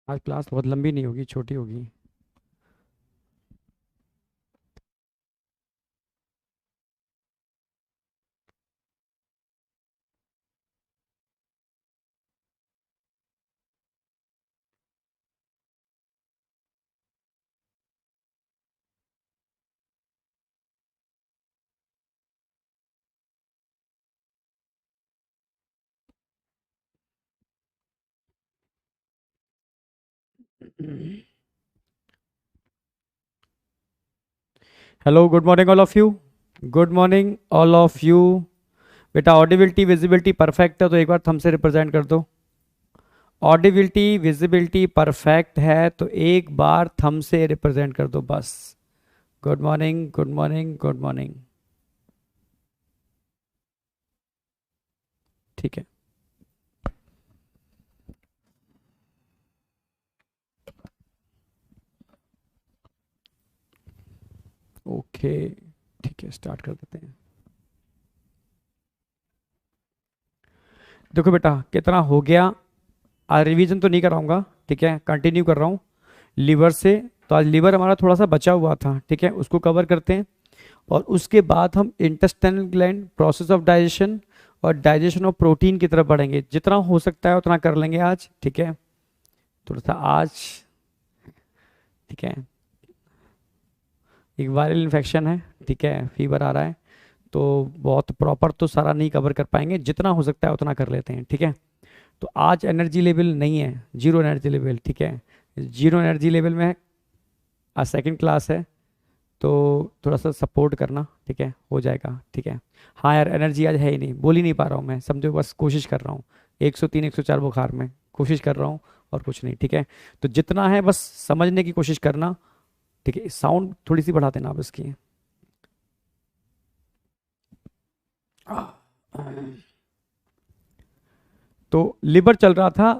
आज क्लास बहुत लंबी नहीं होगी, छोटी होगी। Hello, good morning all of you. Good morning all of you. बेटा ऑडिबिलिटी विजिबिलिटी परफेक्ट है तो एक बार थंब से रिप्रेजेंट कर दो। ऑडिबिलिटी विजिबिलिटी परफेक्ट है तो एक बार थंब से रिप्रेजेंट कर दो बस। Good morning, good morning, good morning. ठीक है। ओके, ठीक है, स्टार्ट कर देते हैं। देखो बेटा कितना हो गया। आज रिवीजन तो नहीं कराऊंगा, ठीक है, कंटिन्यू कर रहा हूँ लीवर से। तो आज लीवर हमारा थोड़ा सा बचा हुआ था, ठीक है, उसको कवर करते हैं। और उसके बाद हम intestinal gland, process of digestion और डाइजेशन ऑफ प्रोटीन की तरफ बढ़ेंगे। जितना हो सकता है उतना कर लेंगे आज, ठीक है। थोड़ा सा आज, ठीक है, एक वायरल इन्फेक्शन है, ठीक है, फीवर आ रहा है, तो बहुत प्रॉपर तो सारा नहीं कवर कर पाएंगे, जितना हो सकता है उतना कर लेते हैं, ठीक है। तो आज एनर्जी लेवल नहीं है, जीरो एनर्जी लेवल, ठीक है। जीरो एनर्जी लेवल में आज सेकंड क्लास है, तो थोड़ा सा सपोर्ट करना, ठीक है, हो जाएगा, ठीक है। हाँ यार, एनर्जी आज है ही नहीं, बोल ही नहीं पा रहा हूँ मैं, समझो, बस कोशिश कर रहा हूँ। 103 104 बुखार में कोशिश कर रहा हूँ और कुछ नहीं, ठीक है। तो जितना है बस समझने की कोशिश करना, ठीक है। साउंड थोड़ी सी बढ़ा देना आप इसकी। तो लिवर चल रहा था,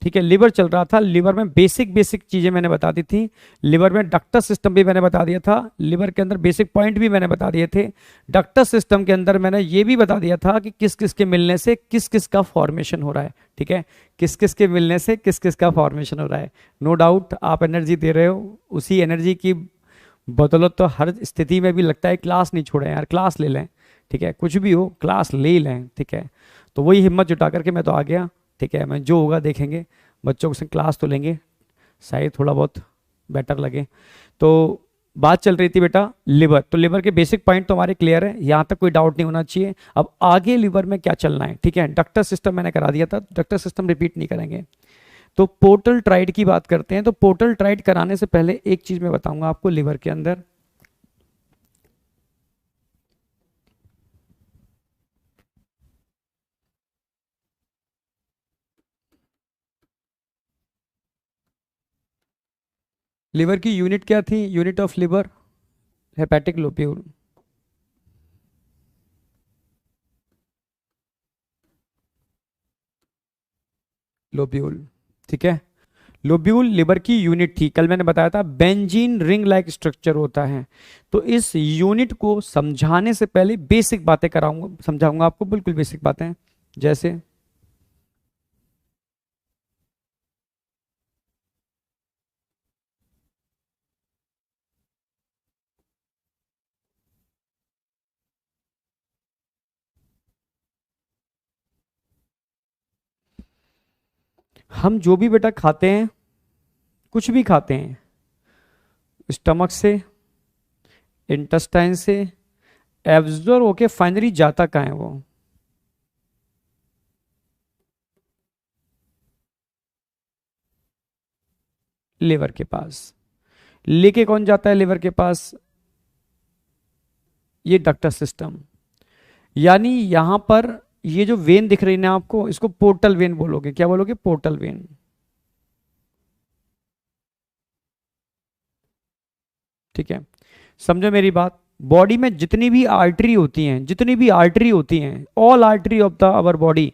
ठीक है, लिवर चल रहा था। लिवर में बेसिक बेसिक चीजें मैंने बता दी थी। लिवर में डक्टर सिस्टम भी मैंने बता दिया था। लिवर के अंदर बेसिक पॉइंट भी मैंने बता दिए थे। डक्टर सिस्टम के अंदर मैंने ये भी बता दिया था कि किस किस के मिलने से किस किस का फॉर्मेशन हो रहा है, ठीक है। किस किस के मिलने से किस किस का फॉर्मेशन हो रहा है। नो डाउट आप एनर्जी दे रहे हो, उसी एनर्जी की बदौलत तो हर स्थिति में भी लगता है क्लास नहीं छोड़े यार, क्लास ले लें, ठीक है, कुछ भी हो क्लास ले ही लें, ठीक है। तो वही हिम्मत जुटा करके मैं तो आ गया, ठीक है। मैं जो होगा देखेंगे, बच्चों से क्लास तो लेंगे, शायद थोड़ा बहुत बेटर लगे। तो बात चल रही थी बेटा लिवर, तो लिवर के बेसिक पॉइंट तो हमारे क्लियर है, यहाँ तक कोई डाउट नहीं होना चाहिए। अब आगे लिवर में क्या चलना है, ठीक है। डक्टर सिस्टम मैंने करा दिया था, डक्टर सिस्टम रिपीट नहीं करेंगे। तो पोर्टल ट्राइड की बात करते हैं। तो पोर्टल ट्राइड कराने से पहले एक चीज मैं बताऊंगा आपको लिवर के अंदर। लिवर की यूनिट क्या थी, unit of liver hepatic lobule. Lobule, ठीक है। लोब्यूल लिवर की यूनिट थी, कल मैंने बताया था बेंजीन रिंग लाइक स्ट्रक्चर होता है। तो इस यूनिट को समझाने से पहले बेसिक बातें कराऊंगा, समझाऊंगा आपको, बिल्कुल बेसिक बातें। जैसे हम जो भी बेटा खाते हैं, कुछ भी खाते हैं, स्टमक से, इंटेस्टाइन से एब्जॉर्ब होके फाइनली जाता कहाँ है वो, लिवर के पास। लेके कौन जाता है लिवर के पास, ये डक्टर सिस्टम। यानी यहां पर ये जो वेन दिख रही है ना आपको, इसको पोर्टल वेन बोलोगे, क्या बोलोगे, पोर्टल वेन, ठीक है। समझो मेरी बात, बॉडी में जितनी भी आर्टरी होती हैं, जितनी भी आर्टरी होती हैं, all artery of the our body,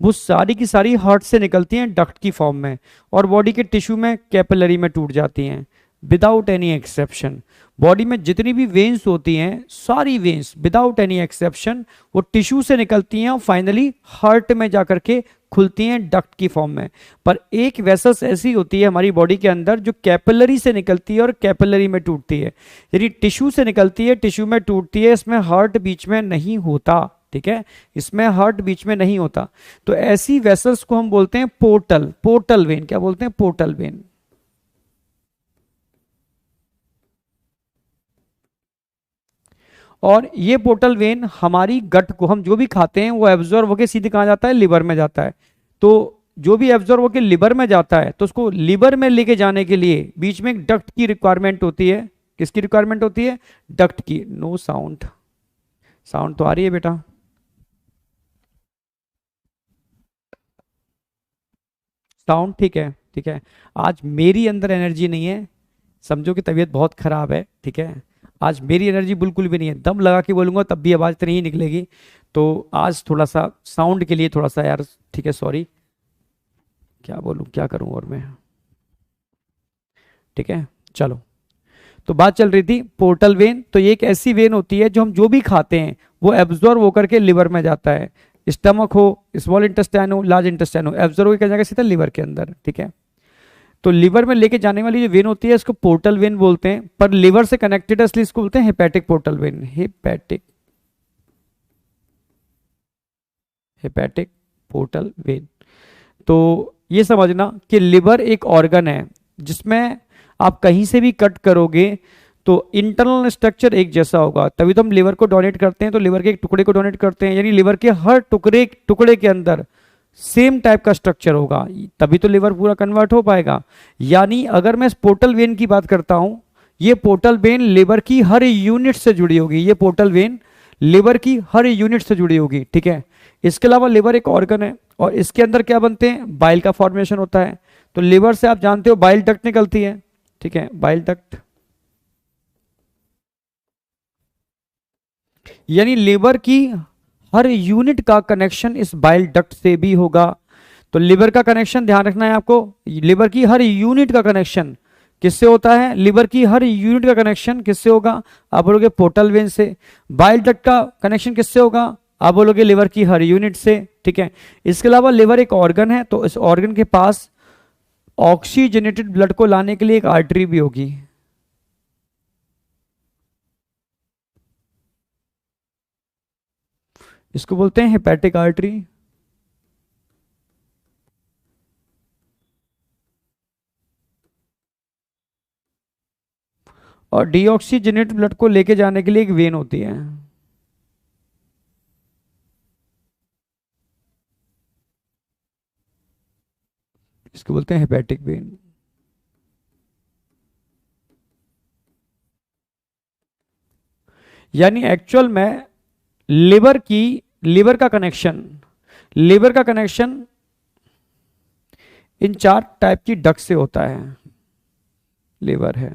वो सारी की सारी हार्ट से निकलती हैं डक्ट की फॉर्म में, और बॉडी के टिश्यू में कैपिलरी में टूट जाती हैं, विदाउट एनी एक्सेप्शन। बॉडी में जितनी भी वेन्स होती हैं, सारी वेन्स विदाउट एनी एक्सेप्शन वो टिश्यू से निकलती हैं और फाइनली हार्ट में जाकर के खुलती हैं डक्ट की फॉर्म में। पर एक वेसल्स ऐसी होती है हमारी बॉडी के अंदर जो कैपिलरी से निकलती है और कैपिलरी में टूटती है, यानी टिश्यू से निकलती है टिश्यू में टूटती है, इसमें हार्ट बीच में नहीं होता, ठीक है, इसमें हार्ट बीच में नहीं होता। तो ऐसी वेसल्स को हम बोलते हैं पोर्टल, पोर्टल वेन। क्या बोलते हैं? Portal vein. और ये पोर्टल वेन हमारी गट को, हम जो भी खाते हैं वो एब्जॉर्ब होकर सीधे कहाँ जाता है? लिवर में जाता है। तो जो भी एब्जॉर्ब होकर लिवर में जाता है तो उसको लिवर में लेके जाने के लिए बीच में एक डक्ट की रिक्वायरमेंट होती है। किसकी रिक्वायरमेंट होती है? डक्ट की। नो साउंड, साउंड तो आ रही है बेटा? साउंड ठीक है, ठीक है। आज मेरी अंदर एनर्जी नहीं है, समझो कि तबीयत बहुत खराब है, ठीक है। आज मेरी एनर्जी बिल्कुल भी नहीं है, दम लगा के बोलूंगा तब भी आवाज़ इतनी ही निकलेगी। तो आज थोड़ा सा साउंड के लिए थोड़ा सा यार, ठीक है, सॉरी। क्या बोलूँ, क्या करूँ और मैं, ठीक है, चलो। तो बात चल रही थी पोर्टल वेन। तो ये एक ऐसी वेन होती है जो हम जो भी खाते हैं वो एब्जॉर्ब होकर के लिवर में जाता है। स्टमक हो, स्मॉल इंटेस्टाइन हो, लार्ज इंटेस्टाइन हो, एब्जॉर्ब होकर जाएगा सीधा लिवर के अंदर, ठीक है। तो लिवर में लेके जाने वाली जो वेन होती है इसको पोर्टल वेन बोलते हैं, पर लिवर से कनेक्टेड है इसलिए इसको बोलते हैं hepatic portal vein. Hepatic, hepatic portal vein. तो ये समझना कि लिवर एक ऑर्गन है जिसमें आप कहीं से भी कट करोगे तो इंटरनल स्ट्रक्चर एक जैसा होगा। तभी तो हम लिवर को डोनेट करते हैं, तो लिवर के एक टुकड़े को डोनेट करते हैं, यानी लिवर के हर टुकड़े टुकड़े के अंदर सेम टाइप का स्ट्रक्चर होगा, तभी तो लिवर पूरा कन्वर्ट हो पाएगा। यानी अगर मैं इस पोर्टल वेन की बात करता हूं, ये पोर्टल वेन लिवर की हर यूनिट से जुड़ी होगी, ये पोर्टल वेन लिवर की हर यूनिट से जुड़ी होगी, ठीक है। इसके अलावा लिवर एक ऑर्गन है और इसके अंदर क्या बनते हैं? बाइल का फॉर्मेशन होता है। तो लिवर से आप जानते हो बाइल डक्ट निकलती है, ठीक है, बाइल डक्ट। यानी लिवर की हर यूनिट का कनेक्शन इस बाइल डक्ट से भी होगा। तो लिवर का कनेक्शन ध्यान रखना है आपको, लिवर की हर यूनिट का कनेक्शन किससे होता है? लिवर की हर यूनिट का कनेक्शन किससे होगा? आप बोलोगे पोर्टल वेन से। बाइल डक्ट का कनेक्शन किससे होगा? आप बोलोगे लिवर की हर यूनिट से, ठीक है। इसके अलावा लिवर एक ऑर्गन है, तो इस ऑर्गन के पास ऑक्सीजनेटेड ब्लड को लाने के लिए एक आर्टरी भी होगी। इसको बोलते हैं हेपेटिक आर्टरी। और डीऑक्सीजनेटेड ब्लड को लेके जाने के लिए एक वेन होती है। इसको बोलते हैं हेपेटिक वेन। यानी एक्चुअल में लिवर का कनेक्शन, लिवर का कनेक्शन इन 4 टाइप की डक से होता है। लिवर है,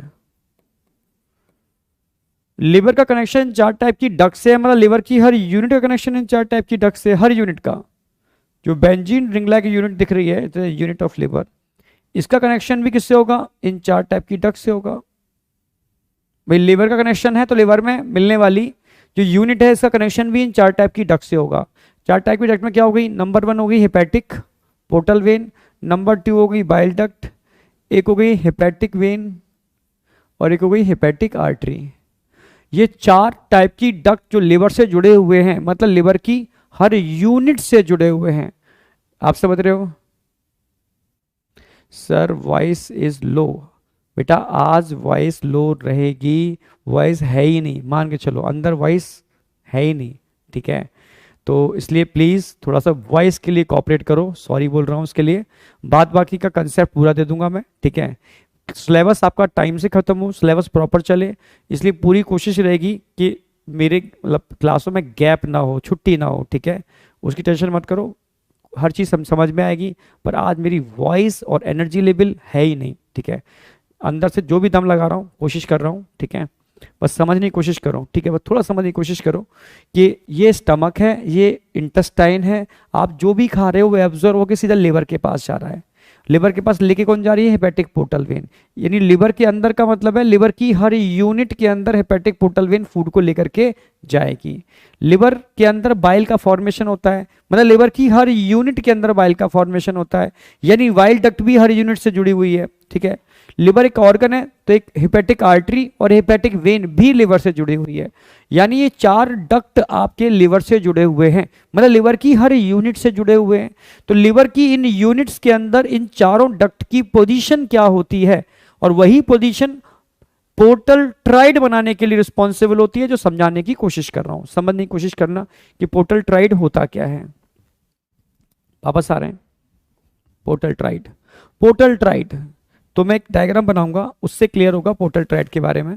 लिवर का कनेक्शन 4 टाइप की डक से है, मतलब लिवर की हर यूनिट का कनेक्शन इन 4 टाइप की डक से, हर यूनिट का। जो बेंजीन रिंगला की यूनिट दिख रही है, यूनिट ऑफ लिवर, इसका कनेक्शन भी किससे होगा? इन 4 टाइप की डक से होगा। भाई लिवर का कनेक्शन है तो लिवर में मिलने वाली जो यूनिट है इसका कनेक्शन भी इन 4 टाइप की डक से होगा। 4 टाइप की डक्ट में क्या हो गई? नंबर 1 हो गई हेपेटिक पोर्टल वेन, नंबर 2 हो गई बाइल डक्ट, एक हो गई हेपेटिक वेन और एक हो गई हेपेटिक आर्टरी। ये 4 टाइप की डक्ट जो लिवर से जुड़े हुए हैं, मतलब लिवर की हर यूनिट से जुड़े हुए हैं। आप समझ रहे हो? Sir voice is low. बेटा आज वॉइस लो रहेगी, वॉइस है ही नहीं, मान के चलो अंदर वॉइस है ही नहीं, ठीक है। तो इसलिए प्लीज़ थोड़ा सा वॉइस के लिए कॉपरेट करो, सॉरी बोल रहा हूँ उसके लिए। बाद बाकी का कंसेप्ट पूरा दे दूंगा मैं, ठीक है। सिलेबस आपका टाइम से खत्म हो, सिलेबस प्रॉपर चले, इसलिए पूरी कोशिश रहेगी कि मेरे मतलब क्लासों में गैप ना हो, छुट्टी ना हो, ठीक है। उसकी टेंशन मत करो, हर चीज़ समझ में आएगी। पर आज मेरी वॉइस और एनर्जी लेवल है ही नहीं, ठीक है। अंदर से जो भी दम लगा रहा हूँ, कोशिश कर रहा हूँ, ठीक है। बस समझने की कोशिश करो, ठीक है। बस थोड़ा समझने की कोशिश करो कि ये स्टमक है, ये इंटेस्टाइन है, आप जो भी खा रहे हो वो एब्जॉर्ब होकर सीधा लिवर के पास जा रहा है। लिवर के पास लेके कौन जा रही है, हेपेटिक पोर्टल वेन। यानी लिवर के अंदर का मतलब है लिवर की हर यूनिट के अंदर हेपेटिक पोर्टल वेन फूड को लेकर के जाएगी। लिवर के अंदर बाइल का फॉर्मेशन होता है, मतलब लिवर की हर यूनिट के अंदर बाइल का फॉर्मेशन होता है, यानी बाइल डक्ट भी हर यूनिट से जुड़ी हुई है, ठीक है। लिवर एक ऑर्गन है तो एक हेपेटिक आर्टरी और हेपेटिक वेन भी लिवर से जुड़ी हुई है, यानी ये 4 डक्ट आपके लिवर से जुड़े हुए हैं, मतलब लिवर की हर यूनिट से जुड़े हुए हैं। तो लिवर की इन यूनिट्स के अंदर इन चारों डक्ट की पोजीशन क्या होती है, और वही पोजीशन पोर्टल ट्राइड बनाने के लिए रिस्पॉन्सिबल होती है, जो समझाने की कोशिश कर रहा हूं। समझने की कोशिश करना कि पोर्टल ट्राइड होता क्या है। वापस आ रहे हैं, पोर्टल ट्राइड। पोर्टल ट्राइड तो मैं एक डायग्राम बनाऊंगा, उससे क्लियर होगा पोर्टल ट्राइड के बारे में।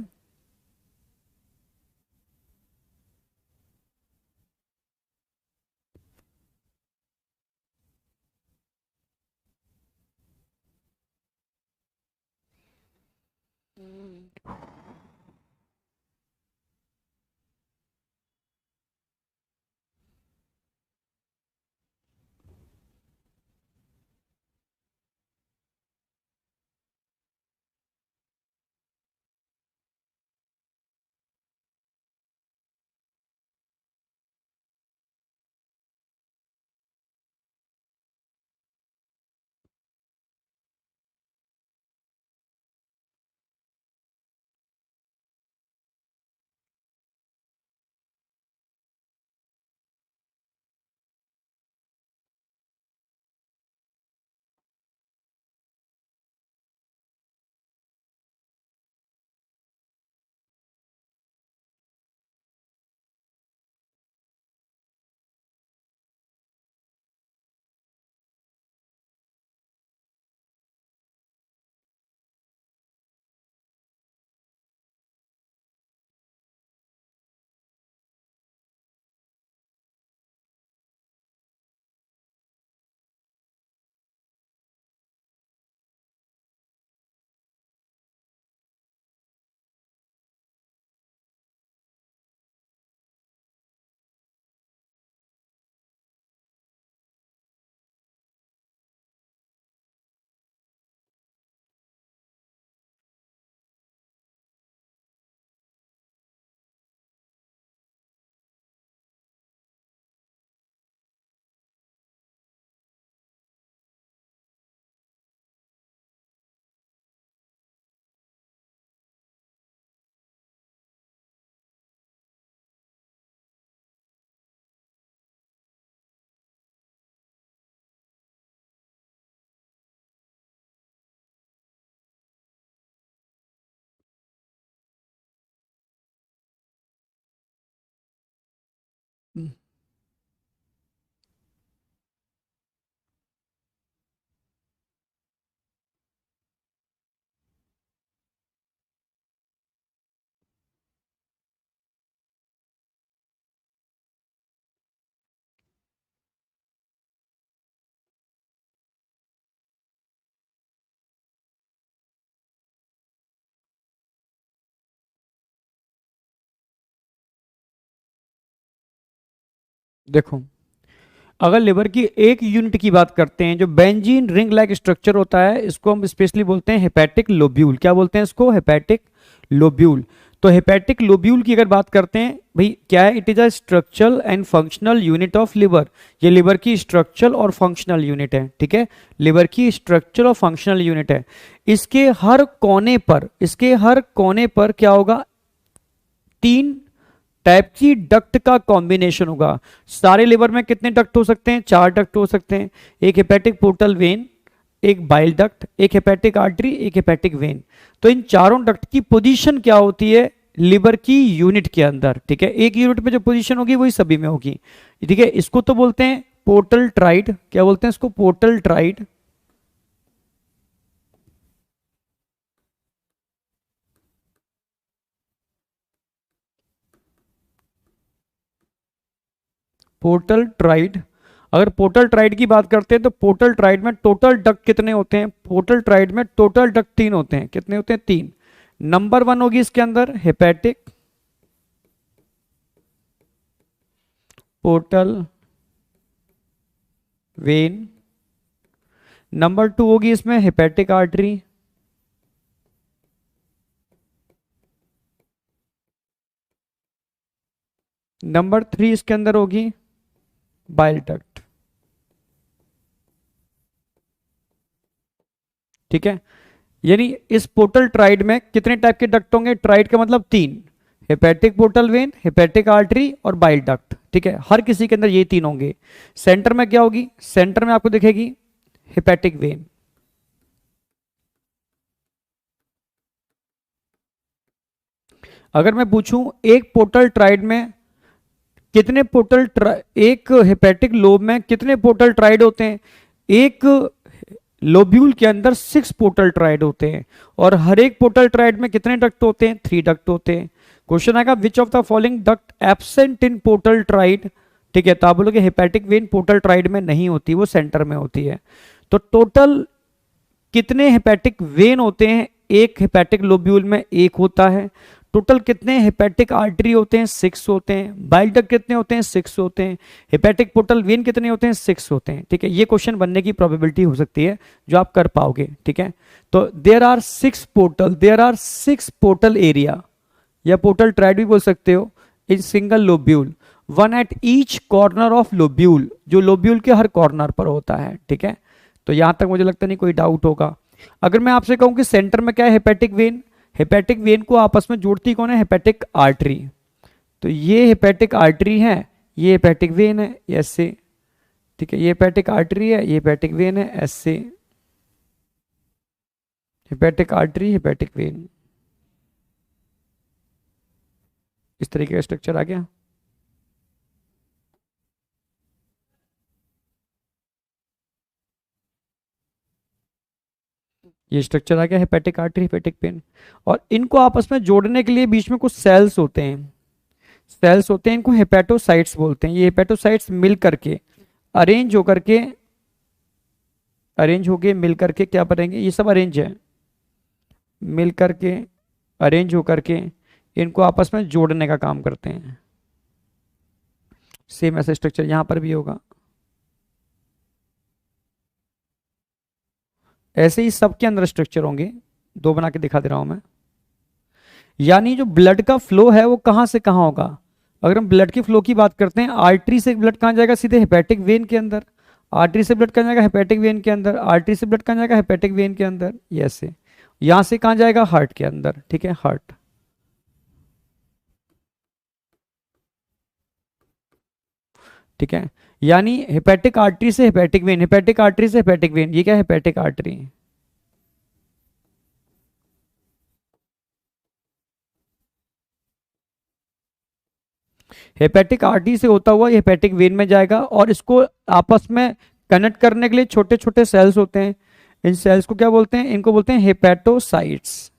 देखो, अगर लिवर की एक यूनिट की बात करते हैं, जो बेंजीन रिंग लाइक स्ट्रक्चर होता है, इसको हम स्पेशली बोलते हैं हेपेटिक लोब्यूल। क्या बोलते हैं इसको, हेपेटिक लोब्यूल। तो हेपेटिक लोब्यूल की अगर बात करते हैं भाई, क्या है, it is a structural and functional unit of liver. ये लिवर की स्ट्रक्चरल और फंक्शनल यूनिट है, ठीक है, लिवर की स्ट्रक्चरल और फंक्शनल यूनिट है। इसके हर कोने पर क्या होगा, 3 टाइप की डक्ट का कॉम्बिनेशन होगा। सारे लिवर में कितने डक्ट हो सकते हैं, 4 डक्ट हो सकते हैं। एक हेपेटिक पोर्टल वेन, एक बाइल डक्ट, एक हेपेटिक आर्टरी, एक हेपेटिक वेन। तो इन चारों डक्ट की पोजीशन क्या होती है लिवर की यूनिट के अंदर, ठीक है। एक यूनिट पे जो पोजीशन होगी वही सभी में होगी, ठीक है। इसको तो बोलते हैं पोर्टल ट्राइड। क्या बोलते हैं इसको, पोर्टल ट्राइड। Portal tried. अगर पोर्टल ट्राइड की बात करते हैं तो पोर्टल ट्राइड में टोटल डक्ट कितने होते हैं, पोर्टल ट्राइड में टोटल डक्ट 3 होते हैं। कितने होते हैं, 3। नंबर 1 होगी इसके अंदर हेपेटिक पोर्टल वेन। नंबर 2 होगी इसमें हेपेटिक आर्टरी। नंबर 3 इसके अंदर होगी बाइल डक्ट। ठीक है, यानी इस पोर्टल ट्राइड में कितने टाइप के डक्ट होंगे? ट्राइड का मतलब 3, hepatic portal vein, hepatic artery और बाइल डक्ट। ठीक है, हर किसी के अंदर ये 3 होंगे। सेंटर में क्या होगी? सेंटर में आपको दिखेगी हेपेटिक वेन। अगर मैं पूछूं एक पोर्टल ट्राइड में कितने एक हेपेटिक लोब में कितने पोर्टल ट्राइड होते हैं? एक लोब्यूल के अंदर 6 पोर्टल ट्राइड होते हैं। और हर एक पोर्टल ट्राइड में कितने डक्ट होते हैं? 3 डक्ट होते हैं। क्वेश्चन आएगा विच of the following duct absent in portal tried. ठीक है, तो आप बोलोगे हेपेटिक वेन पोर्टल ट्राइड में नहीं होती, वो सेंटर में होती है। तो टोटल कितने हेपेटिक वेन होते हैं? एक हेपेटिक लोब्यूल में एक होता है। टोटल कितने हेपेटिक आर्टरी होते हैं? 6 होते हैं। बाइल डक्ट कितने होते हैं? 6 होते हैं। हेपेटिक पोर्टल वेन कितने होते हैं? 6 होते हैं। ठीक है, ये क्वेश्चन बनने की प्रोबेबिलिटी हो सकती है जो आप कर पाओगे। ठीक है, तो देयर आर 6 पोर्टल एरिया या पोर्टल ट्राइड भी बोल सकते हो in single lobule, 1 at each corner of lobule, जो लोब्यूल के हर कॉर्नर पर होता है। ठीक है, तो यहां तक मुझे लगता नहीं कोई डाउट होगा। अगर मैं आपसे कहूं कि सेंटर में क्या है? Hepatic vein. हेपेटिक वेन को आपस में जोड़ती कौन है? Hepatic artery. तो ये हेपेटिक आर्टरी है, ये हेपेटिक वेन है ऐसे। ठीक है, ये हेपेटिक आर्टरी है, ये हेपेटिक वेन है ऐसे। हेपेटिक आर्टरी, हेपेटिक वेन, इस तरीके का स्ट्रक्चर आ गया। ये स्ट्रक्चर आ गया हेपेटिक आर्टरी, हेपेटिक वेन। और इनको आपस में जोड़ने के लिए बीच में कुछ सेल्स होते हैं। सेल्स होते हैं, इनको हेपेटोसाइट्स बोलते हैं। ये हेपेटोसाइट्स मिल करके अरेंज होकर के मिल करके क्या बनेंगे? ये सब अरेंज है, मिल करके अरेंज होकर के इनको आपस में जोड़ने का काम करते हैं। सेम ऐसा स्ट्रक्चर यहां पर भी होगा। ऐसे ही सबके अंदर स्ट्रक्चर होंगे, 2 बना के दिखा दे रहा हूं मैं। यानी जो ब्लड का फ्लो है वो कहां से कहां होगा? अगर हम ब्लड की फ्लो की बात करते हैं, आर्टरी से ब्लड कहां जाएगा? सीधे हेपेटिक वेन के अंदर। आर्टरी से ब्लड कहां जाएगा? हेपेटिक वेन के अंदर। आर्टरी से ब्लड कहां जाएगा? हेपेटिक वेन के अंदर। ये ऐसे यहां से कहां जाएगा? हार्ट के अंदर। ठीक है, हार्ट। ठीक है, यानी हेपेटिक आर्टरी से हेपेटिक वेन, हेपेटिक आर्टरी से हेपेटिक वेन, ये क्या है? Hepatic artery. हेपेटिक आर्टरी से होता हुआ ये हेपेटिक वेन में जाएगा और इसको आपस में कनेक्ट करने के लिए छोटे छोटे सेल्स होते हैं। इन सेल्स को क्या बोलते हैं? इनको बोलते हैं हेपेटोसाइट्स।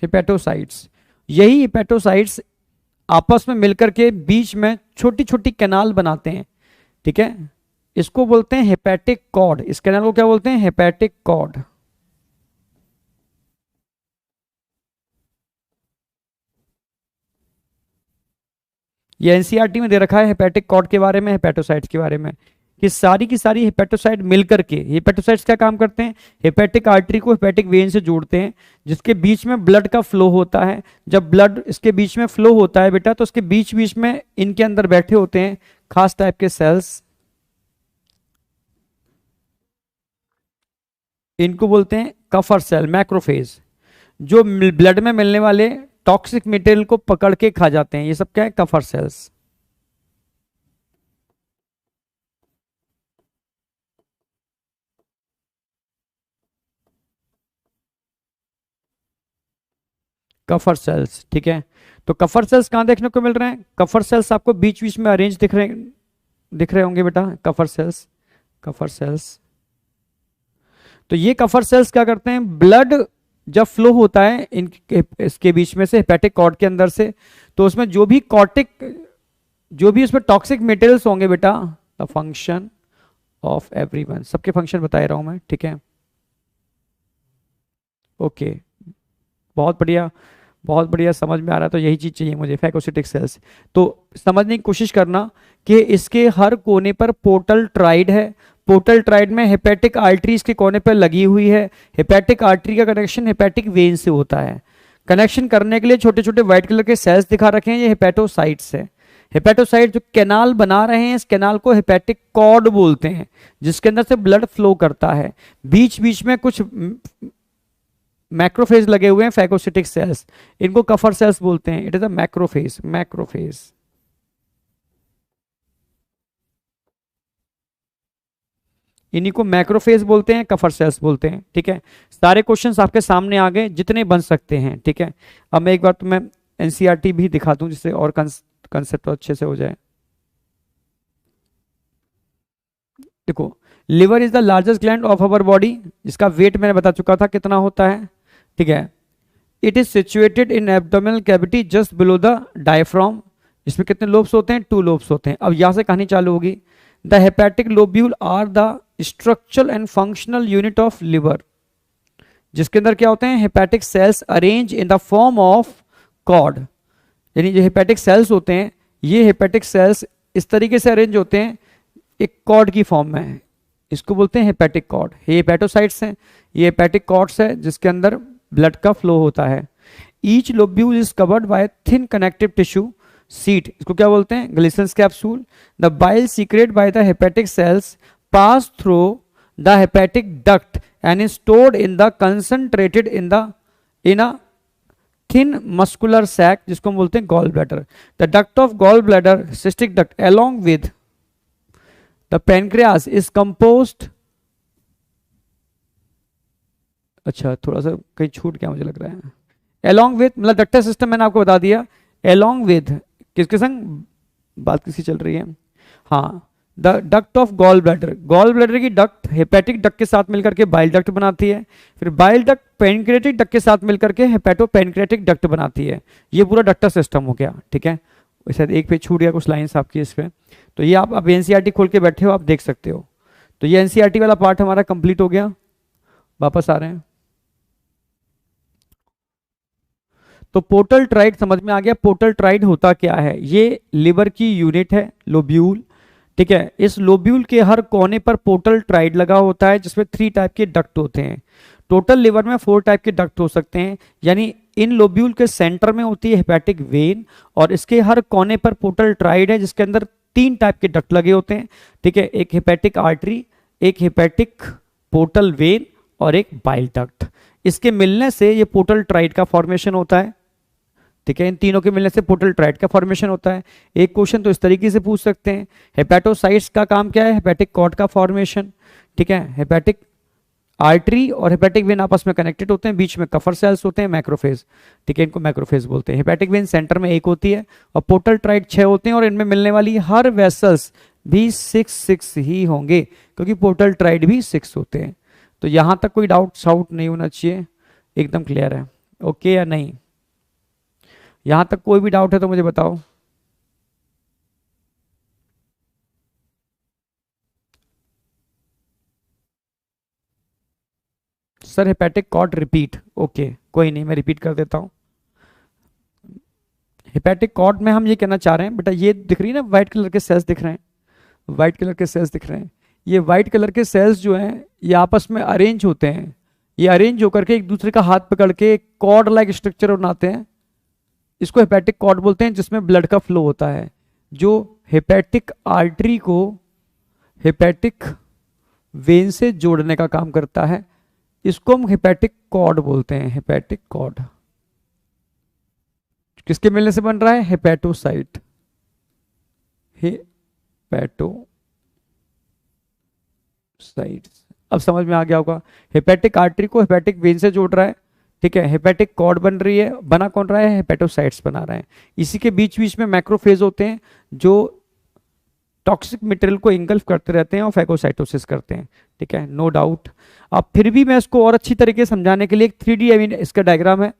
हेपेटोसाइट्स, यही हेपेटोसाइट्स आपस में मिलकर के बीच में छोटी छोटी कैनाल बनाते हैं। ठीक है, इसको बोलते हैं हेपेटिक कॉर्ड। इस कैनाल को क्या बोलते हैं? Hepatic cord. ये एनसीईआरटी में दे रखा है हेपेटिक कॉर्ड के बारे में, हेपेटोसाइट्स के बारे में, कि सारी की सारी हेपेटोसाइट मिलकर के, हेपेटोसाइट्स क्या काम करते हैं? हेपेटिक आर्टरी को हेपेटिक वेन से जोड़ते हैं, जिसके बीच में ब्लड का फ्लो होता है। जब ब्लड इसके बीच में फ्लो होता है बेटा, तो उसके बीच बीच में इनके अंदर बैठे होते हैं खास टाइप के सेल्स। इनको बोलते हैं कफर सेल, मैक्रोफेज, जो ब्लड में मिलने वाले टॉक्सिक मटेरियल को पकड़ के खा जाते हैं। ये सब क्या है? Kupffer cells. Kupffer cells. ठीक है, तो कफर सेल्स कहां देखने को मिल रहे हैं? कफर सेल्स आपको बीच बीच में अरेंज दिख रहे होंगे बेटा, कफर सेल्स। कफर सेल्स, तो ये कफर सेल्स क्या करते हैं? ब्लड जब फ्लो होता है इसके बीच में से, हेपेटिक कॉर्ड के अंदर से, तो उसमें जो भी उसमें टॉक्सिक मटेरियल्स होंगे बेटा, द फंक्शन ऑफ एवरीवन, सबके फंक्शन बता रहा हूं मैं। ठीक है, ओके, बहुत बढ़िया, बहुत बढ़िया, समझ में आ रहा है। तो यही चीज चाहिए मुझे, फैगोसिटिक सेल्स। तो समझने की कोशिश करना कि इसके हर कोने पर पोर्टल ट्राइड है। पोर्टल ट्राइड में हेपेटिक आर्टरी इसके कोने पर लगी हुई है। हेपेटिक आर्टरी का कनेक्शन हेपेटिक वेन से होता है। कनेक्शन करने के लिए छोटे छोटे व्हाइट कलर के सेल्स दिखा रखे हैं, ये हेपेटोसाइट्स है। हेपेटोसाइट जो कैनाल बना रहे हैं, इस कैनाल को हेपेटिक कॉर्ड बोलते हैं, जिसके अंदर से ब्लड फ्लो करता है। बीच बीच में कुछ मैक्रोफेज लगे हुए हैं, फैगोसिटिक सेल्स, इनको कफर सेल्स बोलते हैं। It is a macrophage, macrophage. इन्हीं को मैक्रोफेज बोलते हैं, कफर सेल्स बोलते हैं। ठीक है, सारे क्वेश्चंस आपके सामने आ गए जितने बन सकते हैं। ठीक है, अब मैं एक बार तुम्हें एनसीईआरटी भी दिखा दूं जिससे और कंसेप्ट अच्छे से हो जाए। देखो, liver is the largest gland of our body, जिसका वेट मैंने बता चुका था कितना होता है। ठीक है, it is situated in abdominal cavity just below the diaphragm. इसमें कितने लोब्स होते हैं? 2 लोब्स होते हैं। अब यहां से कहानी चालू होगी। The hepatic lobule are the structural and functional unit of liver, जिसके अंदर क्या होते हैं? Hepatic cells arrange in the form of cord. यानी जो हेपेटिक सेल्स होते हैं, ये हेपेटिक सेल्स इस तरीके से अरेंज होते हैं, एक कॉर्ड की फॉर्म में है। इसको बोलते हैं हेपेटिक कॉर्ड। ये हेपेटोसाइट्स हैं, ये हेपेटिक कॉर्ड्स है जिसके अंदर ब्लड का फ्लो होता है। Each lobule is covered by thin connective tissue sheet, इसको क्या बोलते हैं? Glisson's capsule. The bile secret by the hepatic cells pass through the hepatic duct and is stored in the concentrated in a thin muscular sac, जिसको हम बोलते हैं gall bladder. The duct of gall bladder, cystic duct, along with the pancreas is composed। अच्छा, थोड़ा सा कहीं छूट गया मुझे लग रहा है। along with मतलब डक्टर सिस्टम मैंने आपको बता दिया। along with किसके संग बात किसकी चल रही है? हाँ, the duct of gall bladder. Gall bladder की डक्ट हेपेटिक डक्ट के साथ मिलकर के बाइल डक्ट बनाती है। फिर बाइल डक्ट पेनक्रियाटिक डक्ट के साथ मिलकर के हेपेटो पेनक्रियाटिक डक्ट बनाती है। ये पूरा डक्टर सिस्टम हो गया। ठीक है, शायद एक पेज छूट गया, कुछ लाइंस आपकी इस पे। तो ये आप अब एनसीईआरटी खोल के बैठे हो, आप देख सकते हो। तो ये एनसीईआरटी वाला पार्ट हमारा कंप्लीट हो गया। वापस आ रहे हैं। तो पोर्टल ट्राइड समझ में आ गया। पोर्टल ट्राइड होता क्या है? ये लिवर की यूनिट है, लोब्यूल। ठीक है, इस लोब्यूल के हर कोने पर पोर्टल ट्राइड लगा होता है, जिसमें 3 टाइप के डक्ट होते हैं। टोटल लिवर में 4 टाइप के डक्ट हो सकते हैं। यानी इन लोब्यूल के सेंटर में होती है हेपेटिक वेन, और इसके हर कोने पर पोर्टल ट्राइड है, जिसके अंदर 3 टाइप के डक्ट लगे होते हैं। ठीक है, एक हेपेटिक आर्टरी, एक हेपेटिक पोर्टल वेन और एक बाइल डक्ट। इसके मिलने से ये पोर्टल ट्राइड का फॉर्मेशन होता है। ठीक है, इन तीनों के मिलने से पोर्टल ट्राइड का फॉर्मेशन होता है। एक क्वेश्चन तो इस तरीके से पूछ सकते हैं, हेपेटोसाइट्स का काम क्या है? हेपेटिक कॉर्ड का फॉर्मेशन। ठीक है, हेपेटिक आर्टरी और हेपेटिक वेन आपस में कनेक्टेड होते हैं, बीच में कफर सेल्स होते हैं, मैक्रोफेज। ठीक है, इनको मैक्रोफेज बोलते हैं। हेपेटिक वेन सेंटर में एक होती है और पोर्टल ट्राइड 6 होते हैं, और इनमें मिलने वाली हर वेसल्स भी 6 ही होंगे, क्योंकि पोर्टल ट्राइड भी 6 होते हैं। तो यहां तक कोई डाउट साउट नहीं होना चाहिए, एकदम क्लियर है। ओके या नहीं? यहां तक कोई भी डाउट है तो मुझे बताओ। Sir hepatic cord repeat, okay कोई नहीं, मैं रिपीट कर देता हूं। हेपेटिक कॉर्ड में हम ये कहना चाह रहे हैं बेटा, ये दिख रही है ना व्हाइट कलर के सेल्स दिख रहे हैं, व्हाइट कलर के सेल्स दिख रहे हैं। ये व्हाइट कलर के सेल्स जो हैं ये आपस में अरेंज होते हैं। ये अरेंज होकर के एक दूसरे का हाथ पकड़ के एक कॉर्ड लाइक स्ट्रक्चर बनाते हैं। इसको हेपेटिक कॉर्ड बोलते हैं, जिसमें ब्लड का फ्लो होता है, जो हेपेटिक आर्टरी को हेपेटिक वेन से जोड़ने का काम करता है। इसको हम हेपेटिक कॉर्ड बोलते हैं, हेपेटिक कॉर्ड। किसके मिलने से बन रहा है? Hepatocyte, hepatocytes. अब समझ में आ गया होगा। हेपेटिक आर्टरी को हेपेटिक वेन से जोड़ रहा है। ठीक है, हेपेटिक कॉर्ड बन रही है, बना कौन रहा है? हेपेटोसाइट्स बना रहा है। इसी के बीच बीच में मैक्रोफेज होते हैं, जो टॉक्सिक मटेरियल को इंगल्फ करते रहते हैं और फैगोसाइटोसिस करते हैं। ठीक है, नो डाउट। अब फिर भी मैं इसको और अच्छी तरीके से समझाने के लिए एक 3D इसका डायग्राम है।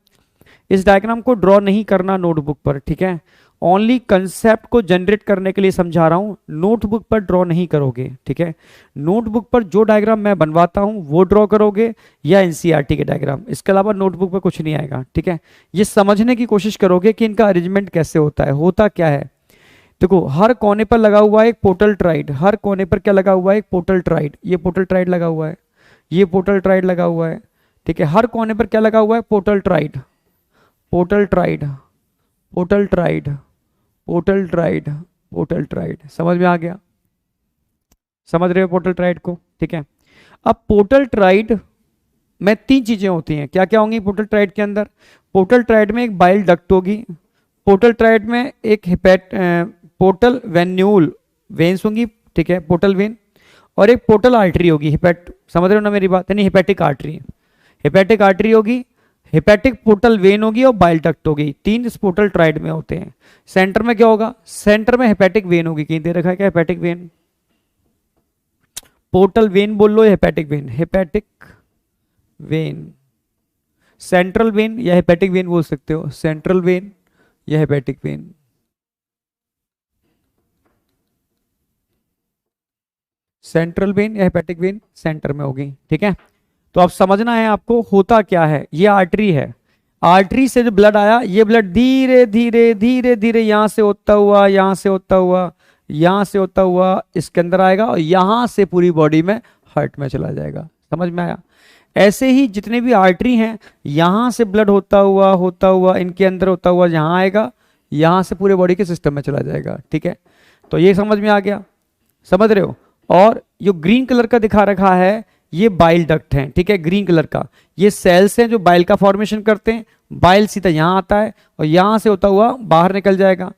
इस डायग्राम को ड्रॉ नहीं करना नोटबुक पर, ठीक है, ओनली कंसेप्ट को जनरेट करने के लिए समझा रहा हूँ, नोटबुक पर ड्रॉ नहीं करोगे, ठीक है। नोटबुक पर जो डायग्राम मैं बनवाता हूँ वो ड्रॉ करोगे या एनसीईआरटी के डायग्राम, इसके अलावा नोटबुक पर कुछ नहीं आएगा, ठीक है। ये समझने की कोशिश करोगे कि इनका अरेंजमेंट कैसे होता है, होता क्या है। देखो हर कोने पर लगा हुआ है एक पोर्टल ट्राइड, हर कोने पर क्या लगा हुआ है, एक पोर्टल ट्राइड, ये पोर्टल ट्राइड लगा हुआ है, ये पोर्टल ट्राइड लगा हुआ है, ठीक है। हर कोने पर क्या लगा हुआ है, portal tried, portal tried, portal tried, portal tried, portal tried, समझ में आ गया, समझ रहे हो पोर्टल ट्राइड को, ठीक है। अब पोर्टल ट्राइड में तीन चीजें होती हैं, क्या क्या होंगी पोर्टल ट्राइड के अंदर। पोर्टल ट्राइड में एक बाइल डक्ट होगी, पोर्टल ट्राइड में एक पोर्टल वेन्यूल वेन्स होंगी, ठीक है, पोर्टल वेन, और एक पोर्टल आर्टरी होगी, समझ रहे हो ना मेरी बात, यानी हेपेटिक आर्टरी, हेपेटिक आर्टरी होगी, हेपेटिक पोर्टल वेन होगी और बाइल डक्ट होगी, तीन इस पोर्टल ट्राइड में होते हैं। सेंटर में क्या होगा, सेंटर में हेपेटिक वेन होगी, कहीं दे रखा है क्या, हेपेटिक वेन, पोर्टल वेन बोल लो, hepatic vein, hepatic vein, central vein या हेपेटिक वेन बोल सकते हो, सेंट्रल वेन या हेपेटिक वेन, सेंट्रल वेन या हेपेटिक वेन सेंटर में होगी, ठीक है। तो अब समझना है आपको होता क्या है, ये आर्टरी है, आर्टरी से जो ब्लड आया, ये ब्लड धीरे धीरे धीरे धीरे यहां से होता हुआ, यहां से होता हुआ, यहां से होता हुआ इसके अंदर आएगा और यहां से पूरी बॉडी में हार्ट में चला जाएगा, समझ में आया। ऐसे ही जितने भी आर्टरी हैं, यहां से ब्लड होता हुआ इनके अंदर होता हुआ यहां आएगा, यहां से पूरे बॉडी के सिस्टम में चला जाएगा, ठीक है। तो ये समझ में आ गया, समझ रहे हो। और जो ग्रीन कलर का दिखा रखा है ये बाइल डक्ट है, ठीक है, ग्रीन कलर का, ये सेल्स हैं जो बाइल का फॉर्मेशन करते हैं, बाइल सीधा यहां आता है और यहां से होता हुआ बाहर निकल जाएगा।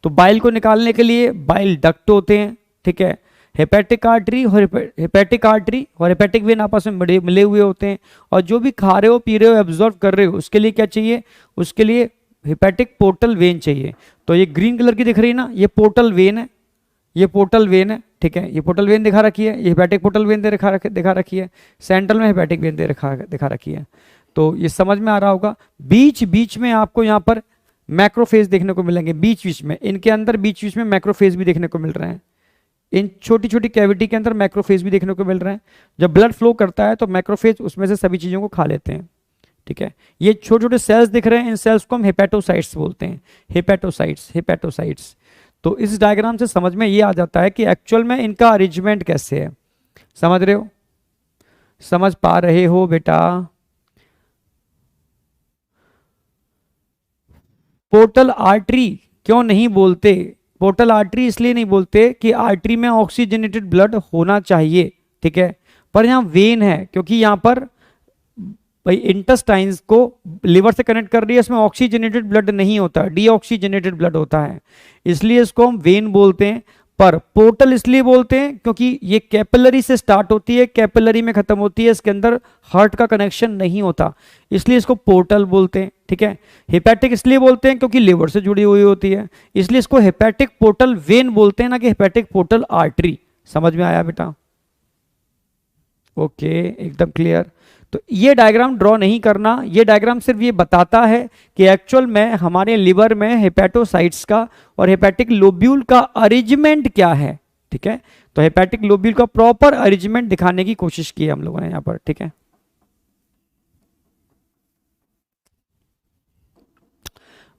तो बाइल को निकालने के लिए बाइल डक्ट होते हैं, ठीक है। हेपेटिक आर्टरी और हेपेटिक आर्टरी और हेपेटिक वेन आपस में मिले हुए होते हैं, और जो भी खा रहे हो पी रहे हो एब्जॉर्ब कर रहे हो उसके लिए क्या चाहिए, उसके लिए हेपेटिक पोर्टल वेन चाहिए। तो ये ग्रीन कलर की दिख रही है ना, ये पोर्टल वेन है, ये पोर्टल वेन है, ठीक है, ये पोर्टल वेन दिखा रखी है, ये हेपेटिक पोर्टल वेन दिखा रखी है, सेंट्रल में हेपेटिक वेन दिखा रखी है। तो ये समझ में आ रहा होगा। बीच बीच में आपको यहाँ पर मैक्रोफेज देखने को मिलेंगे, बीच बीच में इनके अंदर बीच बीच में मैक्रोफेज भी देखने को मिल रहे हैं, इन छोटी छोटी कैविटी के अंदर मैक्रोफेज भी देखने को मिल रहे हैं। जब ब्लड फ्लो करता है तो मैक्रोफेज उसमें से सभी चीजों को खा लेते हैं, ठीक है। ये छोटे छोटे सेल्स दिख रहे हैं, इन सेल्स को हम हेपेटोसाइट्स बोलते हैं, हेपेटोसाइट्स, हेपेटोसाइट्स। तो इस डायग्राम से समझ में ये आ जाता है कि एक्चुअल में इनका अरेंजमेंट कैसे है, समझ रहे हो, समझ पा रहे हो बेटा। पोर्टल आर्टरी क्यों नहीं बोलते, पोर्टल आर्टरी इसलिए नहीं बोलते कि आर्टरी में ऑक्सीजनेटेड ब्लड होना चाहिए, ठीक है, पर यहाँ वेन है, क्योंकि यहाँ पर भाई इंटेस्टाइन्स को लिवर से कनेक्ट कर रही है, इसमें ऑक्सीजनेटेड ब्लड नहीं होता, डीऑक्सीजनेटेड ब्लड होता है, इसलिए इसको हम वेन बोलते हैं। पर पोर्टल इसलिए बोलते हैं क्योंकि ये कैपिलरी से स्टार्ट होती है, कैपिलरी में खत्म होती है, इसके अंदर हार्ट का कनेक्शन नहीं होता, इसलिए इसको पोर्टल बोलते हैं, ठीक है। हेपेटिक इसलिए बोलते हैं क्योंकि लिवर से जुड़ी हुई होती है, इसलिए इसको हेपेटिक पोर्टल वेन बोलते हैं, ना कि हेपेटिक पोर्टल आर्टरी। समझ में आया बेटा, ओके, एकदम क्लियर। तो ये डायग्राम ड्रॉ नहीं करना, ये डायग्राम सिर्फ ये बताता है कि एक्चुअल में हमारे लिवर में हेपेटोसाइट्स का और हेपेटिक लोब्यूल का अरेंजमेंट क्या है, ठीक है। तो हेपेटिक लोब्यूल का प्रॉपर अरेंजमेंट दिखाने की कोशिश की है हम लोगों ने यहां पर, ठीक है।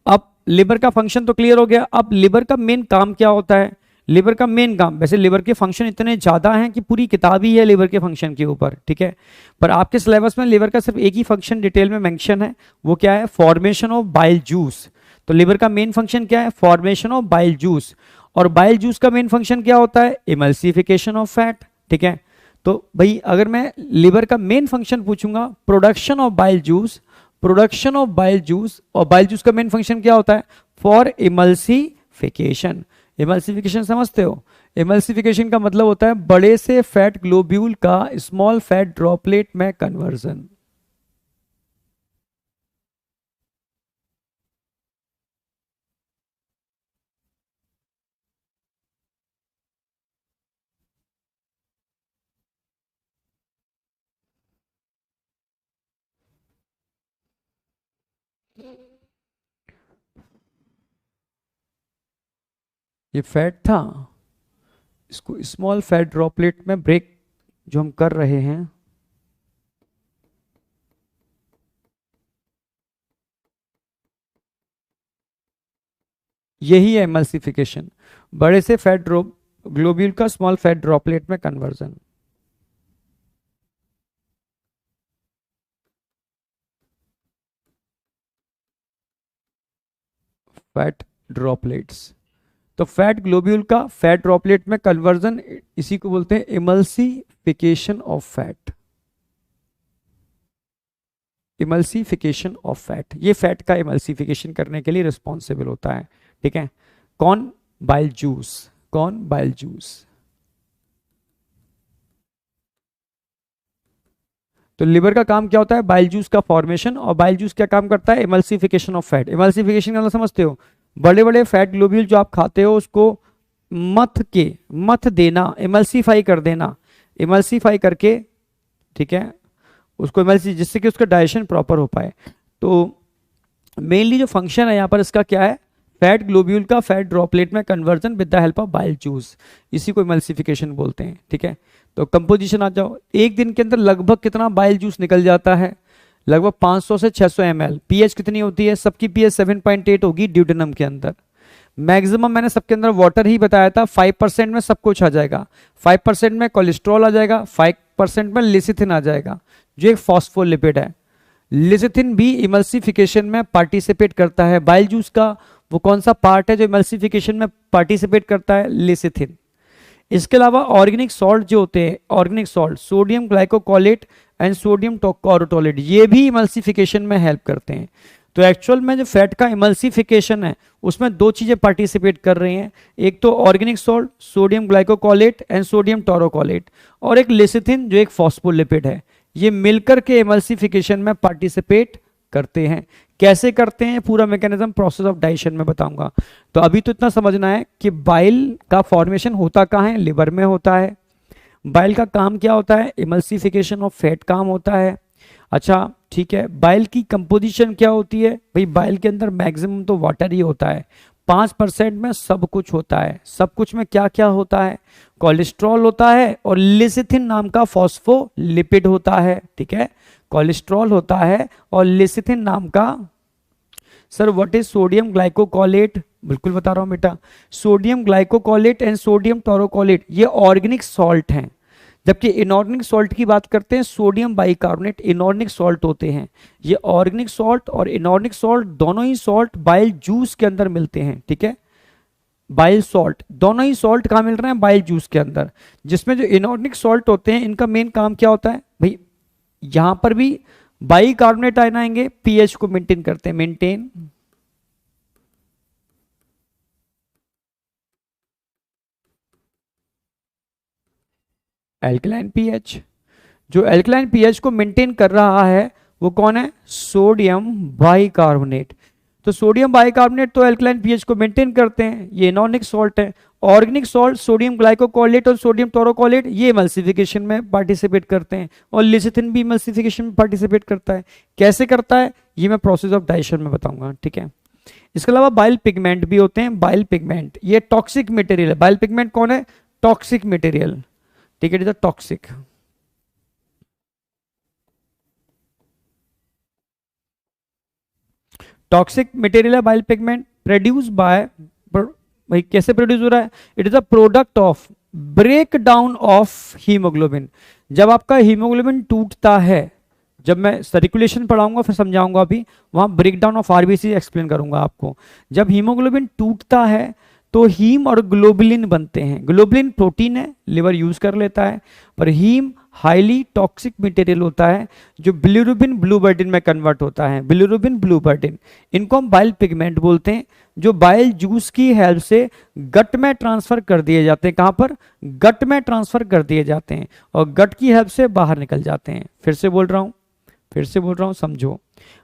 अब लिवर का फंक्शन तो क्लियर हो गया, अब लिवर का मेन काम क्या होता है। लिवर का मेन काम, वैसे लिवर के फंक्शन इतने ज्यादा हैं कि पूरी किताब ही है लिवर के फंक्शन के ऊपर, ठीक है। पर आपके सिलेबस में लिवर का सिर्फ एक ही फंक्शन डिटेल में मेंशन है, वो क्या है, फॉर्मेशन ऑफ बाइल जूस। तो लिवर का मेन फंक्शन क्या है, फॉर्मेशन ऑफ बाइल जूस। और बाइल जूस का मेन फंक्शन क्या होता है, इमल्सिफिकेशन ऑफ फैट, ठीक है। तो भाई अगर मैं लिवर का मेन फंक्शन पूछूंगा, production of bile juice, production of bile juice, और बाइल जूस का मेन फंक्शन क्या होता है, फॉर इमल्सिफिकेशन। इमल्सिफिकेशन समझते हो, इमल्सिफिकेशन का मतलब होता है बड़े से फैट ग्लोब्यूल का स्मॉल फैट ड्रॉपलेट में कन्वर्जन। ये फैट था, इसको स्मॉल फैट ड्रॉपलेट में ब्रेक जो हम कर रहे हैं, यही है एमल्सिफिकेशन, बड़े से फैट ड्रॉप ग्लोब्यूल का स्मॉल फैट ड्रॉपलेट में कन्वर्जन। फैट ड्रॉपलेट्स, तो फैट ग्लोब्यूल का फैट ड्रॉपलेट में कन्वर्जन, इसी को बोलते हैं emulsification of fat. Emulsification of fat, ये फैट का इमल्सिफिकेशन करने के लिए रिस्पॉन्सिबल होता है। ठीक है, कौन? Bile juice. कौन? Bile juice. तो लिवर का काम क्या होता है? बाइल जूस का फॉर्मेशन। और बाइल जूस क्या काम करता है? Emulsification of fat. इमल्सिफिकेशन का मतलब समझते हो? बड़े बड़े फैट ग्लोब्यूल जो आप खाते हो उसको मथ देना, इमल्सीफाई कर देना, इमल्सीफाई करके, ठीक है, उसको इमल्सी, जिससे कि उसका डाइजेशन प्रॉपर हो पाए। तो मेनली जो फंक्शन है यहाँ पर इसका क्या है? फैट ग्लोब्यूल का फैट ड्रॉपलेट में conversion with the help of bile juice, इसी को इमल्सिफिकेशन बोलते हैं। ठीक है, तो कंपोजिशन आ जाओ। एक दिन के अंदर लगभग कितना बाइल जूस निकल जाता है? लगभग 500 से 600 ml। पीएच कितनी होती है? सबकी पीएच 7.8 होगी ड्यूटेनम के अंदर। मैक्सिमम मैंने सबके अंदर वाटर ही बताया था। 5% में सब कुछ आ जाएगा। 5% में कोलेस्ट्रॉल आ जाएगा, 5% में लिसिथिन आ जाएगा जो एक फॉस्फोलिपिड है। लिसिथिन भी इमल्सिफिकेशन में पार्टिसिपेट करता है। बाइल जूस का वो कौन सा पार्ट है जो इमल्सिफिकेशन में पार्टिसिपेट करता है? लिसिथिन। इसके अलावा ऑर्गेनिक सॉल्ट जो होते हैं, organic salt, sodium glycocholate and sodium taurocholate, ये भी इमल्सिफिकेशन में हेल्प करते हैं। तो एक्चुअल में जो फैट का इमल्सिफिकेशन है उसमें दो चीजें पार्टिसिपेट कर रही हैं, एक तो organic salt sodium glycocholate and sodium taurocholate, और एक लिसिथिन जो एक फॉस्फोलिपिड है। ये मिलकर के इमल्सिफिकेशन में पार्टिसिपेट करते हैं। कैसे करते हैं? पूरा मैकेनिज्म प्रोसेस ऑफ डाइजेशन में बताऊंगा। तो अभी तो इतना समझना है कि बाइल का फॉर्मेशन होता कहाँ है? लिवर में होता है। बाइल का काम क्या होता है? इमल्सिफिकेशन ऑफ फैट काम होता है। अच्छा ठीक है, बाइल की कंपोजिशन क्या होती है? भाई बाइल के अंदर मैक्सिमम तो वाटर ही होता है। 5% में सब कुछ होता है। सब कुछ में क्या क्या होता है? कोलेस्ट्रॉल होता है और लिसिथिन नाम का फॉस्फोलिपिड होता है। ठीक है, कोलेस्ट्रॉल होता है और लिसिथिन नाम का। Sir what is sodium ग्लाइकोकोलेट? बिल्कुल बता रहा हूं बेटा, sodium glycocholate and sodium taurocholate ये ऑर्गेनिक सॉल्ट हैं। जबकि इनऑर्गेनिक सॉल्ट की बात करते हैं, सोडियम बाइकार्बोनेट इनऑर्गेनिक सॉल्ट होते हैं। ये ऑर्गेनिक सॉल्ट और इनऑर्गेनिक सॉल्ट दोनों ही सॉल्ट बाइल जूस के अंदर मिलते हैं। ठीक है, बाइल सॉल्ट, दोनों ही सॉल्ट कहाँ मिल रहे हैं? बाइल जूस के अंदर। जिसमें जो इनऑर्गेनिक सॉल्ट होते हैं इनका मेन काम क्या होता है? भाई यहां पर भी बाइकार्बोनेट आयन आएंगे, पीएच को मेंटेन करते हैं, मेंटेन एल्कलाइन पीएच। जो एल्कलाइन पीएच को मेंटेन कर रहा है वो कौन है? Sodium bicarbonate. तो सोडियम बाइकार्बोनेट तो एल्कलाइन पीएच को मेंटेन करते हैं, ये इनऑर्गेनिक सॉल्ट है। ऑर्गेनिक सॉल्ट सोडियम ग्लाइकोकोलेट और सोडियम टोरोकोलेट ये इमल्सिफिकेशन में पार्टिसिपेट करते हैं, और लिसिथिन भी इमल्सिफिकेशन में पार्टिसिपेट करता है। कैसे करता है ये मैं प्रोसेस ऑफ डाइजेशन में बताऊंगा। ठीक है, इसके अलावा बाइल पिगमेंट भी होते हैं। बाइल पिगमेंट ये टॉक्सिक मटेरियल है। बाइल पिगमेंट कौन है? Toxic material. ठीक है, it is toxic. Toxic material है बाइल पिगमेंट, प्रोड्यूस बाय, भाई कैसे प्रोड्यूस हो रहा है? It is a product of break down of haemoglobin. जब आपका हीमोग्लोबिन टूटता है, जब मैं सर्कुलेशन पढ़ाऊंगा फिर समझाऊंगा, अभी वहां break down of RBC explain करूंगा आपको। जब हीमोग्लोबिन टूटता है तो हीम और ग्लोबुलिन बनते हैं। ग्लोबुलिन प्रोटीन है, लिवर यूज कर लेता है, पर हीम हाईली टॉक्सिक मटेरियल होता है जो बिलिरुबिन ब्लूबर्डिन में कन्वर्ट होता है। बिलिरुबिन ब्लूबर्डिन, इनको हम बाइल पिगमेंट बोलते हैं, जो बाइल जूस की हेल्प से गट में ट्रांसफर कर दिए जाते हैं। कहां पर? गट में ट्रांसफर कर दिए जाते हैं और गट की हेल्प से बाहर निकल जाते हैं। फिर से बोल रहा हूं, समझो।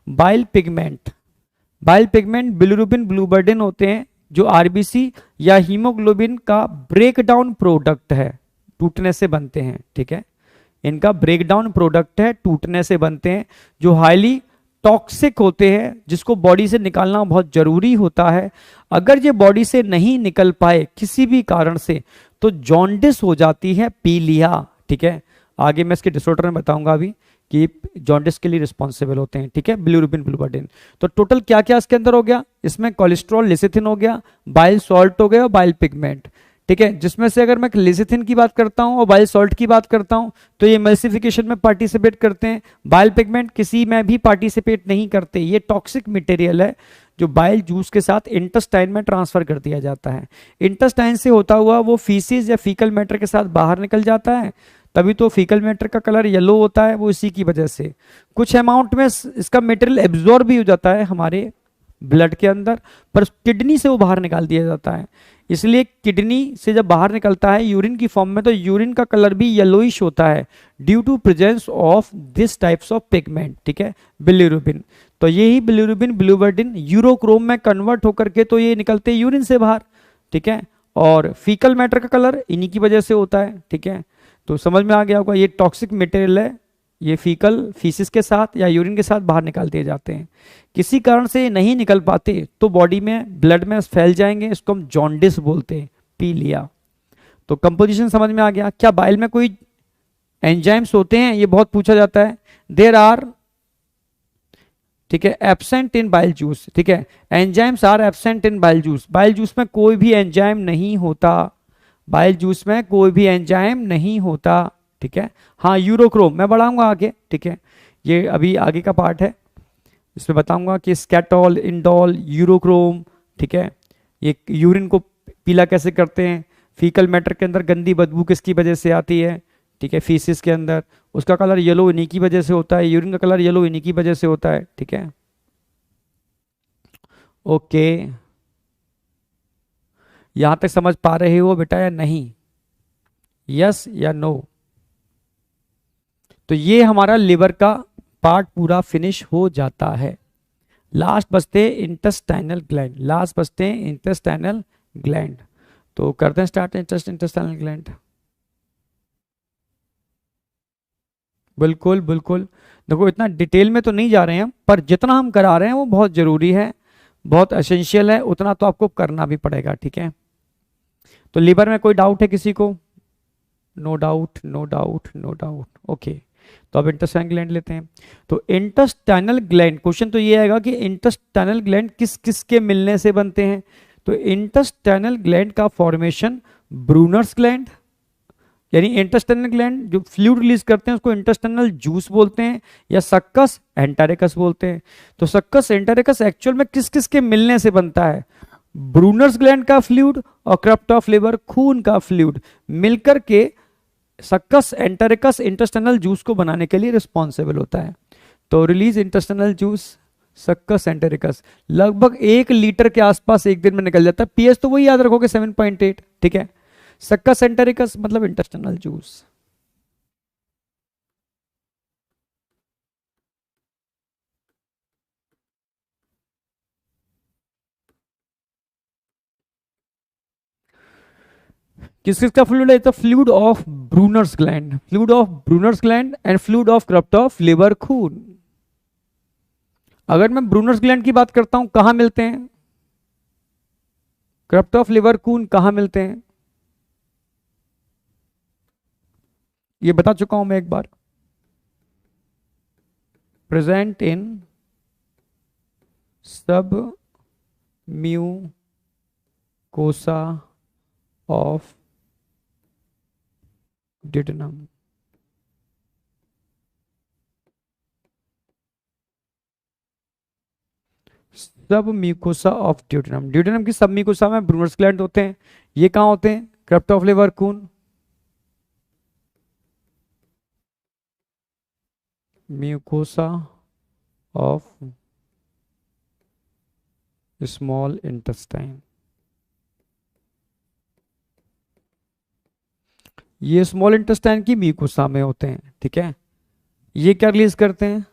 बाइल पिगमेंट बिलिरुबिन ब्लूबर्डिन होते हैं जो आरबीसी या हीमोग्लोबिन का ब्रेकडाउन प्रोडक्ट है, टूटने से बनते हैं। ठीक है, इनका ब्रेकडाउन प्रोडक्ट है, टूटने से बनते हैं, जो हाईली टॉक्सिक होते हैं, जिसको बॉडी से निकालना बहुत जरूरी होता है। अगर ये बॉडी से नहीं निकल पाए किसी भी कारण से तो जॉन्डिस हो जाती है, पीलिया। ठीक है, आगे मैं इसके डिसऑर्डर में बताऊंगा अभी कि जॉन्डिस के लिए रिस्पॉन्सिबल होते हैं। ठीक है, बिलिरुबिन, बिलिवर्डिन। तो टोटल क्या क्या इसके अंदर हो गया, इसमें कोलेस्ट्रॉल, लेसिथिन हो गया, बाइल सॉल्ट हो गया और बाइल पिगमेंट। ठीक है, जिसमें से अगर मैं लेसिथिन की बात करता हूं और बाइल सॉल्ट की बात करता हूं तो ये एमल्सिफिकेशन में पार्टिसिपेट करते हैं। बाइल पिगमेंट किसी में भी पार्टिसिपेट नहीं करते। ये टॉक्सिक मटेरियल है जो बाइल जूस के साथ इंटेस्टाइन में ट्रांसफर कर दिया जाता है। इंटेस्टाइन से होता हुआ वो फीसिस या फीकल मैटर के साथ बाहर निकल जाता है, तभी तो फीकल मैटर का कलर येलो होता है, वो इसी की वजह से। कुछ अमाउंट में इसका मटेरियल एब्जॉर्ब भी हो जाता है हमारे ब्लड के अंदर, पर किडनी से वो बाहर निकाल दिया जाता है। इसलिए किडनी से जब बाहर निकलता है यूरिन की फॉर्म में, तो यूरिन का कलर भी येलोइश होता है due to presence of this types of pigment. ठीक है, बिलिरुबिन। तो यही बिलिरुबिन, बिलिवर्डिन यूरोक्रोम में कन्वर्ट होकर के तो ये निकलते हैं यूरिन से बाहर। ठीक है, और फीकल मैटर का कलर इन्हीं की वजह से होता है। ठीक है, तो समझ में आ गया होगा, ये टॉक्सिक मटेरियल है, ये फीकल फीसिस के साथ या यूरिन के साथ बाहर निकाल दिए जाते हैं। किसी कारण से ये नहीं निकल पाते तो बॉडी में, ब्लड में फैल जाएंगे, इसको हम जॉन्डिस बोलते हैं, पी लिया। तो कंपोजिशन समझ में आ गया। क्या बाइल में कोई एंजाइम्स होते हैं, ये बहुत पूछा जाता है। देयर आर, ठीक है, एब्सेंट इन बाइल जूस। ठीक है, enzymes are absent in bile juice. Bile juice में कोई भी एंजाइम नहीं होता, बाइल जूस में कोई भी एंजाइम नहीं होता। ठीक है, हाँ यूरोक्रोम मैं बढ़ाऊंगा आगे। ठीक है, ये अभी आगे का पार्ट है, इसमें बताऊंगा कि स्कैटॉल, इंडोल, यूरोक्रोम। ठीक है, ये यूरिन को पीला कैसे करते हैं, फीकल मैटर के अंदर गंदी बदबू किसकी वजह से आती है। ठीक है, फीसिस के अंदर उसका कलर येलो इन्हीं की वजह से होता है, यूरिन का कलर येलो इन्हीं की वजह से होता है। ठीक है, ओके, यहां तक समझ पा रहे हो बेटा या नहीं, यस या नो। तो ये हमारा लिवर का पार्ट पूरा फिनिश हो जाता है। लास्ट बचते इंटेस्टाइनल ग्लैंड, लास्ट बचते इंटेस्टाइनल ग्लैंड। तो करते हैं स्टार्ट इंटेस्टाइनल ग्लैंड। बिल्कुल बिल्कुल, देखो इतना डिटेल में तो नहीं जा रहे हैं हम, पर जितना हम करा रहे हैं वो बहुत जरूरी है, बहुत एसेंशियल है, उतना तो आपको करना भी पड़ेगा। ठीक है, तो लिवर में कोई डाउट है किसी को? No doubt, no doubt, no doubt, okay. तो अब इंटेस्टाइनल ग्लैंड लेते हैं। तो इंटेस्टाइनल ग्लैंड, क्वेश्चन तो ये आएगा कि इंटेस्टाइनल ग्लैंड किस किस के मिलने से बनते हैं। तो इंटेस्टाइनल ग्लैंड का फॉर्मेशन ब्रूनर्स ग्लैंड, यानी इंटेस्टाइनल ग्लैंड जो फ्लूइड रिलीज करते हैं उसको इंटेस्टाइनल जूस बोलते हैं, या सक्कस एंटेरिकस बोलते हैं। तो सक्कस एंटेरिकस एक्चुअल में किस किस के मिलने से बनता है? ब्रूनर्स ग्लैंड का फ्लूइड और क्रप्ट ऑफ लिवर, खून का फ्लूइड मिलकर के सक्कस एंटेरिकस इंटेस्टाइनल जूस को बनाने के लिए रिस्पॉन्सिबल होता है। तो release intestinal juice, succus entericus, लगभग 1 लीटर के आसपास एक दिन में निकल जाता है। पीएच तो वही याद रखोगे 7.8। ठीक है, सक्कस एंटेरिकस मतलब इंटेस्टाइनल जूस। किस किस का फ्लूइड है? तो fluid of Brunner's gland, fluid of Brunner's gland and fluid of crypt of liver, खून। अगर मैं ब्रूनर्स ग्लैंड की बात करता हूं, कहां मिलते हैं? क्रप्ट ऑफ लिवर, खून कहां मिलते हैं? ये बता चुका हूं मैं एक बार, present in submucosa of डिडनम। सब म्यूकोसा ऑफ ड्यूडेनम, ड्यूडेनम की सब म्यूकोसा में ब्रूनर्स ग्लैंड होते हैं। ये कहां होते हैं? क्रप्ट ऑफ लिवर, खून, म्यूकोसा ऑफ स्मॉल इंटेस्टाइन। ये स्मॉल इंटेस्टाइन की म्यूकोसा में होते हैं। ठीक है, ये क्या रिलीज करते हैं?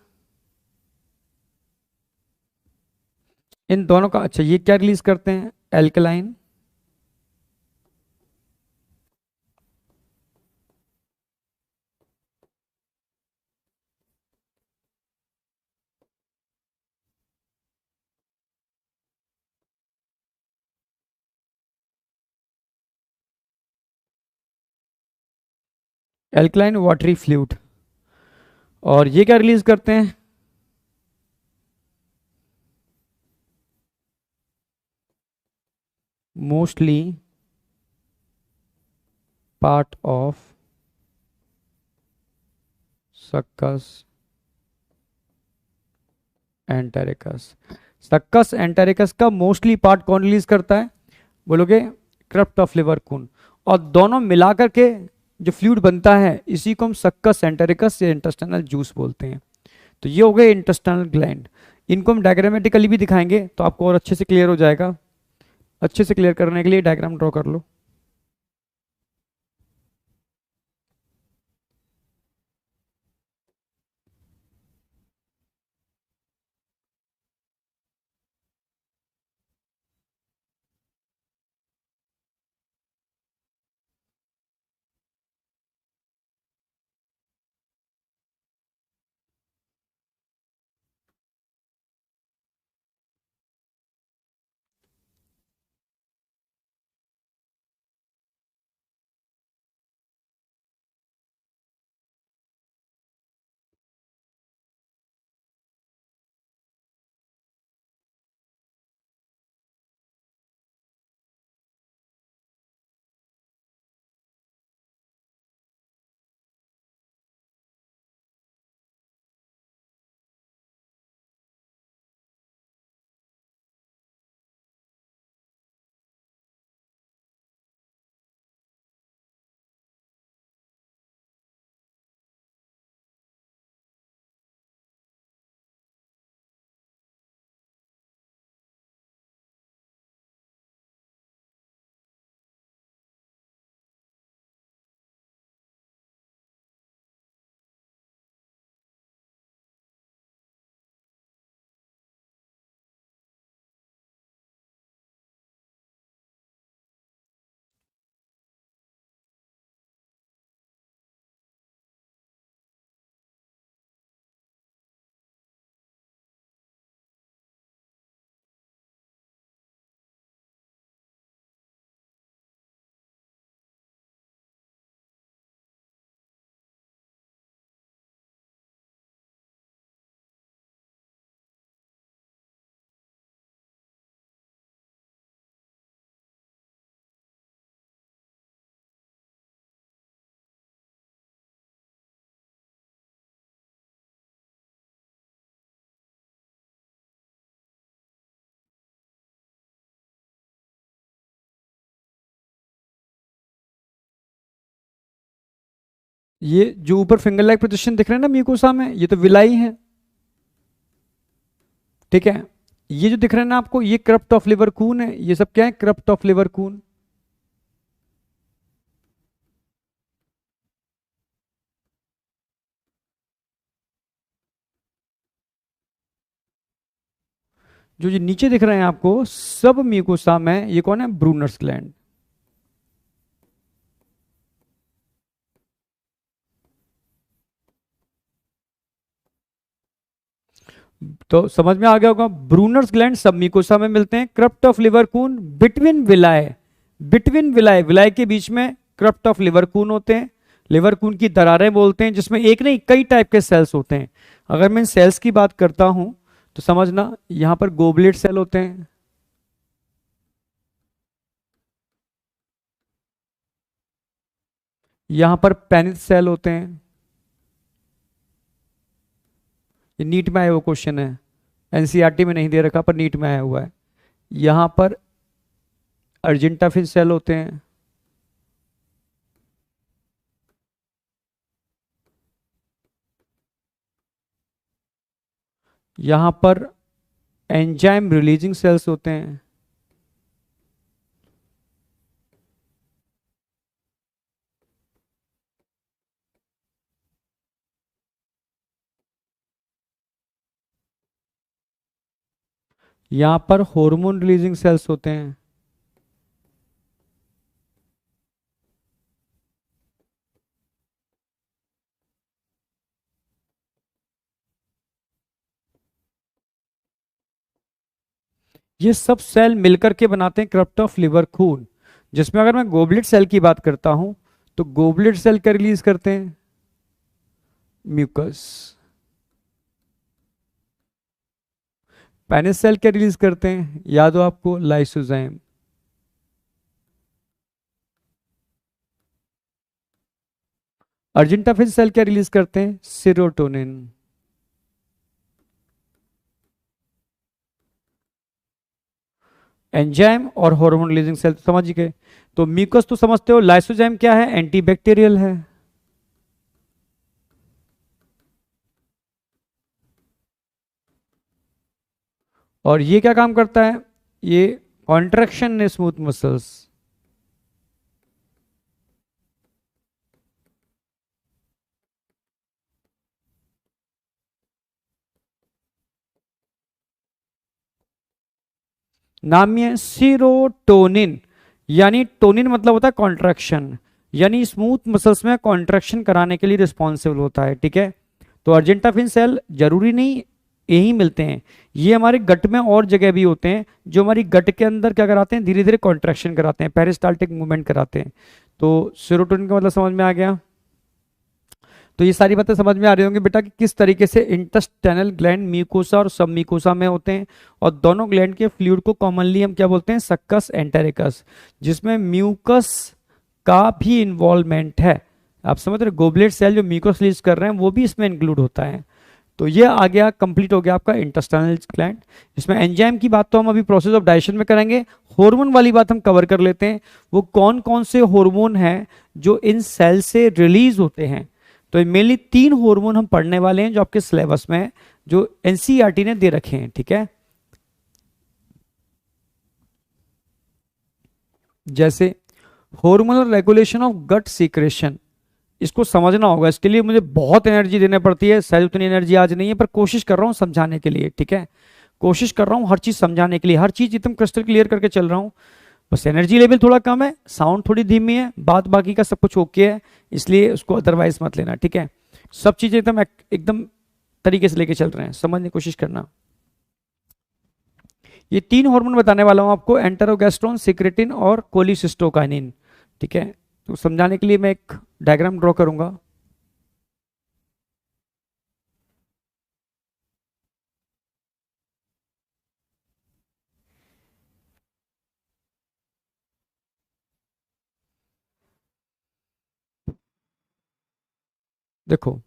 इन दोनों का, अच्छा ये क्या रिलीज करते हैं? Alkaline, alkaline watery fluid. और ये क्या रिलीज करते हैं? Mostly part of succus entericus. Succus entericus का मोस्टली पार्ट कौन रिलीज करता है? बोलोगे क्रप्ट ऑफ लिवर कून। और दोनों मिलाकर के जो फ्लूइड बनता है इसी को हम सक्कस एंटेरिकस या इंटेस्टाइनल जूस बोलते हैं। तो ये हो गए इंटेस्टाइनल ग्लैंड। इनको हम डायग्रामेटिकली भी दिखाएंगे तो आपको और अच्छे से क्लियर हो जाएगा। अच्छे से क्लियर करने के लिए डायग्राम ड्रॉ कर लो। ये जो ऊपर फिंगर लाइक पोजीशन दिख रहे हैं ना म्यूकोसा में, ये तो विलाई है। ठीक है। ये जो दिख रहे हैं ना आपको, ये क्रप्ट ऑफ लिवर कून है। ये सब क्या है? क्रप्ट ऑफ लिवर कून। जो ये नीचे दिख रहे हैं आपको सब म्यूकोसा में, ये कौन है? Brunner's gland. तो समझ में आ गया होगा, ब्रूनर्स ग्लैंड सब म्यूकोसा में मिलते हैं। क्रप्ट ऑफ लिवर कून between villi, between villi, villi के बीच में क्रप्ट ऑफ लिवर कून होते हैं। लिवर कून की दरारें बोलते हैं, जिसमें एक नहीं कई टाइप के सेल्स होते हैं। अगर मैं इन सेल्स की बात करता हूं तो समझना, यहां पर गोबलेट सेल होते हैं, यहां पर पेनिथ सेल होते हैं। ये नीट में आया हुआ क्वेश्चन है, एनसीईआरटी में नहीं दे रखा पर नीट में आया हुआ है। यहां पर अर्जेंटाफिन सेल होते हैं, यहां पर एंजाइम रिलीजिंग सेल्स होते हैं, यहां पर हार्मोन रिलीजिंग सेल्स होते हैं, ये सब सेल मिलकर के बनाते हैं क्रप्ट ऑफ लिवर खून। जिसमें अगर मैं गोबलेट सेल की बात करता हूं तो गोबलेट सेल क्या रिलीज करते हैं? म्यूकस। पेनिस सेल क्या रिलीज करते हैं? याद हो आपको? लाइसोजाइम। अर्जेंटाफिन सेल क्या रिलीज करते हैं? सीरोटोनिन। एंजाइम और हार्मोन रिलीजिंग सेल तो समझ गए। तो म्यूकस तो समझते हो, लाइसोजाइम क्या है? एंटीबैक्टीरियल है। और ये क्या काम करता है? ये कॉन्ट्रैक्शन स्मूथ मसल्स। नाम है सीरोटोनिन। यानी टोनिन मतलब होता है कॉन्ट्रैक्शन, यानी स्मूथ मसल्स में कॉन्ट्रैक्शन कराने के लिए रिस्पॉन्सिबल होता है। ठीक है। तो अर्जेंटाफिन सेल जरूरी नहीं यही मिलते हैं, ये हमारे गट में और जगह भी होते हैं, जो हमारी गट के अंदर क्या कराते हैं? धीरे धीरे कॉन्ट्रैक्शन कराते हैं, पेरिस्टाल्टिक मूवमेंट कराते हैं। तो सीरोटोनिन का मतलब समझ में आ गया। तो ये सारी बातें समझ में आ रही होंगी बेटा कि किस तरीके से इंटेस्टाइनल ग्लैंड म्यूकोसा और सब म्यूकोसा में होते हैं, और दोनों ग्लैंड के फ्लूइड को कॉमनली हम क्या बोलते हैं? सक्कस एंटेरिकस, जिसमें म्यूकस का भी इन्वॉल्वमेंट है। आप समझ रहे? गोबलेट सेल जो म्यूकस रिलीज कर रहे हैं वो भी इसमें इंक्लूड होता है। तो ये आ गया, कंप्लीट हो गया आपका इंटेस्टाइनल ग्लैंड। इसमें एंजाइम की बात तो हम अभी प्रोसेस ऑफ डाइजेशन में करेंगे। हार्मोन वाली बात हम कवर कर लेते हैं। वो कौन कौन से हार्मोन हैं जो इन सेल से रिलीज होते हैं? तो मेनली 3 हार्मोन हम पढ़ने वाले हैं जो आपके सिलेबस में है, जो एनसीईआरटी ने दे रखे हैं। ठीक है। जैसे hormonal regulation of gut secretion, इसको समझना होगा। इसके लिए मुझे बहुत एनर्जी देनी पड़ती है, शायद उतनी एनर्जी आज नहीं है, पर कोशिश कर रहा हूँ समझाने के लिए। ठीक है। कोशिश कर रहा हूँ हर चीज समझाने के लिए, हर चीज एकदम क्रिस्टल क्लियर करके चल रहा हूँ। बस एनर्जी लेवल थोड़ा कम है, साउंड थोड़ी धीमी है, बात बाकी का सब कुछ ओके है, इसलिए उसको अदरवाइज मत लेना। ठीक है। सब चीजें एकदम एकदम तरीके से लेके चल रहे हैं, समझने की कोशिश करना। ये 3 हार्मोन बताने वाला हूं आपको, एंटेरोगेस्ट्रोन, सिक्रेटिन और कोलिसिस्टोकाइनिन। ठीक है। तो समझाने के लिए मैं एक डायग्राम ड्रॉ करूंगा। देखो,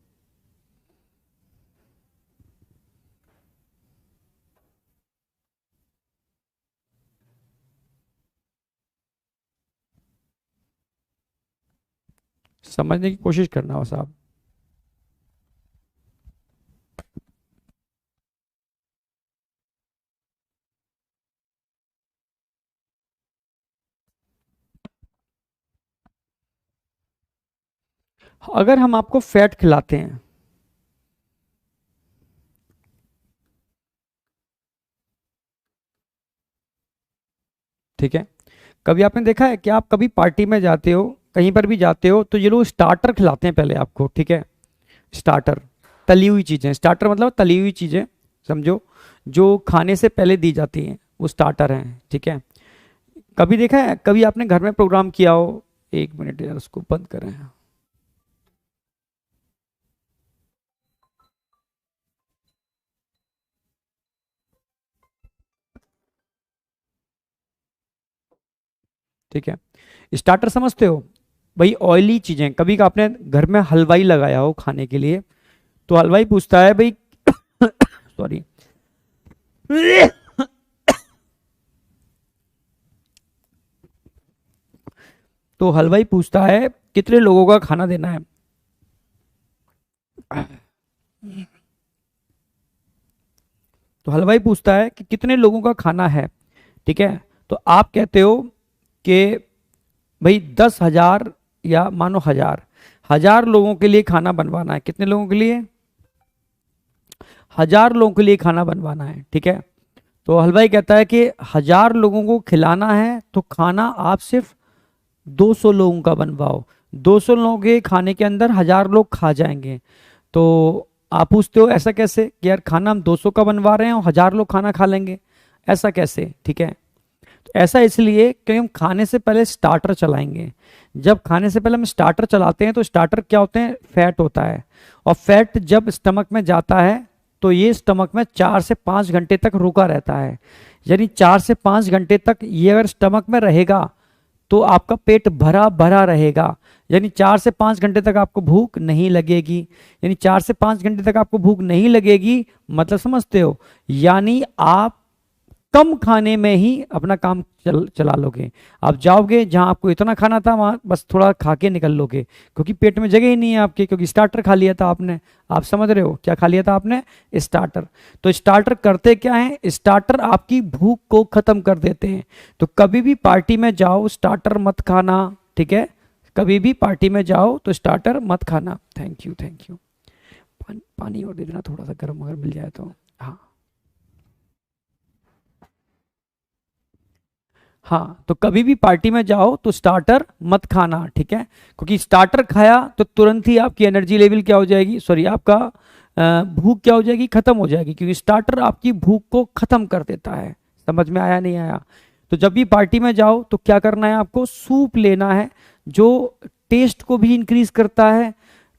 समझने की कोशिश करना बस आप। अगर हम आपको फैट खिलाते हैं, ठीक है, कभी आपने देखा है कि आप कभी पार्टी में जाते हो, कहीं पर भी जाते हो, तो ये लोग स्टार्टर खिलाते हैं पहले आपको। ठीक है। स्टार्टर, तली हुई चीजें, स्टार्टर मतलब तली हुई चीजें, समझो, जो खाने से पहले दी जाती हैं वो स्टार्टर हैं। ठीक है। कभी देखा है, कभी आपने घर में प्रोग्राम किया हो, 1 मिनट यार उसको बंद करें। ठीक है। स्टार्टर समझते हो? भाई ऑयली चीजें, कभी का आपने घर में हलवाई लगाया हो खाने के लिए, तो हलवाई पूछता है भाई सॉरी, तो हलवाई पूछता है कितने लोगों का खाना देना है। तो हलवाई पूछता है कि कितने लोगों का खाना है। ठीक है। तो आप कहते हो कि भाई 10,000 या मानो 1,000, 1,000 लोगों के लिए खाना बनवाना है। कितने लोगों के लिए? 1,000 लोगों के लिए खाना बनवाना है। ठीक है। तो हलवाई कहता है कि 1,000 लोगों को खिलाना है तो खाना आप सिर्फ 200 लोगों का बनवाओ। 200 लोगों के खाने के अंदर 1,000 लोग खा जाएंगे। तो आप पूछते हो ऐसा कैसे कि यार खाना हम 200 का बनवा रहे हैं और 1,000 लोग खाना खा लेंगे, ऐसा कैसे? ठीक है। तो ऐसा इसलिए क्योंकि हम खाने से पहले स्टार्टर चलाएंगे। जब खाने से पहले हम स्टार्टर चलाते हैं तो स्टार्टर क्या होते हैं, फैट होता है, और फैट जब स्टमक में जाता है तो ये स्टमक में 4 से 5 घंटे तक रुका रहता है। यानी 4 से 5 घंटे तक ये अगर स्टमक में रहेगा तो आपका पेट भरा भरा रहेगा, यानी 4 से 5 घंटे तक आपको भूख नहीं लगेगी। यानी 4 से 5 घंटे तक आपको भूख नहीं लगेगी, मतलब समझते हो, यानी आप कम खाने में ही अपना काम चला लोगे। आप जाओगे जहां आपको इतना खाना था वहां बस थोड़ा खा के निकल लोगे, क्योंकि पेट में जगह ही नहीं है आपके, क्योंकि स्टार्टर खा लिया था आपने। आप समझ रहे हो क्या खा लिया था आपने, स्टार्टर। तो स्टार्टर करते क्या है, स्टार्टर आपकी भूख को खत्म कर देते हैं। तो कभी भी पार्टी में जाओ स्टार्टर मत खाना, ठीक है, कभी भी पार्टी में जाओ तो स्टार्टर मत खाना। Thank you thank you. पानी और दे देना थोड़ा सा गर्म अगर मिल जाए तो। हाँ हाँ, तो कभी भी पार्टी में जाओ तो स्टार्टर मत खाना, ठीक है, क्योंकि स्टार्टर खाया तो तुरंत ही आपकी एनर्जी लेवल क्या हो जाएगी, सॉरी आपका भूख क्या हो जाएगी, खत्म हो जाएगी, क्योंकि स्टार्टर आपकी भूख को खत्म कर देता है। समझ में आया नहीं आया। तो जब भी पार्टी में जाओ तो क्या करना है, आपको सूप लेना है जो टेस्ट को भी इंक्रीज करता है,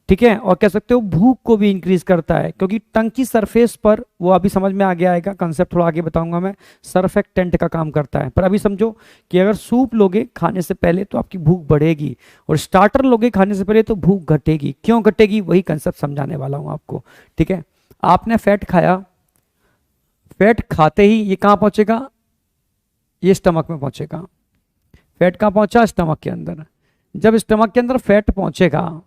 ठीक है, और कह सकते हो भूख को भी इंक्रीज करता है, क्योंकि टंग की सरफेस पर, वो अभी समझ में आ गया आएगा कंसेप्ट, थोड़ा आगे बताऊंगा मैं, सरफेक्टेंट का काम करता है। पर अभी समझो कि अगर सूप लोगे खाने से पहले तो आपकी भूख बढ़ेगी, और स्टार्टर लोगे खाने से पहले तो भूख घटेगी। क्यों घटेगी, वही कंसेप्ट समझाने वाला हूं आपको, ठीक है। आपने फैट खाया, फैट खाते ही ये कहां पहुंचेगा, ये स्टमक में पहुंचेगा। फैट कहां पहुंचा, स्टमक के अंदर। जब स्टमक के अंदर फैट पहुंचेगा,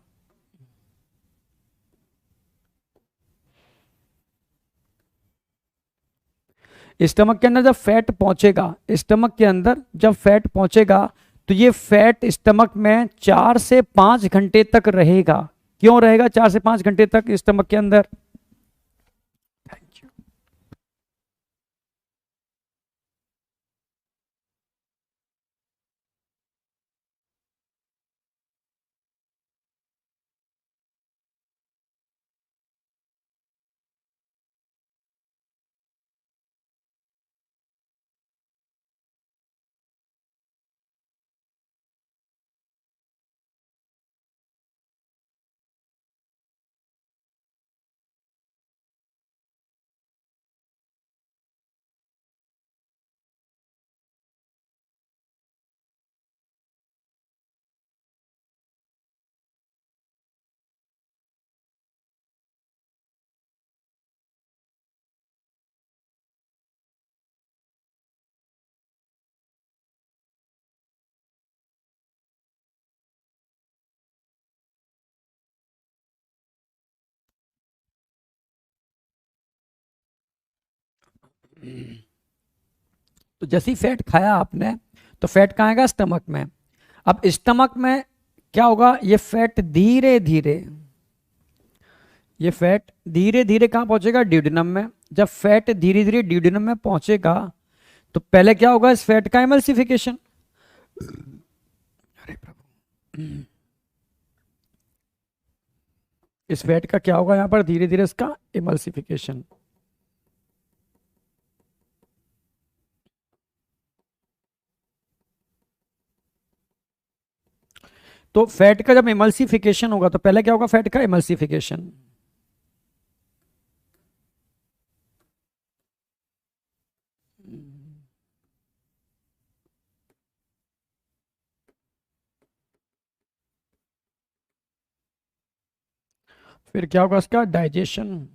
स्टमक के अंदर जब फैट पहुंचेगा, स्टमक के अंदर जब फैट पहुंचेगा तो ये फैट स्टमक में 4 से 5 घंटे तक रहेगा। क्यों रहेगा 4 से 5 घंटे तक स्टमक के अंदर, थैंक यू। तो जैसे ही फैट खाया आपने तो फैट कहाँ आएगा, स्टमक में। अब स्टमक में क्या होगा, ये फैट धीरे धीरे, ये फैट धीरे धीरे कहाँ पहुंचेगा, ड्यूडेनम में। जब फैट धीरे धीरे ड्यूडेनम में पहुंचेगा तो पहले क्या होगा, इस फैट का एमल्सिफिकेशन। अरे प्रभु, इस फैट का क्या होगा, यहां पर धीरे धीरे इसका एमल्सिफिकेशन। तो फैट का जब एमल्सिफिकेशन होगा तो पहले क्या होगा, फैट का एमल्सिफिकेशन। फिर क्या होगा, इसका डाइजेशन।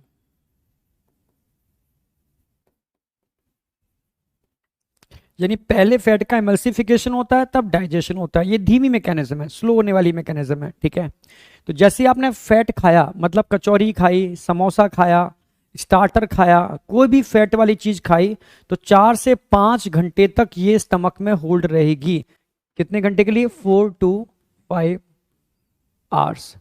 यानी पहले फैट का एमल्सिफिकेशन होता है तब डाइजेशन होता है। ये धीमी मैकेनिज्म है, स्लो होने वाली मैकेनिज्म है, ठीक है। तो जैसे ही आपने फैट खाया, मतलब कचौरी खाई, समोसा खाया, स्टार्टर खाया, कोई भी फैट वाली चीज खाई, तो 4 से 5 घंटे तक ये स्टमक में होल्ड रहेगी। कितने घंटे के लिए, 4 to 5 आवर्स।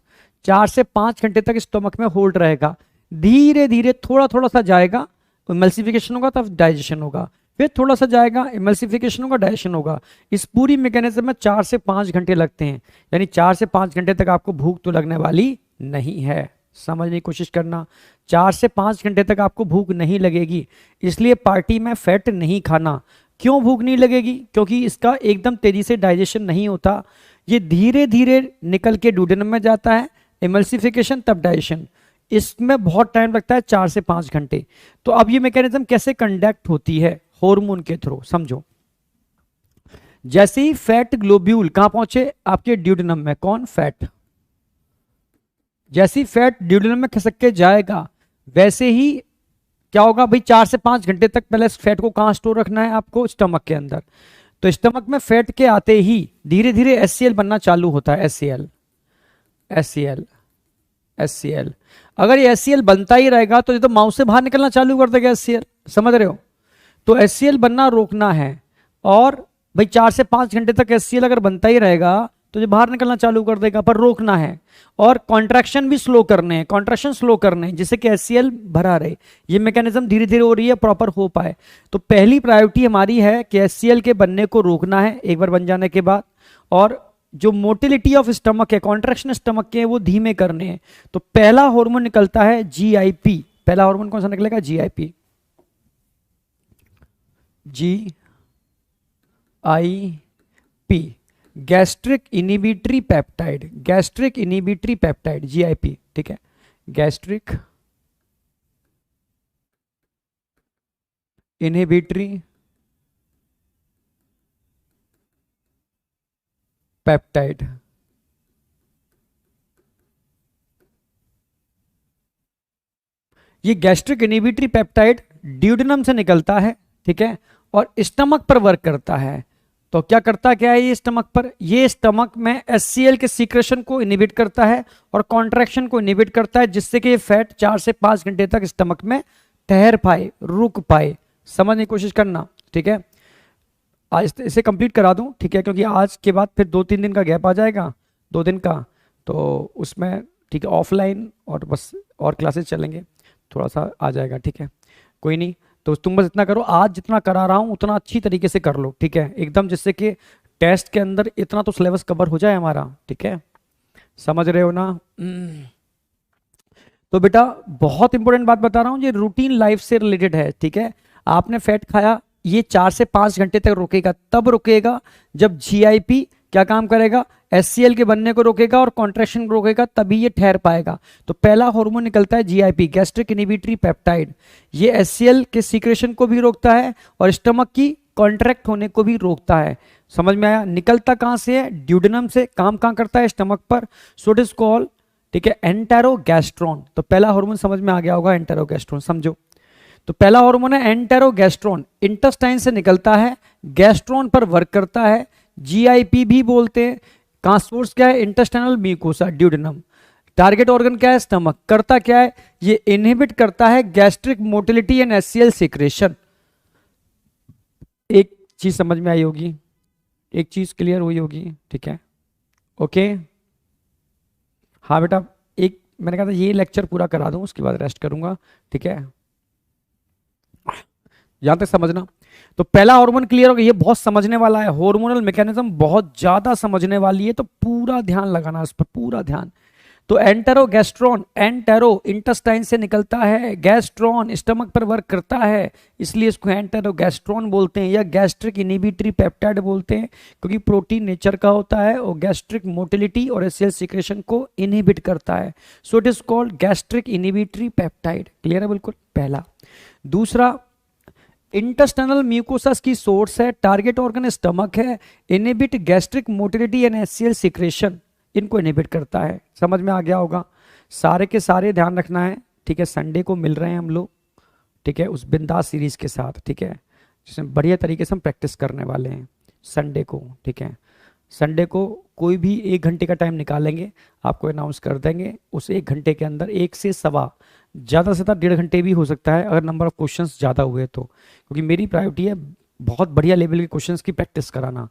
4 से 5 घंटे तक स्टमक में होल्ड रहेगा। धीरे धीरे थोड़ा थोड़ा सा जाएगा, एमल्सिफिकेशन होगा तब डाइजेशन होगा, फिर थोड़ा सा जाएगा, एमल्सिफिकेशन होगा, डाइजेशन होगा। इस पूरी मैकेनिज्म में 4 से 5 घंटे लगते हैं। यानी 4 से 5 घंटे तक आपको भूख तो लगने वाली नहीं है। समझने की कोशिश करना, 4 से 5 घंटे तक आपको भूख नहीं लगेगी। इसलिए पार्टी में फैट नहीं खाना। क्यों भूख नहीं लगेगी? क्योंकि इसका एकदम तेजी से डाइजेशन नहीं होता, ये धीरे धीरे निकल के ड्यूडेनम में जाता है, इमल्सिफिकेशन तब डाइजेशन, इसमें बहुत टाइम लगता है, 4 से 5 घंटे। तो अब ये मैकेनिज्म कैसे कंडक्ट होती है? हार्मोन के थ्रू। समझो, जैसे ही फैट ग्लोब्यूल कहां पहुंचे? आपके ड्यूडेनम में। कौन? फैट। जैसे ही फैट ड्यूडेनम में खिसक के जाएगा, वैसे ही क्या होगा भाई? 4 से 5 घंटे तक पहले फैट को कहां स्टोर रखना है? आपको स्टमक के अंदर। तो स्टमक में फैट के आते ही धीरे धीरे HCl बनना चालू होता है। HCl HCl HCl। अगर ये HCl बनता ही रहेगा तो ये तो माउथ से बाहर निकलना चालू कर देगा HCl। समझ रहे हो? तो HCl बनना रोकना है, और भाई 4 से 5 घंटे तक HCl अगर बनता ही रहेगा तो ये बाहर निकलना चालू कर देगा, पर रोकना है। और कॉन्ट्रैक्शन भी स्लो करने हैं, कॉन्ट्रैक्शन स्लो करने हैं, जिससे कि HCl भरा रहे। ये मैकेनिज्म धीरे धीरे हो रही है, प्रॉपर हो पाए। तो पहली प्रायोरिटी हमारी है कि HCl के बनने को रोकना है एक बार बन जाने के बाद, और जो मोटिलिटी ऑफ स्टमक है, कॉन्ट्रैक्शन स्टमक के, वो धीमे करने हैं। तो पहला हार्मोन निकलता है GIP। पहला हार्मोन कौन सा निकलेगा? GIP। GIP, gastric inhibitory peptide. Gastric inhibitory peptide GIP, ठीक है। Gastric inhibitory peptide. ये गैस्ट्रिक इनिबिटरी पेप्टाइड ड्यूडेनम से निकलता है, ठीक है, और स्टमक पर वर्क करता है। तो क्या करता क्या है ये स्टमक पर? ये स्टमक में HCl के सीक्रेशन को इनिबिट करता है और कॉन्ट्रैक्शन को इनिबिट करता है, जिससे कि ये फैट 4 से 5 घंटे तक स्टमक में ठहर पाए, रुक पाए। समझने की कोशिश करना, ठीक है। आज इसे कंप्लीट करा दूं, ठीक है, क्योंकि आज के बाद फिर 2-3 दिन का गैप आ जाएगा, 2 दिन का, तो उसमें ठीक है ऑफलाइन और बस और क्लासेस चलेंगे, थोड़ा सा आ जाएगा, ठीक है, कोई नहीं। तो तुम बस इतना करो, आज जितना करा रहा हूँ उतना अच्छी तरीके से कर लो, ठीक है, एकदम, जिससे कि टेस्ट के अंदर इतना तो सिलेबस कवर हो जाए हमारा, ठीक है। समझ रहे हो ना? तो बेटा बहुत इंपॉर्टेंट बात बता रहा हूँ, ये रूटीन लाइफ से रिलेटेड है, ठीक है। आपने फैट खाया, ये 4 से 5 घंटे तक रुकेगा, तब रुकेगा जब GIP क्या काम करेगा? HCl के बनने को रोकेगा और कॉन्ट्रैक्शन को रोकेगा, तभी ये ठहर पाएगा। तो पहला हार्मोन निकलता है GIP, गैस्ट्रिक इनिबिटरी पेप्टाइड। ये HCl के सीक्रेशन को भी रोकता है और स्टमक की कॉन्ट्रैक्ट होने को भी रोकता है। समझ में आया? निकलता कहां से है? ड्यूडेनम से। काम कहां करता है? स्टमक पर। सो इट इज कॉल्ड, ठीक है, एंटेरोगैस्ट्रॉन। तो पहला हार्मोन समझ में आ गया होगा, एंटेरोगैस्ट्रॉन। समझो, तो पहला हार्मोन है एंटेरोगैस्ट्रॉन, इंटेस्टाइन से निकलता है, गैस्ट्रॉन पर वर्क करता है, GIP भी बोलते हैं। कहां सोर्स क्या है? Intestinal mucosa, duodenum. Target organ क्या है? स्टमक। करता क्या है? ये इनहिबिट करता है gastric motility and HCl secretion. एक चीज समझ में आई होगी, एक चीज क्लियर हुई होगी, ठीक है, ओके। हाँ बेटा, एक मैंने कहा था ये लेक्चर पूरा करा दूं, उसके बाद रेस्ट करूंगा, ठीक है, यहां तक समझना। तो पहला हार्मोन क्लियर हो गया, ये बहुत समझने वाला है, हार्मोनल मैकेनिज्म बहुत ज्यादा समझने वाली है, तो पूरा ध्यान लगाना इस पर, पूरा ध्यान। तो एंटेरोगैस्ट्रॉन, एंटेरो इंटेस्टाइन से निकलता है, गैस्ट्रॉन स्टमक पर वर्क करता है, इसलिए इसको एंटेरोगैस्ट्रॉन बोलते हैं, या गैस्ट्रिक इनिबिटरी पेप्टाइड बोलते हैं, क्योंकि प्रोटीन नेचर का होता है और गैस्ट्रिक मोटिलिटी और HCl सीक्रेशन को इनहिबिट करता है। So it is called gastric inhibitory peptide. Clear है? बिल्कुल, पहला। दूसरा, इंटेस्टाइनल म्यूकोसस की सोर्स है, टारगेट ऑर्गन स्टमक है, inhibit gastric motility and HCl secretion, इनको इनहिबिट करता है। समझ में आ गया होगा? सारे के सारे ध्यान रखना है, ठीक है। संडे को मिल रहे हैं हम लोग, ठीक है, उस बिंदास सीरीज के साथ, ठीक है, जिसमें बढ़िया तरीके से हम प्रैक्टिस करने वाले हैं संडे को, ठीक है। संडे को कोई भी 1 घंटे का टाइम निकालेंगे, आपको अनाउंस कर देंगे। उस 1 घंटे के अंदर 1 से सवा, ज़्यादा से ज़्यादा 1.5 घंटे भी हो सकता है अगर नंबर ऑफ क्वेश्चंस ज़्यादा हुए तो, क्योंकि मेरी प्रायोरिटी है बहुत बढ़िया लेवल के क्वेश्चंस की प्रैक्टिस कराना,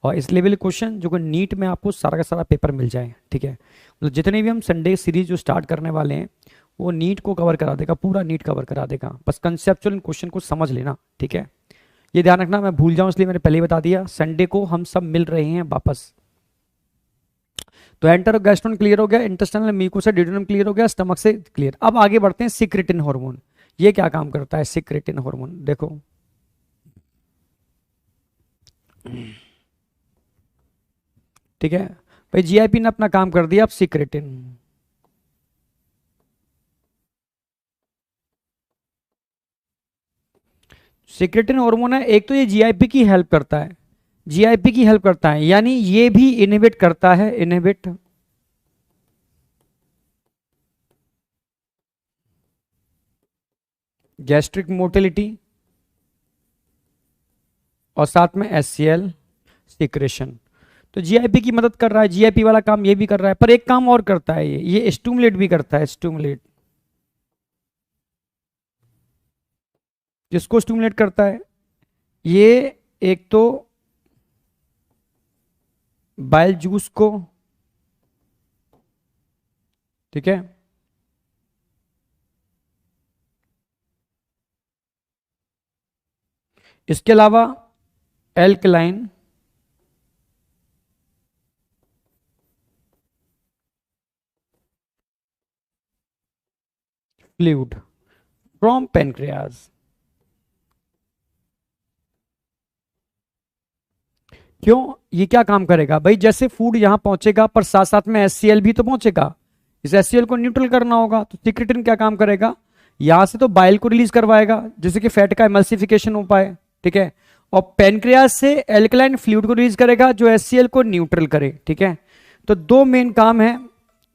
और इस लेवल के क्वेश्चन जो कि नीट में आपको सारा का सारा पेपर मिल जाए, ठीक है। मतलब जितने भी हम संडे सीरीज जो स्टार्ट करने वाले हैं वो नीट को कवर करा देगा, पूरा नीट कवर करा देगा, बस कंसेप्चुअल क्वेश्चन को समझ लेना, ठीक है। ये ध्यान रखना, मैं भूल जाऊं इसलिए मैंने पहले ही बता दिया, संडे को हम सब मिल रहे हैं वापस। तो एंटेरोगैस्ट्रॉन क्लियर हो गया, इंटेस्टाइनल म्यूकोसा ड्यूडेनम क्लियर हो गया, स्टमक से क्लियर। अब आगे बढ़ते हैं सिक्रेटिन हार्मोन। ये क्या काम करता है सिक्रेटिन हार्मोन? देखो, ठीक है भाई, जीआईपी ने अपना काम कर दिया, अब सिक्रेटिन। सिक्रेटिन हार्मोन है, एक तो ये जीआईपी की हेल्प करता है, जीआईपी की हेल्प करता है, यानी ये भी इनहिबिट करता है, इनहिबिट गैस्ट्रिक मोटिलिटी, और साथ में एचसीएल सिक्रेशन। तो जीआईपी की मदद कर रहा है, जीआईपी वाला काम ये भी कर रहा है, पर एक काम और करता है, ये स्टिमुलेट भी करता है, स्टिमुलेट। जिसको स्टिमुलेट करता है ये, एक तो बाइल जूस को, ठीक है, इसके अलावा एल्कलाइन फ्लूइड फ्रॉम पेनक्रियाज। क्यों, ये क्या काम करेगा भाई, जैसे फूड यहां पहुंचेगा पर साथ साथ में एचसीएल भी तो पहुंचेगा, इस एचसीएल को न्यूट्रल करना होगा, तो सिक्रेटिन क्या काम करेगा, यहां से तो बाइल को रिलीज करवाएगा जिससे कि फैट का एमल्सिफिकेशन हो पाए, ठीक है, और पेनक्रियास से एल्कलाइन फ्लूइड को रिलीज करेगा जो एचसीएल को न्यूट्रल करे, ठीक है। तो दो मेन काम है,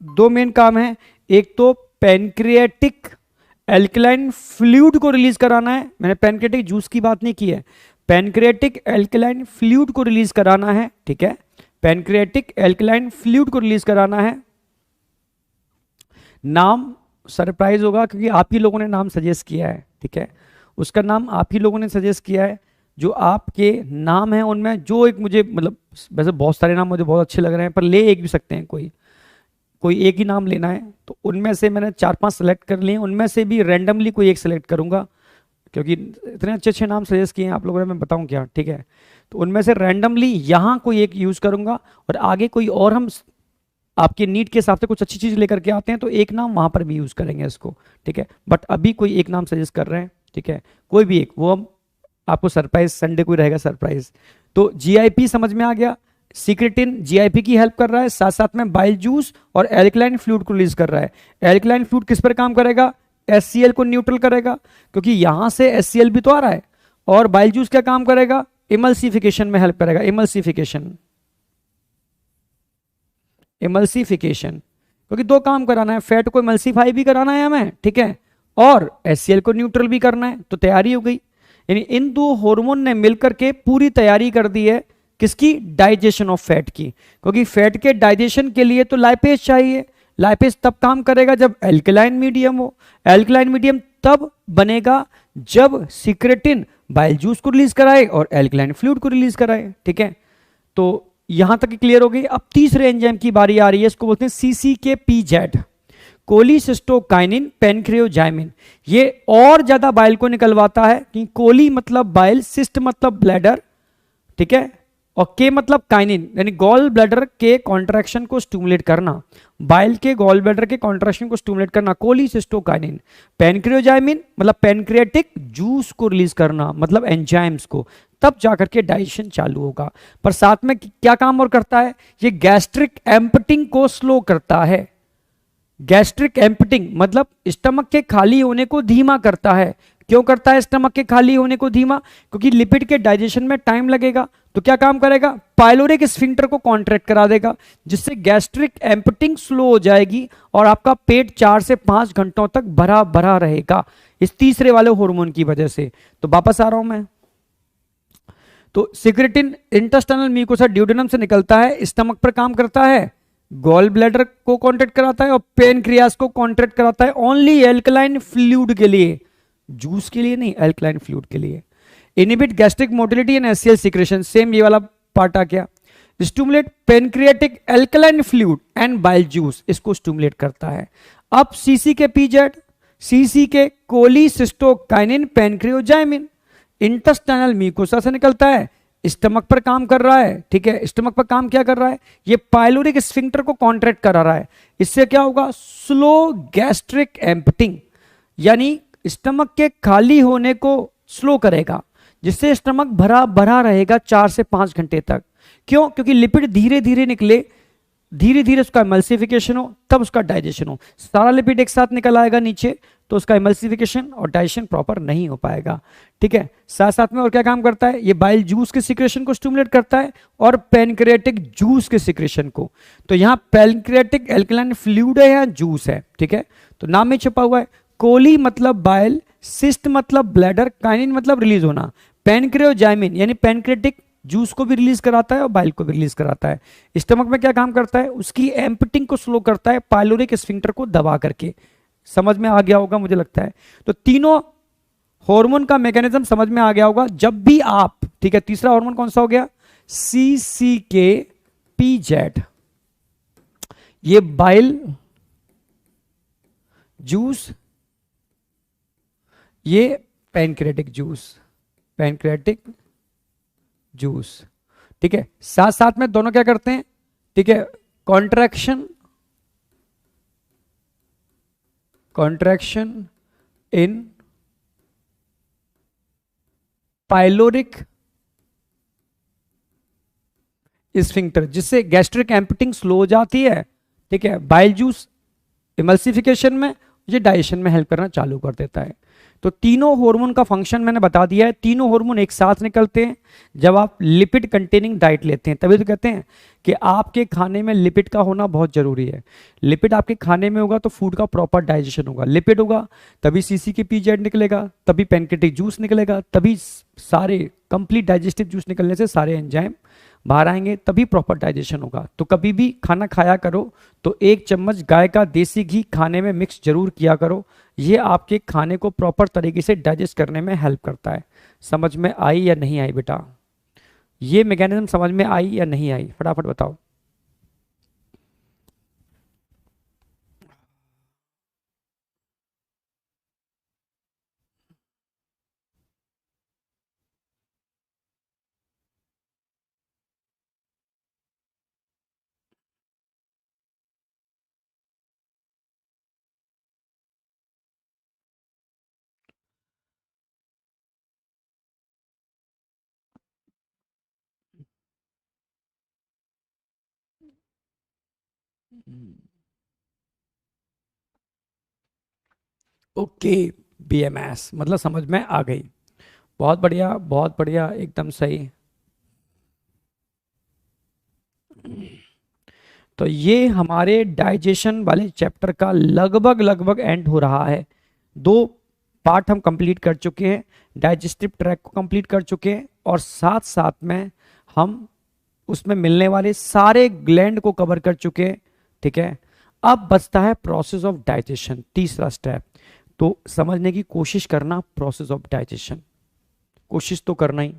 दो मेन काम है, एक तो पेनक्रियाटिक एल्कलाइन फ्लूइड को रिलीज कराना है, मैंने पेनक्रियाटिक जूस की बात नहीं की है, पेनक्रियाटिक एल्कलाइन फ्लूइड को रिलीज कराना है, ठीक है, पेनक्रियाटिक एल्कलाइन फ्लूइड को रिलीज कराना है। नाम सरप्राइज होगा क्योंकि आप ही लोगों ने नाम सजेस्ट किया है, ठीक है, उसका नाम आप ही लोगों ने सजेस्ट किया है, जो आपके नाम है उनमें जो एक मुझे, मतलब वैसे बहुत सारे नाम मुझे बहुत अच्छे लग रहे हैं, पर ले एक भी सकते हैं, कोई कोई एक ही नाम लेना है, तो उनमें से मैंने 4-5 सेलेक्ट कर लिए, उनमें से भी रैंडमली कोई एक सेलेक्ट करूंगा, क्योंकि इतने अच्छे अच्छे नाम सजेस्ट किए हैं आप लोगों ने, मैं बताऊं क्या, ठीक है, तो उनमें से रैंडमली यहां कोई एक यूज करूंगा, और आगे कोई और हम आपके नीड के हिसाब से कुछ अच्छी चीज लेकर के आते हैं तो एक नाम वहां पर भी यूज करेंगे इसको, ठीक है, बट अभी कोई एक नाम सजेस्ट कर रहे हैं, ठीक है, कोई भी एक, वो हम आपको सरप्राइज संडे को ही रहेगा सरप्राइज। तो जीआईपी समझ में आ गया, सिक्रेटिन जीआईपी की हेल्प कर रहा है, साथ साथ में बाइल जूस और एल्कलाइन फ्लूइड को रिलीज कर रहा है। एल्कलाइन फ्लूइड किस पर काम करेगा, एचसीएल को न्यूट्रल करेगा, क्योंकि यहां से एचसीएल भी तो आ रहा है, और बाइल जूस क्या काम करेगा, इमल्सिफिकेशन में हेल्प करेगा, इमल्सिफिकेशन, इमल्सिफिकेशन, क्योंकि दो काम कराना है, फैट को इमल्सिफाई भी कराना है हमें, ठीक है, और एचसीएल को न्यूट्रल भी करना है, तो तैयारी हो गई। यानी इन दो हार्मोन ने मिलकर के पूरी तैयारी कर दी है, किसकी, डाइजेशन ऑफ फैट की, क्योंकि फैट के डाइजेशन के लिए तो लाइपेज चाहिए, लाइपेज तब काम करेगा जब एल्कलाइन मीडियम हो, एल्कलाइन मीडियम तब बनेगा जब सिक्रेटिन बाइल जूस को रिलीज कराए और एल्कलाइन फ्लूइड को रिलीज कराए, ठीक है। तो यहां तक क्लियर हो गई। अब तीसरे एंजाइम की बारी आ रही है, इसको बोलते हैं CCK-PZ, कोलिसिस्टोकाइनिन पेनक्रियोजाइमिन। ये और ज्यादा बाइल को निकलवाता है, कि कोली मतलब बाइल, सिस्ट मतलब ब्लैडर, ठीक है, और के मतलब काइनिन, यानी गॉल ब्लैडर के कॉन्ट्रैक्शन को स्टिमुलेट करना, बाइल के गॉल ब्लैडर के कॉन्ट्रैक्शन को स्टिमुलेट करना, कोलिसिस्टोकाइनिन। पेनक्रियोजाइमिन मतलब पेनक्रियाटिक जूस को रिलीज करना, मतलब एंजाइम्स को, तब जाकर के डाइजेशन चालू होगा। पर साथ में क्या काम और करता है, ये गैस्ट्रिक एम्पटिंग को स्लो करता है, गैस्ट्रिक एम्पटिंग मतलब स्टमक के खाली होने को धीमा करता है। क्यों करता है स्टमक के खाली होने को धीमा, क्योंकि लिपिड के डाइजेशन में टाइम लगेगा, तो क्या काम करेगा, पाइलोरिक स्फिंक्टर को कॉन्ट्रैक्ट करा देगा, जिससे गैस्ट्रिक एम्पटिंग स्लो हो जाएगी और आपका पेट 4 से 5 घंटों तक भरा भरा रहेगा, इस तीसरे वाले हार्मोन की वजह से। तो वापस आ रहा हूं मैं, तो सिक्रेटिन इंटेस्टाइनल म्यूकोसा ड्यूडेनम से निकलता है, स्टमक पर काम करता है, गॉल ब्लैडर को कॉन्ट्रैक्ट कराता है और पेनक्रियास को कॉन्ट्रैक्ट कराता है, ओनली एल्कलाइन फ्लूइड के लिए, जूस के लिए नहीं, एल्कलाइन फ्लूइड के लिए। Inhibit gastric motility and HCl secretion, same ये वाला पार्ट आ गया। Stimulate pancreatic alkaline fluid and bile juice, इसको स्टिमुलेट करता है। अब CCK-PZ, CCK cholecystokinin pancreozymin, intestinal mucosa से निकलता है, स्टमक पर काम कर रहा है, ठीक है, स्टमक पर काम क्या कर रहा है, ये पाइलोरिक स्फिंक्टर को कॉन्ट्रैक्ट करा रहा है, इससे क्या होगा, स्लो गैस्ट्रिक एम्पटिंग, यानी स्टमक के खाली होने को स्लो करेगा, जिससे स्टमक भरा भरा रहेगा 4 से 5 घंटे तक। क्यों? क्योंकि लिपिड धीरे धीरे निकले, धीरे धीरे उसका एमल्सिफिकेशन हो, तब उसका डाइजेशन हो। सारा लिपिड एक साथ निकल आएगा नीचे तो उसका एमल्सिफिकेशन और डाइजेशन प्रॉपर नहीं हो पाएगा। ठीक है, साथ साथ में और क्या काम करता है, ये बाइल जूस के सिक्रेशन को स्टिमुलेट करता है और पैनक्रियाटिक जूस के सिक्रेशन को। तो यहाँ पैनक्रियाटिक एल्कलाइन फ्लूइड है या जूस है, ठीक है, तो नाम में छुपा हुआ है। कोली मतलब बाइल, सिस्ट मतलब ब्लैडर, काइनिन मतलब रिलीज होना। पैनक्रियोजाइमिन यानी पैनक्रियाटिक जूस को भी रिलीज कराता है और बाइल को भी रिलीज कराता है। स्टमक में क्या काम करता है, उसकी एम्पटिंग को स्लो करता है पाइलोरिक स्फिंक्टर को दबा करके। समझ में आ गया होगा मुझे लगता है। तो तीनों हार्मोन का मैकेनिज्म समझ में आ गया होगा। जब भी आप, ठीक है, तीसरा हार्मोन कौन सा हो गया, सी के पी जेड, ये बाइल जूस, ये पैनक्रियाटिक जूस, पैनक्रियाटिक जूस। ठीक है, साथ साथ में दोनों क्या करते हैं, ठीक है, कॉन्ट्रैक्शन, कॉन्ट्रैक्शन इन पाइलोरिक स्फिंक्टर, जिससे गैस्ट्रिक एम्पटिंग स्लो हो जाती है। ठीक है, बाइल जूस इमल्सिफिकेशन में, ये डाइजेशन में हेल्प करना चालू कर देता है। तो तीनों हार्मोन का फंक्शन मैंने बता दिया है। तीनों हार्मोन एक साथ निकलते हैं जब आप लिपिड कंटेनिंग डाइट लेते हैं। तभी तो कहते हैं कि आपके खाने में लिपिड का होना बहुत जरूरी है। लिपिड आपके खाने में होगा तो फूड का प्रॉपर डाइजेशन होगा। लिपिड होगा तभी सीसी के पीजेड निकलेगा, तभी पैनक्रियाटिक जूस निकलेगा, तभी सारे कंप्लीट डाइजेस्टिव जूस निकलने से सारे एंजाइम बाहर आएंगे, तभी प्रॉपर डाइजेशन होगा। तो कभी भी खाना खाया करो तो 1 चम्मच गाय का देसी घी खाने में मिक्स जरूर किया करो। ये आपके खाने को प्रॉपर तरीके से डाइजेस्ट करने में हेल्प करता है। समझ में आई या नहीं आई बेटा? ये मैकेनिज्म समझ में आई या नहीं आई, फटाफट बताओ। ओके, बीएमएस मतलब समझ में आ गई। बहुत बढ़िया, बहुत बढ़िया, एकदम सही। तो ये हमारे डाइजेशन वाले चैप्टर का लगभग लगभग एंड हो रहा है। 2 पार्ट हम कंप्लीट कर चुके हैं, डाइजेस्टिव ट्रैक को कंप्लीट कर चुके हैं, और साथ साथ में हम उसमें मिलने वाले सारे ग्लैंड को कवर कर चुके हैं। ठीक है, अब बचता है प्रोसेस ऑफ डाइजेशन, तीसरा स्टेप। तो समझने की कोशिश करना प्रोसेस ऑफ डाइजेशन, कोशिश तो करना ही।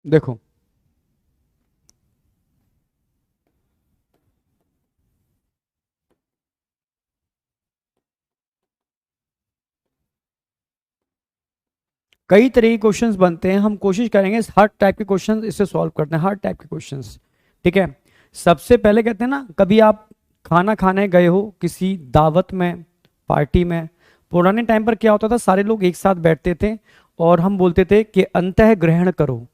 देखो कई तरह के क्वेश्चंस बनते हैं, हम कोशिश करेंगे हर टाइप के क्वेश्चंस इससे सॉल्व करते हैं, हर टाइप के क्वेश्चंस। ठीक है, सबसे पहले कहते हैं ना, कभी आप खाना खाने गए हो किसी दावत में, पार्टी में। पुराने टाइम पर क्या होता था, सारे लोग एक साथ बैठते थे और हम बोलते थे कि अंतः ग्रहण करो।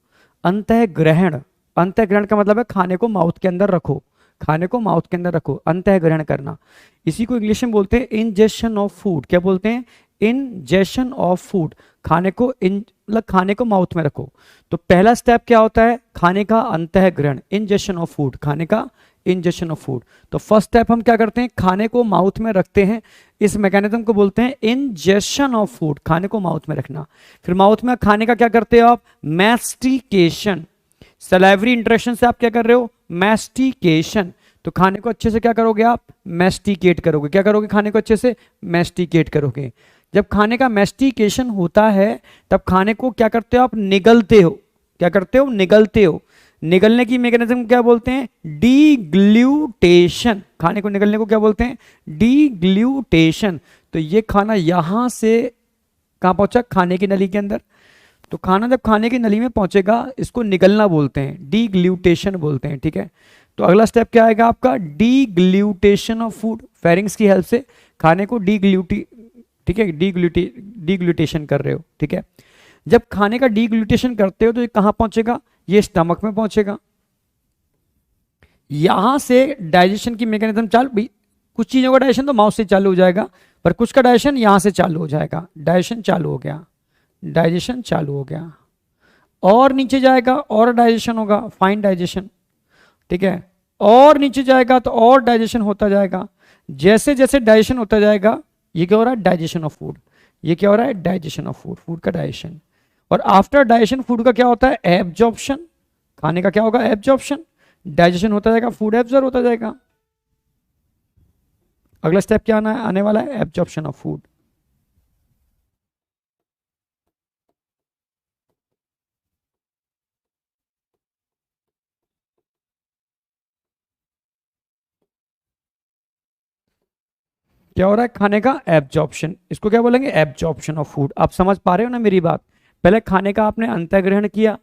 अंतः ग्रहण, अंतः ग्रहण का मतलब है खाने को माउथ के अंदर रखो, खाने को माउथ के अंदर रखो, अंतः ग्रहण करना। इसी को इंग्लिश में बोलते हैं इंजेशन ऑफ फूड। क्या बोलते हैं? Ingestion of food. खाने को इन मतलब खाने को माउथ में रखो। तो पहला स्टेप क्या होता है? खाने का अंतः ग्रहण, इंजेशन ऑफ फूड, खाने का इंजेशन ऑफ फूड। तो फर्स्ट स्टेप हम क्या करते हैं? खाने को माउथ में रखते हैं, इस मैकेनिज्म को बोलते हैं इंजेशन ऑफ फूड, खाने को माउथ में रखना। फिर माउथ में खाने का क्या करते हो आप? मैस्टिकेशन। सलाइवरी इंटरेक्शन से आप क्या कर रहे हो? मैस्टिकेशन। तो खाने को अच्छे से क्या करोगे आप? मैस्टिकेट करोगे। क्या करोगे? खाने को अच्छे से मैस्टिकेट करोगे। जब खाने का मैस्टिकेशन होता है तब खाने को क्या करते हो आप? निगलते हो। क्या करते हो? निगलते हो। निगलने की मैकेनिज्म क्या बोलते हैं? डीग्लूटेशन। खाने को निगलने को क्या बोलते हैं? डीग्लूटेशन। तो ये खाना यहां से कहां पहुंचा? खाने की नली के अंदर। तो खाना जब खाने की नली में पहुंचेगा इसको निगलना बोलते हैं, डीग्लूटेशन बोलते हैं। ठीक है, तो अगला स्टेप क्या आएगा आपका? डीग्लूटेशन ऑफ फूड। फेरिंग्स की हेल्प से खाने को ठीक है, डीग्लूटेशन कर रहे हो। ठीक है, जब खाने का डीग्लूटेशन करते हो तो ये कहां पहुंचेगा? ये स्टमक में पहुंचेगा। यहां से डाइजेशन की मैकेनिज्म चालू भाई। कुछ चीजों का डाइजेशन तो माउथ से चालू हो जाएगा, पर कुछ का डाइजेशन यहां से चालू हो जाएगा। डाइजेशन चालू हो गया, डाइजेशन चालू हो गया, और नीचे जाएगा और डाइजेशन होगा, फाइन डाइजेशन। ठीक है, और नीचे जाएगा तो और डाइजेशन होता जाएगा। जैसे जैसे डाइजेशन होता जाएगा, ये क्या हो रहा है? Digestion of food. ये क्या हो रहा है? डाइजेशन ऑफ फूड, फूड का डाइजेशन। और आफ्टर डाइजेशन फूड का क्या होता है? एब्जॉर्प्शन। खाने का क्या होगा? एब्जॉर्प्शन। डाइजेशन होता जाएगा, फूड एब्जॉर्ब होता जाएगा। अगला स्टेप क्या आने वाला है? Absorption of food. क्या हो रहा है? खाने का एब्जॉर्प्शन। इसको क्या बोलेंगे? Absorption of food. आप समझ पा रहे हो ना मेरी बात? पहले खाने का आपने अंतःग्रहण किया,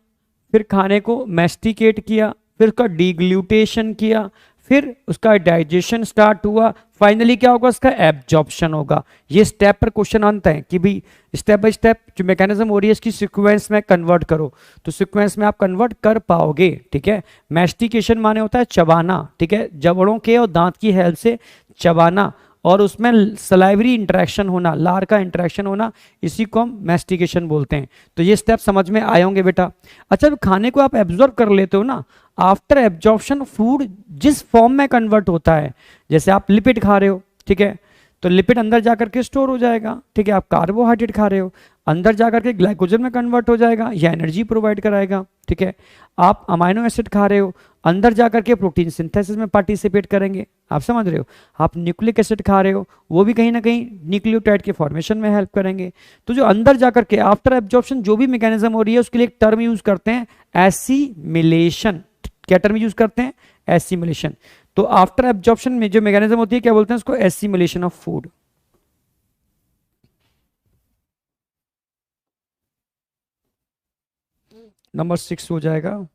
फिर खाने को मैस्टिकेट किया, फिर उसका डीग्लूटेशन किया, फिर उसका डाइजेशन स्टार्ट हुआ, फाइनली क्या होगा? उसका एब्जॉर्प्शन होगा। ये स्टेप पर क्वेश्चन आते हैं कि भाई स्टेप बाय स्टेप जो मैकेनिज्म हो रही है इसकी सीक्वेंस में कन्वर्ट करो। तो सीक्वेंस में आप कन्वर्ट कर पाओगे। ठीक है, मैस्टिकेशन माने होता है चबाना। ठीक है, जबड़ों के और दांत की हेल्प से चबाना, और उसमें सलाइवरी इंटरेक्शन होना, लार का इंटरेक्शन होना, इसी को हम मैस्टिकेशन बोलते हैं। तो ये स्टेप समझ में आए होंगे बेटा। अच्छा, जब खाने को आप एब्जॉर्ब कर लेते हो ना, आफ्टर एब्जॉर्प्शन फूड जिस फॉर्म में कन्वर्ट होता है, जैसे आप लिपिड खा रहे हो, ठीक है, तो लिपिड अंदर जाकर के स्टोर हो जाएगा। ठीक है, आप कार्बोहाइड्रेट खा रहे हो, अंदर जाकर के ग्लाइकोजन में कन्वर्ट हो जाएगा, यह एनर्जी प्रोवाइड कराएगा। ठीक है, आप अमाइनो एसिड खा रहे हो, अंदर जाकर के प्रोटीन सिंथेसिस में पार्टिसिपेट करेंगे। आप समझ रहे हो? आप न्यूक्लिक एसिड खा रहे हो, वो भी कहीं ना कहीं न्यूक्लियोटाइड के फॉर्मेशन में हेल्प करेंगे। तो जो अंदर जाकर के आफ्टर एब्जॉर्प्शन जो भी मैकेनिज्म हो रही है उसके लिए एक टर्म यूज करते हैं, एसिमिलेशन। क्या टर्म यूज करते हैं? एसिमिलेशन। तो आफ्टर एब्जॉर्प्शन में जो मैकेनिज्म होती है क्या बोलते हैं उसको? Assimilation of food. नंबर 6 हो जाएगा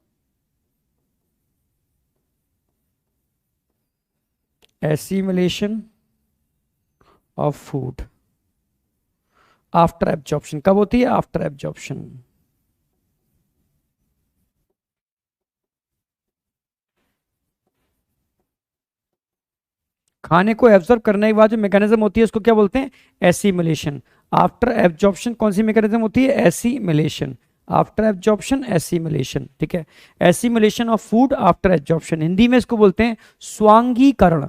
assimilation of food after absorption. कब होती है? After absorption. खाने को एब्जॉर्ब करने के बाद जो मैकेनिज्म होती है उसको क्या बोलते हैं? एसिमिलेशन। आफ्टर एब्जॉर्प्शन कौन सी मैकेनिज्म होती है? एसिमिलेशन। After absorption assimilation. ठीक है, assimilation of food after absorption, Hindi में इसको बोलते हैं स्वांगीकरण।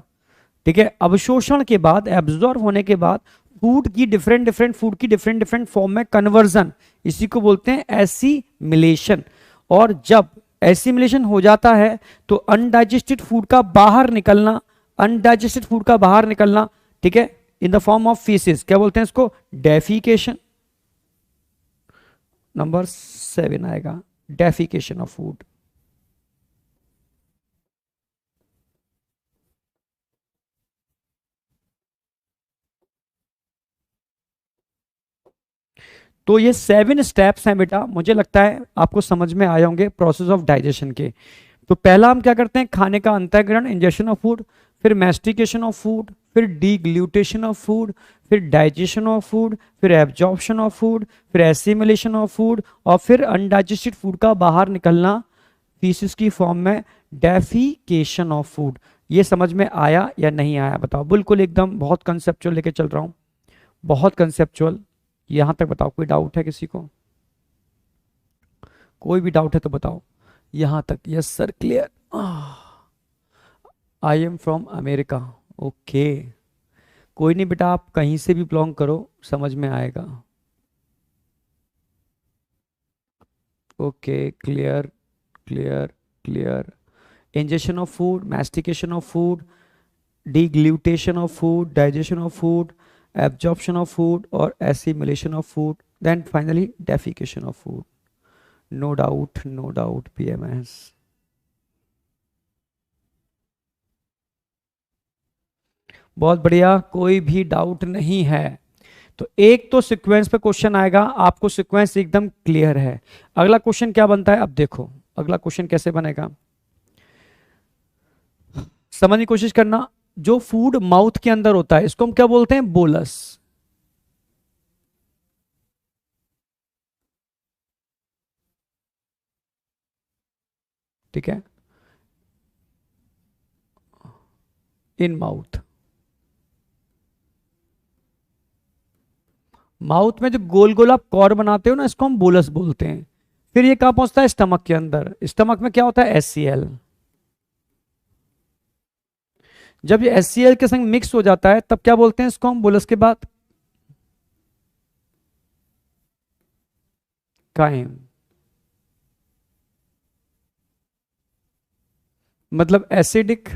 ठीक है, अवशोषण के बाद, एब्जॉर्ब होने के बाद फूड की डिफरेंट डिफरेंट फॉर्म में कन्वर्जन, इसी को बोलते हैं एसिमिलेशन। और जब एसिमिलेशन हो जाता है तो अनडाइजेस्टेड फूड का बाहर निकलना, अनडाइजेस्टेड फूड का बाहर निकलना, ठीक है, in the form of faeces, क्या बोलते हैं इसको? डेफिकेशन। नंबर 7 आएगा डेफिकेशन ऑफ फूड। तो ये 7 स्टेप्स हैं बेटा, मुझे लगता है आपको समझ में आए होंगे प्रोसेस ऑफ डाइजेशन के। तो पहला हम क्या करते हैं, खाने का अंतःग्रहण, इंजेक्शन ऑफ फूड, फिर मैस्टिकेशन ऑफ फूड, फिर डीग्लूटेशन ऑफ फूड, फिर डाइजेशन ऑफ फूड, फिर एब्जॉर्प्शन ऑफ फूड, फिर एसिमिलेशन ऑफ फूड, और फिर अनडाइजेस्टेड फूड का बाहर निकलना फीसिस की फॉर्म में, डेफिकेशन ऑफ फूड। ये समझ में आया या नहीं आया बताओ? बिल्कुल एकदम बहुत कंसेप्चुअल लेके चल रहा हूँ, बहुत कंसेप्चुअल। यहां तक बताओ, कोई डाउट है किसी को? कोई भी डाउट है तो बताओ। यहां तक yes sir, clear. I am from America. Okay, कोई नहीं बेटा, आप कहीं से भी बिलोंग करो, समझ में आएगा। Okay, clear clear clear. Ingestion of food, mastication of food, deglutition of food, digestion of food, absorption of food और assimilation of food, then finally defecation of food. No doubt, no doubt PMS. बहुत बढ़िया, कोई भी doubt नहीं है। तो एक तो सीक्वेंस पे क्वेश्चन आएगा, आपको सीक्वेंस एकदम क्लियर है। अगला क्वेश्चन क्या बनता है, अब देखो अगला क्वेश्चन कैसे बनेगा, समझने की कोशिश करना। जो फूड माउथ के अंदर होता है इसको हम क्या बोलते हैं, बोलस। ठीक है, इन माउथ, माउथ में जो गोल गोल आप कॉर बनाते हो ना, इसको हम बोलस बोलते हैं। फिर ये कहां पहुंचता है, स्टमक के अंदर। स्टमक में क्या होता है, एचसीएल। जब ये एचसीएल के संग मिक्स हो जाता है तब क्या बोलते हैं इसको हम, बोलस के बाद काइम। मतलब एसिडिक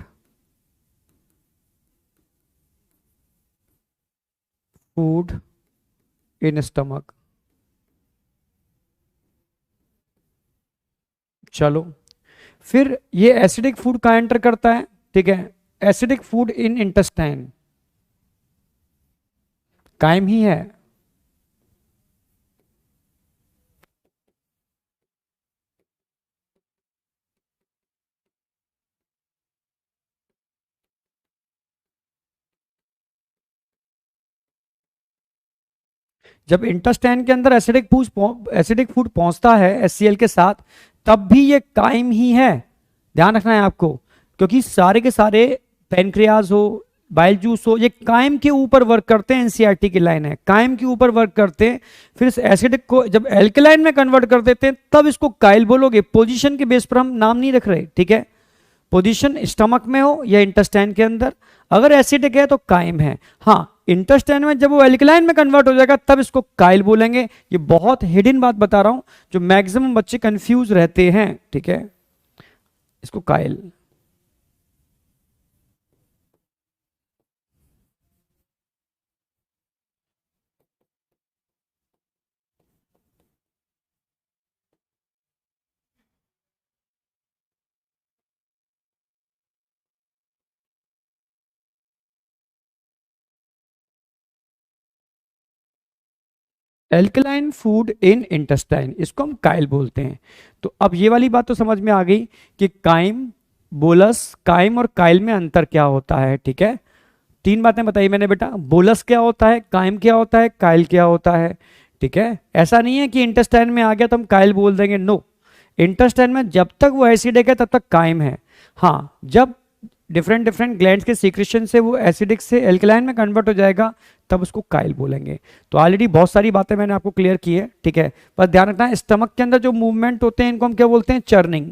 फूड इन स्टमक। चलो, फिर ये एसिडिक फूड कहाँ एंटर करता है, ठीक है, एसिडिक फूड इन इंटेस्टाइन, कायम ही है। जब इंटेस्टाइन के अंदर एसिडिक फूड पहुंचता है एचसीएल के साथ, तब भी ये कायम ही है। ध्यान रखना है आपको, क्योंकि सारे के सारे पेनक्रियाज हो, बाइल जूस हो, ये कायम के ऊपर वर्क करते हैं। एनसीईआरटी की लाइन है, कायम के ऊपर वर्क करते हैं। फिर इस एसिडिक को जब एल्कलाइन में कन्वर्ट कर देते हैं तब इसको काइल बोलोगे। पोजीशन के बेस पर हम नाम नहीं रख रहे, ठीक है। पोजीशन स्टमक में हो या इंटेस्टाइन के अंदर, अगर एसिडिक है तो कायम है। हाँ, इंटेस्टाइन में जब वो एल्कलाइन में कन्वर्ट हो जाएगा तब इसको काइल बोलेंगे। ये बहुत हिडन बात बता रहा हूं, जो मैक्सिमम बच्चे कंफ्यूज रहते हैं, ठीक है। इसको Kyle. Alkaline food in intestine, इसको हम काइल बोलते हैं। तो अब ये वाली बात तो समझ में आ गई कि काइम, बोलस, काइम और काइल में अंतर क्या होता है, ठीक है। 3 बातें बताई मैंने बेटा, बोलस क्या होता है, काइम क्या होता है, काइल क्या होता है, ठीक है। ऐसा नहीं है कि इंटेस्टाइन में आ गया तो हम काइल बोल देंगे, नो। इंटेस्टाइन में जब तक वो एसिडिक है तब तक काइम है। हाँ, जब डिफरेंट डिफरेंट ग्लैंड्स के सीक्रेशन से वो एसिडिक से एल्कलाइन में कन्वर्ट हो जाएगा तब उसको काइल बोलेंगे। तो ऑलरेडी बहुत सारी बातें मैंने आपको क्लियर की है, ठीक है। बस ध्यान रखना है, स्टमक के अंदर जो मूवमेंट होते हैं इनको हम क्या बोलते हैं, चर्निंग,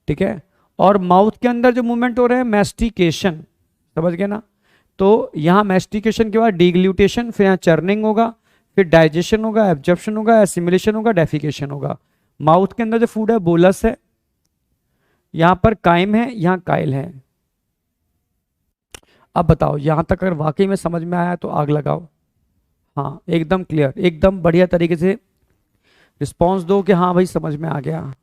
ठीक है। और माउथ के अंदर जो मूवमेंट हो रहे हैं, मैस्टिकेशन, समझ गए ना। तो यहाँ मैस्टिकेशन के बाद डिग्लूटेशन, फिर यहाँ चर्निंग होगा, फिर डाइजेशन होगा, एब्जॉर्प्शन होगा, एसिमिलेशन होगा, डेफिकेशन होगा। माउथ के अंदर जो फूड है बोलस है, यहां पर काइम है, यहां काइल है। अब बताओ यहां तक अगर वाकई में समझ में आया तो आग लगाओ। हाँ एकदम क्लियर, एकदम बढ़िया तरीके से रिस्पॉन्स दो कि हाँ भाई समझ में आ गया।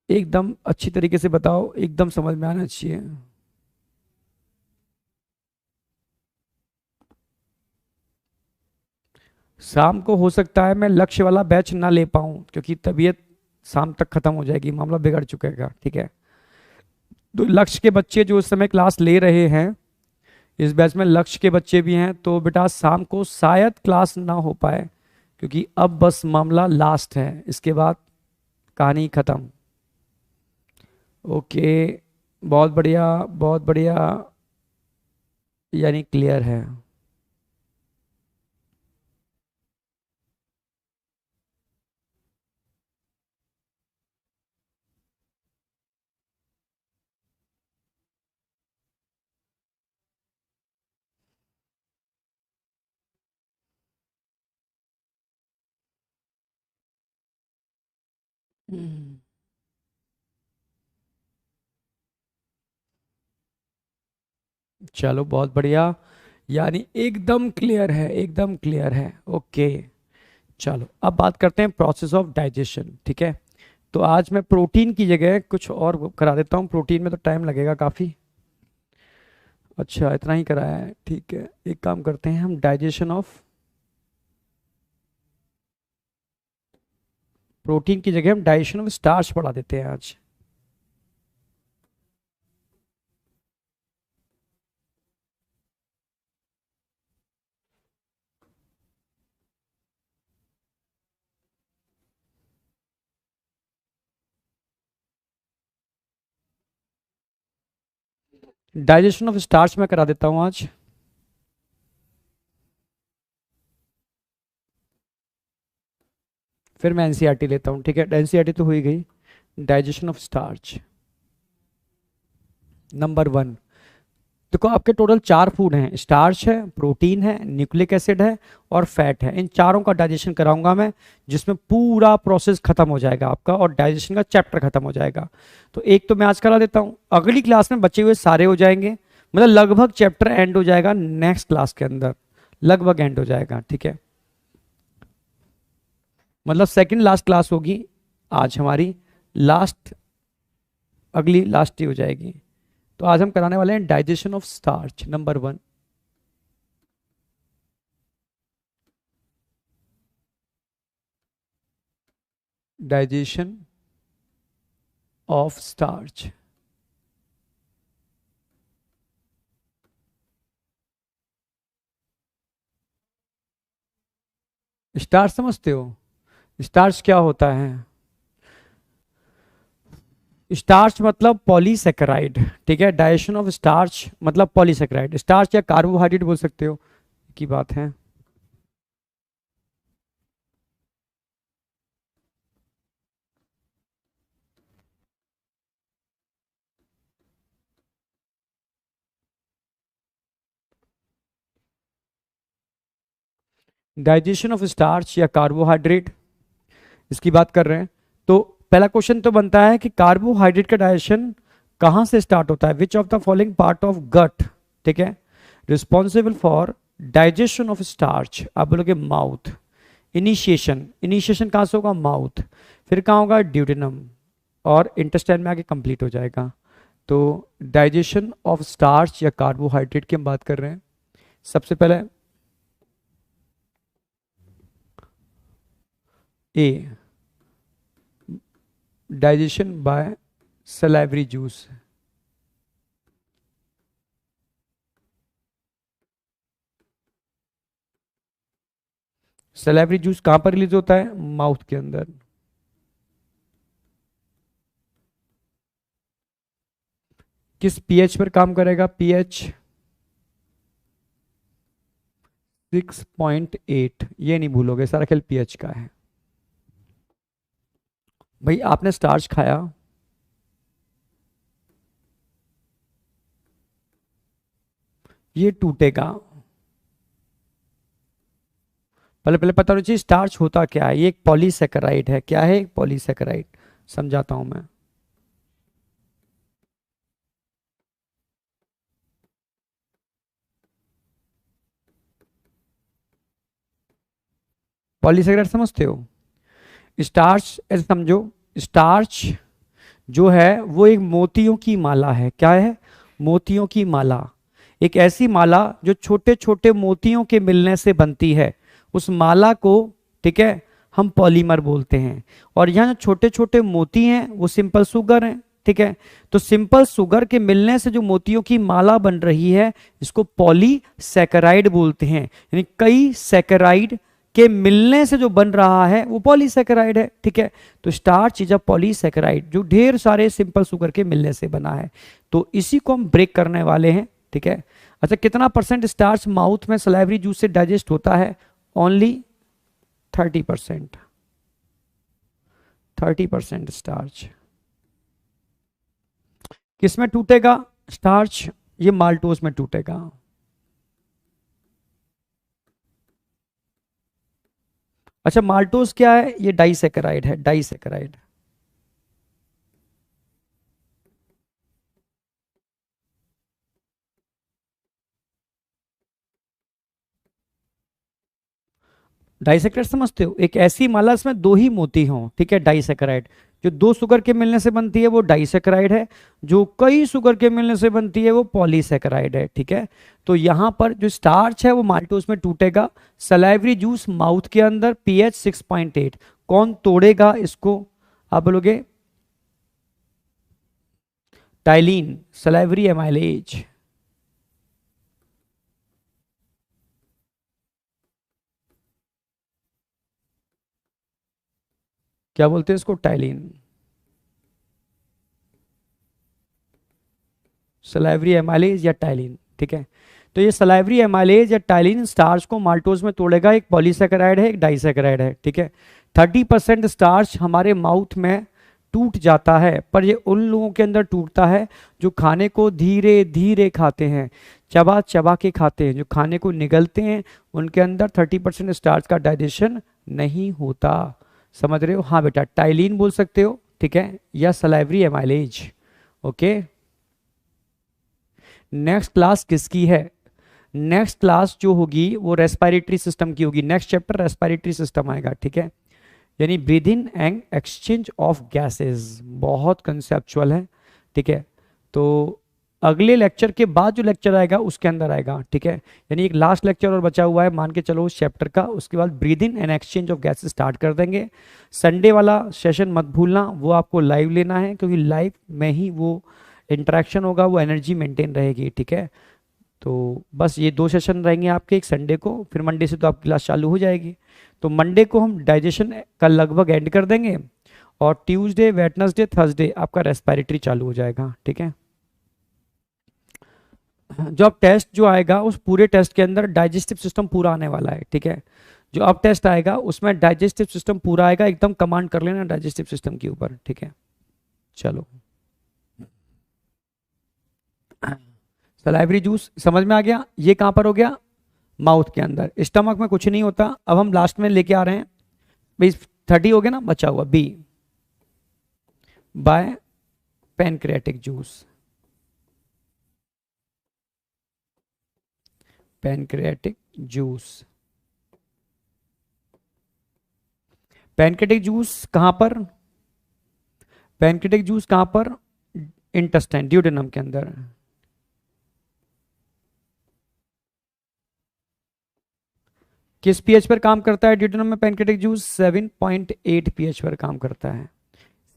एकदम अच्छी तरीके से बताओ, एकदम समझ में आना चाहिए। शाम को हो सकता है मैं लक्ष्य वाला बैच ना ले पाऊँ, क्योंकि तबीयत शाम तक खत्म हो जाएगी, मामला बिगड़ चुकेगा, ठीक है। तो लक्ष्य के बच्चे जो इस समय क्लास ले रहे हैं, इस बैच में लक्ष्य के बच्चे भी हैं, तो बेटा शाम को शायद क्लास ना हो पाए, क्योंकि अब बस मामला लास्ट है, इसके बाद कहानी खत्म। ओके, बहुत बढ़िया, बहुत बढ़िया, यानी क्लियर है। हम्म, चलो बहुत बढ़िया, यानी एकदम क्लियर है, एकदम क्लियर है। ओके, चलो अब बात करते हैं प्रोसेस ऑफ डाइजेशन, ठीक है। तो आज मैं प्रोटीन की जगह कुछ और करा देता हूँ, प्रोटीन में तो टाइम लगेगा काफ़ी। अच्छा इतना ही कराया है, ठीक है। एक काम करते हैं हम, डाइजेशन ऑफ प्रोटीन की जगह हम डाइजेशन ऑफ स्टार्च पढ़ा देते हैं आज। डाइजेशन ऑफ स्टार्च में करा देता हूँ आज। फिर मैं एनसीईआरटी लेता हूँ, ठीक है। एनसीईआरटी तो हो ही गई। Digestion of starch number one. देखो आपके टोटल चार फूड हैं, स्टार्च है, प्रोटीन है, न्यूक्लिक एसिड है और फैट है। इन चारों का डाइजेशन कराऊंगा मैं, जिसमें पूरा प्रोसेस खत्म हो जाएगा आपका और डाइजेशन का चैप्टर खत्म हो जाएगा। तो एक तो मैं आज करा देता हूँ, अगली क्लास में बचे हुए सारे हो जाएंगे, मतलब लगभग चैप्टर एंड हो जाएगा नेक्स्ट क्लास के अंदर, लगभग एंड हो जाएगा, ठीक है। मतलब सेकंड लास्ट क्लास होगी आज हमारी, लास्ट, अगली लास्ट ही हो जाएगी। तो आज हम कराने वाले हैं digestion of starch number one. Digestion of starch. Starch समझते हो? स्टार्च क्या होता है? स्टार्च मतलब पॉलीसेकेराइड, ठीक है। डाइजेशन ऑफ स्टार्च मतलब पॉलीसेकेराइड, स्टार्च या कार्बोहाइड्रेट बोल सकते हो, की बात है। डाइजेशन ऑफ स्टार्च या कार्बोहाइड्रेट, इसकी बात कर रहे हैं। तो पहला क्वेश्चन तो बनता है कि कार्बोहाइड्रेट का डाइजेशन कहाँ से स्टार्ट होता है, which of the following part of gut, ठीक है, responsible for digestion of starch. आप बोलोगे माउथ। इनिशिएशन, इनिशिएशन कहाँ से होगा, माउथ। फिर कहाँ होगा, ड्यूडेनम, और इंटेस्टाइन में आके कंप्लीट हो जाएगा। तो डाइजेशन ऑफ स्टार्च या कार्बोहाइड्रेट की हम बात कर रहे हैं। सबसे पहले A, digestion by salivary juice. Salivary juice कहाँ पर रिलीज होता है, माउथ के अंदर। किस पीएच पर काम करेगा, पीएच 6.8, ये नहीं भूलोगे, सारा खेल पीएच का है। भाई आपने स्टार्च खाया, ये टूटेगा। पहले पहले पता होना चाहिए स्टार्च होता क्या है। ये एक पॉलीसेकेराइड है। क्या है, एक पॉलीसेकेराइड। समझाता हूं मैं। पॉलीसेकेराइड समझते हो? स्टार्च ऐसे समझो, स्टार्च जो है वो एक मोतियों की माला है। क्या है? मोतियों की माला। एक ऐसी माला जो छोटे छोटे मोतियों के मिलने से बनती है, उस माला को, ठीक है, हम पॉलीमर बोलते हैं। और यहाँ जो छोटे छोटे मोती हैं वो सिंपल शुगर हैं, ठीक है। तो सिंपल शुगर के मिलने से जो मोतियों की माला बन रही है, इसको पॉलीसैकेराइड बोलते हैं। यानी कई सैकेराइड के मिलने से जो बन रहा है वो पॉलीसैकेराइड है, ठीक है। तो स्टार्च इज अ पॉलीसैकेराइड जो ढेर सारे सिंपल शुगर के मिलने से बना है। तो इसी को हम ब्रेक करने वाले हैं, ठीक है। अच्छा, कितना परसेंट स्टार्च माउथ में सलाइवरी जूस से डाइजेस्ट होता है? ओनली 30%। 30% स्टार्च किस में टूटेगा? स्टार्च ये माल्टोज में टूटेगा। अच्छा, माल्टोज क्या है? ये डाइसैकेराइड है, डाइसैकेराइड। डाइसैकेराइड समझते हो? एक ऐसी माला इसमें दो ही मोती हों, ठीक है, डाइसैकेराइड। जो दो शुगर के मिलने से बनती है वो डाइसैकेराइड है, जो कई शुगर के मिलने से बनती है वो पॉलीसैकेराइड है, ठीक है। तो यहां पर जो स्टार्च है वो माल्टोज में टूटेगा। सलाइवरी जूस माउथ के अंदर, पीएच 6.8। कौन तोड़ेगा इसको? आप बोलोगे टाइलिन, सलाइवरी एमाइलेज। क्या बोलते हैं इसको? टाइलिन, सलाइवरी एमाइलेज या टाइलिन, ठीक है। तो ये सलाइवरी एमाइलेज या टाइलिन स्टार्च को माल्टोज में तोड़ेगा। एक पॉलीसैकेराइड है, एक डाइसैकेराइड है, ठीक है। 30% स्टार्च हमारे माउथ में टूट जाता है, पर ये उन लोगों के अंदर टूटता है जो खाने को धीरे धीरे खाते हैं, चबा चबा के खाते हैं। जो खाने को निगलते हैं उनके अंदर 30% स्टार्च का डाइजेशन नहीं होता। समझ रहे हो? हाँ बेटा, टाइलिन बोल सकते हो, ठीक है, या salivary amylase. Okay, next class किसकी है? नेक्स्ट क्लास जो होगी वो रेस्पिरेटरी सिस्टम की होगी। नेक्स्ट चैप्टर रेस्पिरेटरी सिस्टम आएगा, ठीक है। यानी breathing and exchange of gases, बहुत कंसेप्चुअल है, ठीक है। तो अगले लेक्चर के बाद जो लेक्चर आएगा उसके अंदर आएगा, ठीक है। यानी एक लास्ट लेक्चर और बचा हुआ है मान के चलो उस चैप्टर का, उसके बाद breathing and exchange of gases start कर देंगे। संडे वाला सेशन मत भूलना, वो आपको लाइव लेना है, क्योंकि लाइव में ही वो इंटरेक्शन होगा, वो एनर्जी मेंटेन रहेगी, ठीक है। तो बस ये दो सेशन रहेंगे आपके, एक संडे को, फिर मंडे से तो आपकी क्लास चालू हो जाएगी। तो मंडे को हम डाइजेशन का लगभग एंड कर देंगे, और ट्यूसडे, वेडनेसडे, थर्सडे आपका रेस्पिरेटरी चालू हो जाएगा, ठीक है। जो अब टेस्ट जो आएगा उस पूरे टेस्ट के अंदर डाइजेस्टिव सिस्टम पूरा आने वाला है, ठीक है। जो अब टेस्ट आएगा उसमें डाइजेस्टिव सिस्टम पूरा आएगा, एकदम कमांड कर लेना डाइजेस्टिव सिस्टम के ऊपर, ठीक है। चलो, सलाइवरी जूस समझ में आ गया? ये कहां पर हो गया? माउथ के अंदर। स्टमक में कुछ नहीं होता। अब हम लास्ट में लेके आ रहे हैं भाई, 30 हो गया ना, बचा हुआ B, by pancreatic juice. Pancreatic juice, pancreatic juice कहां पर? पैनक्रियाटिक जूस कहां पर? इंटेस्टाइन, ड्यूडेनम के अंदर। किस पीएच पर काम करता है ड्यूटेनम में पैनक्रियाटिक जूस? 7.8 पीएच पर काम करता है।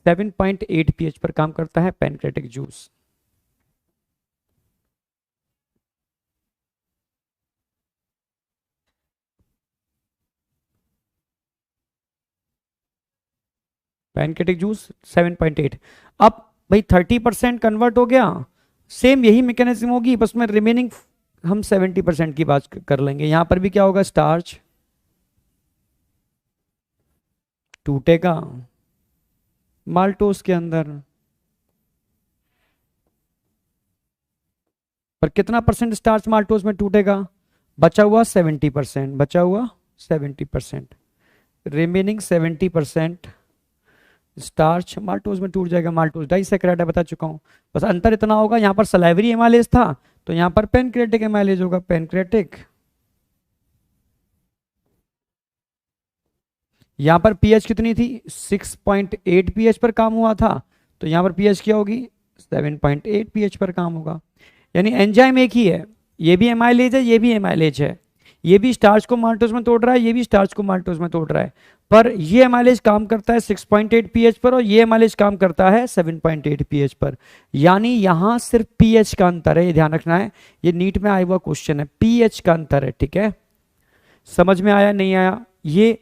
7.8 पीएच पर काम करता है पैनक्रियाटिक जूस। Pancreatic juice 7.8। अब भाई 30% कन्वर्ट हो गया, सेम यही मैकेनिज्म होगी, बस में रिमेनिंग हम 70% की बात कर लेंगे। यहां पर भी क्या होगा? स्टार्च टूटेगा माल्टोस के अंदर, पर कितना परसेंट स्टार्च माल्टोस में टूटेगा? बचा हुआ 70%, बचा हुआ 70%, रिमेनिंग 70% स्टार्च माल्टोज में टूट जाएगा। माल्टोज डाइसैकेराइड है, बता चुका हूं। बस अंतर इतना होगा, यहां पर सलाइवरी एमाइलेज था तो यहां पर पैनक्रियाटिक एमाइलेज होगा, पैनक्रियाटिक यहाँ पर पीएच कितनी थी, 6.8 पीएच पर काम हुआ था, तो यहाँ पर पीएच क्या होगी, 7.8 पीएच पर काम होगा। यानी एंजाइम एक ही है, ये भी एमाइलेज है, ये भी एमाइलेज है, ये भी स्टार्च को माल्टोज में तोड़ रहा है, ये भी स्टार्च को माल्टोज में तोड़ रहा है, पर ये एमाइलेज काम करता है 6.8 पीएच पर और ये एमाइलेज काम करता है 7.8 पीएच पर। यानी यहां सिर्फ पीएच का अंतर है, ये ध्यान रखना है, ये नीट में आया हुआ क्वेश्चन है, पीएच का अंतर है, ठीक है। समझ में आया नहीं आया? ये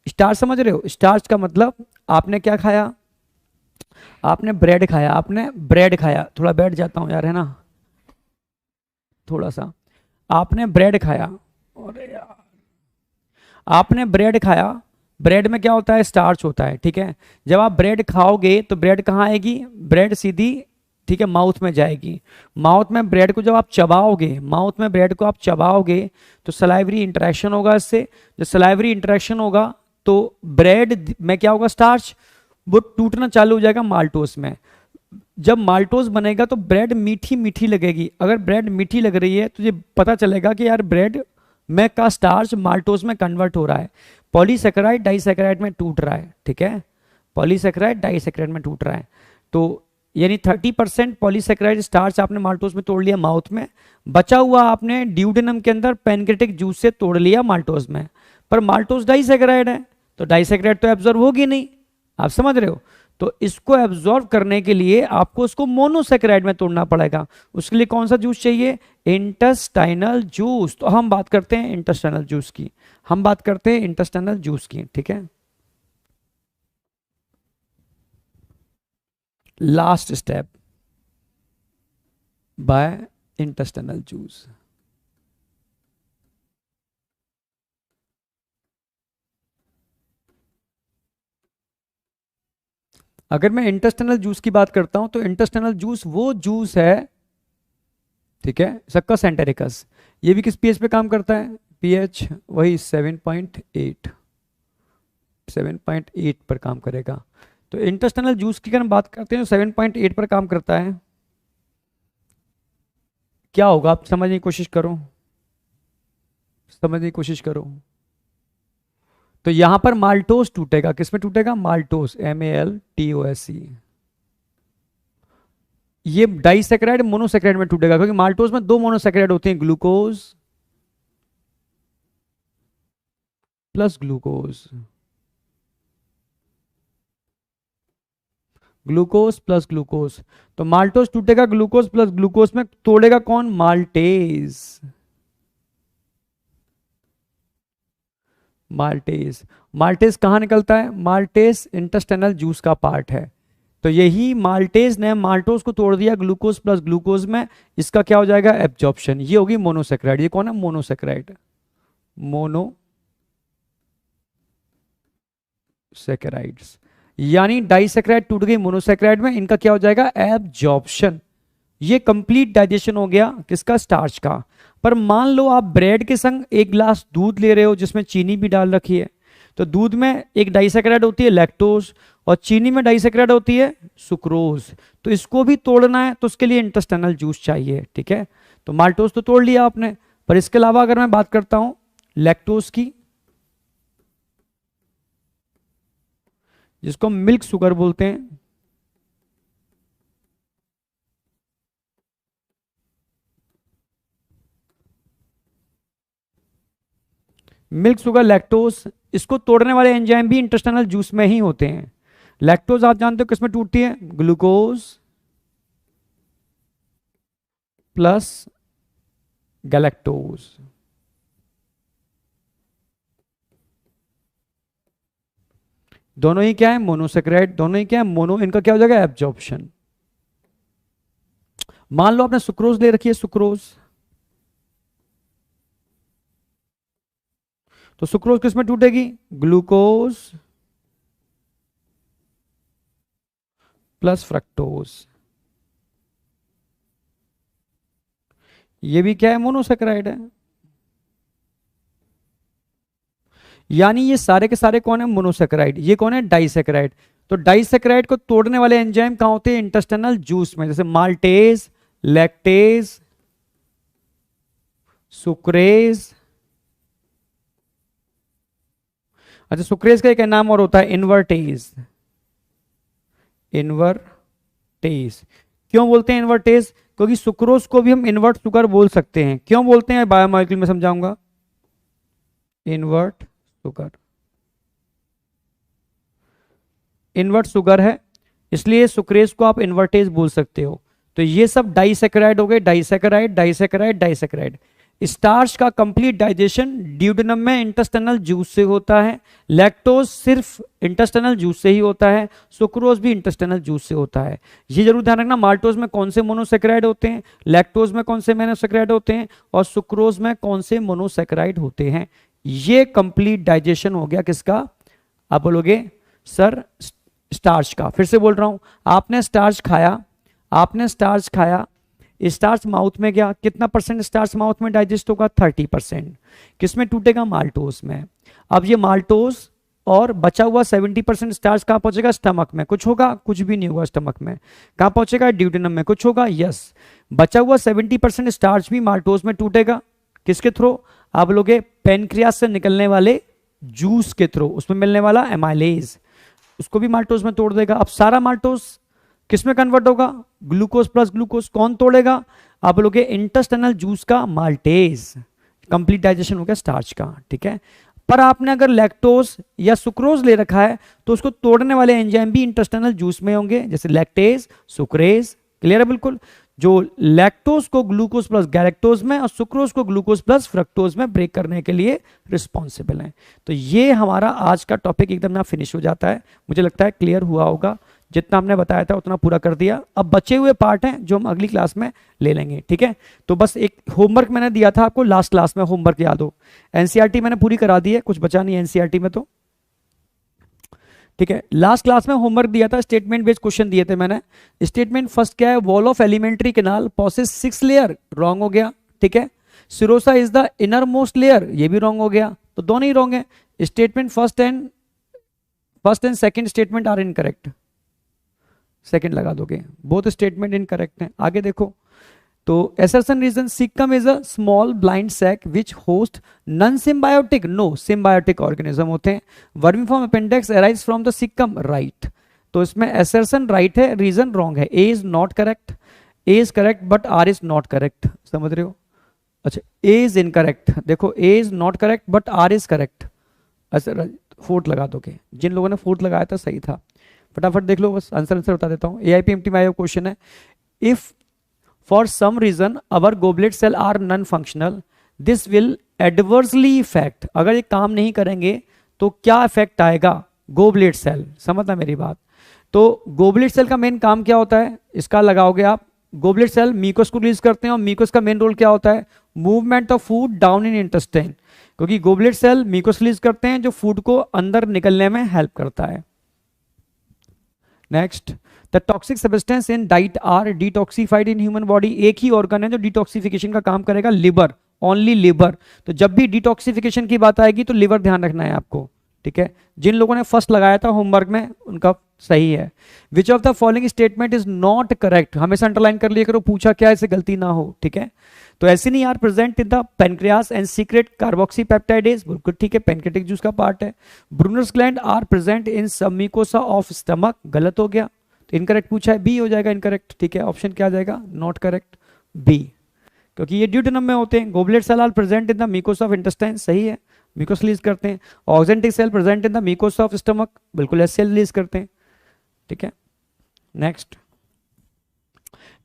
स्टार्च समझ रहे हो, स्टार्च का मतलब आपने क्या खाया, आपने ब्रेड खाया, आपने ब्रेड खाया, थोड़ा बैठ जाता हूं यार, है ना, थोड़ा सा, आपने ब्रेड खाया, और यार आपने ब्रेड खाया, ब्रेड में क्या होता है, स्टार्च होता है, ठीक है। जब आप ब्रेड खाओगे तो ब्रेड कहाँ आएगी, ब्रेड सीधी, ठीक है, माउथ में जाएगी। माउथ में ब्रेड को जब आप चबाओगे, माउथ में ब्रेड को आप चबाओगे तो सलाइवरी इंटरेक्शन होगा इससे, जब सलाइवरी इंटरेक्शन होगा तो ब्रेड में क्या होगा, स्टार्च वो टूटना चालू हो जाएगा माल्टोस में। जब माल्टोस बनेगा तो ब्रेड मीठी मीठी लगेगी, अगर ब्रेड मीठी लग रही है तो ये पता चलेगा कि यार ब्रेड में का स्टार्च माल्टोस में कन्वर्ट हो रहा है, पॉलीसेकेराइड डाइसेकेराइड में टूट रहा है, ठीक है, पॉलीसेकेराइड डाइसेकेराइड में टूट रहा है। तो यानी 30% पॉलीसेकेराइड स्टार्च आपने माल्टोस में तोड़ लिया माउथ में, बचा हुआ आपने ड्यूडेनम के अंदर पैनक्रेटिक जूस से तोड़ लिया माल्टोस में, पर माल्टोस डाइसेकेराइड है तो डाइसेकेराइड तो एब्जॉर्ब होगी नहीं, आप समझ रहे हो। तो इसको एब्जॉर्ब करने के लिए आपको उसको मोनोसेकेराइड में तोड़ना पड़ेगा, उसके लिए कौन सा जूस चाहिए, इंटेस्टाइनल जूस। तो हम बात करते हैं इंटेस्टाइनल जूस की, हम बात करते हैं इंटेस्टाइनल जूस की, ठीक है। Last step by intestinal juice. अगर मैं इंटेस्टाइनल जूस की बात करता हूं तो इंटेस्टाइनल जूस वो जूस है, ठीक है, सक्कस एंटेरिकस, ये भी किस पीएच पे काम करता है, पीएच वही 7.8, 7.8 पर काम करेगा। तो इंटेस्टाइनल जूस की अगर हम बात करते हैं तो 7.8 पर काम करता है, क्या होगा आप समझने की कोशिश करो, समझने की कोशिश करो। तो यहां पर माल्टोस टूटेगा, किसमें टूटेगा, माल्टोस, MALTOSE, ये डाइसेकेराइड मोनोसेकेराइड में टूटेगा, क्योंकि माल्टोस में दो मोनोसेकेराइड होते हैं, glucose plus glucose, glucose plus glucose. तो माल्टोस टूटेगा ग्लूकोज प्लस ग्लूकोज में, तोड़ेगा कौन, माल्टेज, माल्टेज। माल्टेज कहाँ निकलता है, माल्टेज इंटेस्टाइनल जूस का पार्ट है, तो यही माल्टेज ने माल्टोस को तोड़ दिया ग्लूकोज प्लस ग्लूकोज में, इसका क्या हो जाएगा, एब्जॉर्प्शन, ये होगी मोनोसेकेराइड। ये कौन है, मोनोसेकेराइड, मोनोसेकेराइड्स। यानी डाइसेकेराइड टूट गई मोनोसेकेराइड में, इनका क्या हो जाएगा, एब्जॉर्प्शन। ये कंप्लीट डाइजेशन हो गया किसका, स्टार्च का। पर मान लो आप ब्रेड के संग एक ग्लास दूध ले रहे हो जिसमें चीनी भी डाल रखी है, तो दूध में एक डाइसेकेराइड होती है लैक्टोज, और चीनी में डाइसेकेराइड होती है सुक्रोज, तो इसको भी तोड़ना है तो उसके लिए इंटेस्टाइनल जूस चाहिए, ठीक है। तो माल्टोज तो तोड़ लिया आपने, पर इसके अलावा अगर मैं बात करता हूं लैक्टोज की, जिसको मिल्क शुगर बोलते हैं, मिल्क शुगर लैक्टोज, इसको तोड़ने वाले एंजाइम भी इंटेस्टाइनल जूस में ही होते हैं। लैक्टोज आप जानते हो किसमें टूटती है, ग्लूकोज प्लस गैलेक्टोज। दोनों ही क्या है, मोनोसेकेराइड, दोनों ही क्या है, मोनो, इनका क्या हो जाएगा, एब्जॉर्प्शन। मान लो आपने सुक्रोज ले रखी है, सुक्रोज, तो सुक्रोज किसमें टूटेगी, ग्लूकोज प्लस फ्रक्टोज, ये भी क्या है, मोनोसेकेराइड है। यानी ये सारे के सारे कौन है, मोनोसेकेराइड, ये कौन है, डाइसेकेराइड। तो डाइसेकेराइड को तोड़ने वाले एंजाइम कहां होते हैं, इंटेस्टाइनल जूस में, जैसे माल्टेज, लैक्टेज, सुक्रेज, अच्छा, सुक्रेज का एक नाम और होता है इन्वर्टेज। इन्वर्टेज क्यों बोलते हैं इन्वर्टेज? क्योंकि सुक्रोज को भी हम इन्वर्ट शुगर बोल सकते हैं। क्यों बोलते हैं बायोमोलिक्यूल में समझाऊंगा। इन्वर्ट शुगर, इन्वर्ट शुगर है इसलिए सुक्रेज को आप इन्वर्टेज बोल सकते हो। तो ये सब डाइसैकेराइड हो गए, डाइसैकेराइड डाइसैकेराइड डाइसैकेराइड। स्टार्च का कंप्लीट डाइजेशन ड्यूडेनम में इंटेस्टिनल जूस से होता है। लैक्टोज सिर्फ इंटेस्टिनल जूस से ही होता है। सुक्रोज भी इंटेस्टिनल जूस से होता है। ये जरूर ध्यान रखना, माल्टोज में कौन से मोनोसेकेराइड होते हैं, लैक्टोज में कौन से मोनोसेकेराइड होते हैं, और सुक्रोज में कौन से मोनोसेकेराइड होते हैं। ये कंप्लीट डाइजेशन हो गया किसका? आप बोलोगे सर स्टार्च का। फिर से बोल रहा हूं, आपने स्टार्च खाया, आपने स्टार्च खाया, स्टार्च माउथ में गया, कितना परसेंट स्टार्च माउथ में डाइजेस्ट होगा? 30%। किसमें टूटेगा? माल्टोज में। अब ये माल्टोज और बचा हुआ 70% स्टार्च कहां पहुंचेगा? स्टमक में। कुछ होगा? कुछ भी नहीं होगा स्टमक में। कहां पहुंचेगा? ड्यूडेनम में। कुछ होगा? यस। बचा हुआ 70% स्टार्च भी माल्टोज में टूटेगा। किसके थ्रू? आप लोगे पेनक्रियास से निकलने वाले जूस के थ्रू, उसमें मिलने वाला एमाइलेज, उसको भी माल्टोज में तोड़ देगा। अब सारा माल्टोज किस में कन्वर्ट होगा? Glucose plus glucose. कौन तोड़ेगा? आप लोग इंटेस्टिनल जूस का माल्टेज। कंप्लीट डाइजेशन हो गया स्टार्च का, ठीक है। पर आपने अगर लैक्टोज या सुक्रोज ले रखा है तो उसको तोड़ने वाले एंजाइम भी इंटेस्टिनल जूस में होंगे, जैसे लैक्टेज, सुक्रेज। क्लियर है बिल्कुल? जो लैक्टोज को ग्लूकोज प्लस गैलेक्टोज में और सुक्रोज को ग्लूकोज प्लस फ्रक्टोज में ब्रेक करने के लिए रिस्पॉन्सिबल हैं। तो ये हमारा आज का टॉपिक एकदम ना फिनिश हो जाता है। मुझे लगता है क्लियर हुआ होगा, जितना हमने बताया था उतना पूरा कर दिया। अब बचे हुए पार्ट हैं जो हम अगली क्लास में ले लेंगे, ठीक है। तो बस एक होमवर्क मैंने दिया था आपको लास्ट क्लास में, होमवर्क याद हो। एनसीईआरटी मैंने पूरी करा दी है, कुछ बचा नहीं एनसीईआरटी में तो, ठीक है। लास्ट क्लास में होमवर्क दिया था, स्टेटमेंट बेस्ड क्वेश्चन दिए थे मैंने। स्टेटमेंट फर्स्ट क्या है? Wall of alimentary canal possess 6 layer, wrong हो गया, ठीक है। Serosa is the inner most layer, ये भी रॉन्ग हो गया। तो दोनों ही रॉन्ग है। Statement first and second statement are incorrect, second लगा दोगे, बोथ स्टेटमेंट इनकरेक्ट हैं। आगे देखो, तो assertion reason, caecum is a small blind sac which host non symbiotic, no symbiotic organism होते हैं। Vermiform appendix arise from the caecum, right. तो इसमें assertion राइट है, रीजन रॉन्ग है। A is not correct, A is correct but R is not correct, समझ रहे हो? अच्छा, ए इज इनकरेक्ट, देखो A is not correct but R is correct. अच्छा, फोर्थ लगा दोगे, जिन लोगों ने फोर्थ लगाया था सही था। फटाफट देख लो, बस आंसर बता देता हूँ। AIPMT में आया क्वेश्चन है, if for some reason our goblet cell are non functional this will adversely effect, अगर ये काम नहीं करेंगे तो क्या इफेक्ट आएगा? गोबलेट सेल, समझना मेरी बात। तो गोबलेट सेल का मेन काम क्या होता है? इसका लगाओगे आप, गोबलेट सेल म्यूकस को रिलीज करते हैं, और म्यूकस का मेन रोल क्या होता है? Movement of food down in intestine, क्योंकि गोबलेट सेल म्यूकस रिलीज करते हैं जो फूड को अंदर निकलने में हेल्प करता है। Next, the toxic substance in diet are detoxified in human body, एक ही ऑर्गन है जो डिटॉक्सिफिकेशन का काम करेगा, लिवर, ओनली लिवर। तो जब भी डिटॉक्सिफिकेशन की बात आएगी तो लिवर ध्यान रखना है आपको, ठीक है। जिन लोगों ने फर्स्ट लगाया था होमवर्क में उनका सही है। Which of the following statement is not correct, हमेशा अंडरलाइन कर लिया करो, पूछा क्या ऐसे गलती ना हो, ठीक है। तो acini are present in the pancreas and secrete carboxypeptidase, बिल्कुल ठीक है, पेनक्रियाटिक जूस का पार्ट है। Brunner's gland are present in submucosa of stomach, गलत हो गया, तो इनकरेक्ट पूछा है, बी हो जाएगा इनकरेक्ट, ठीक है। ऑप्शन क्या आ जाएगा? नॉट करेक्ट, बी, क्योंकि ये ड्यूडेनम में होते हैं। Goblet cell are present in the mucosa of intestine, सही है, म्यूकोस रिलीज करते हैं। Oxyntic cell present in the mucosa of stomach, बिल्कुल एस सेल रिलीज करते हैं, ठीक है। Next,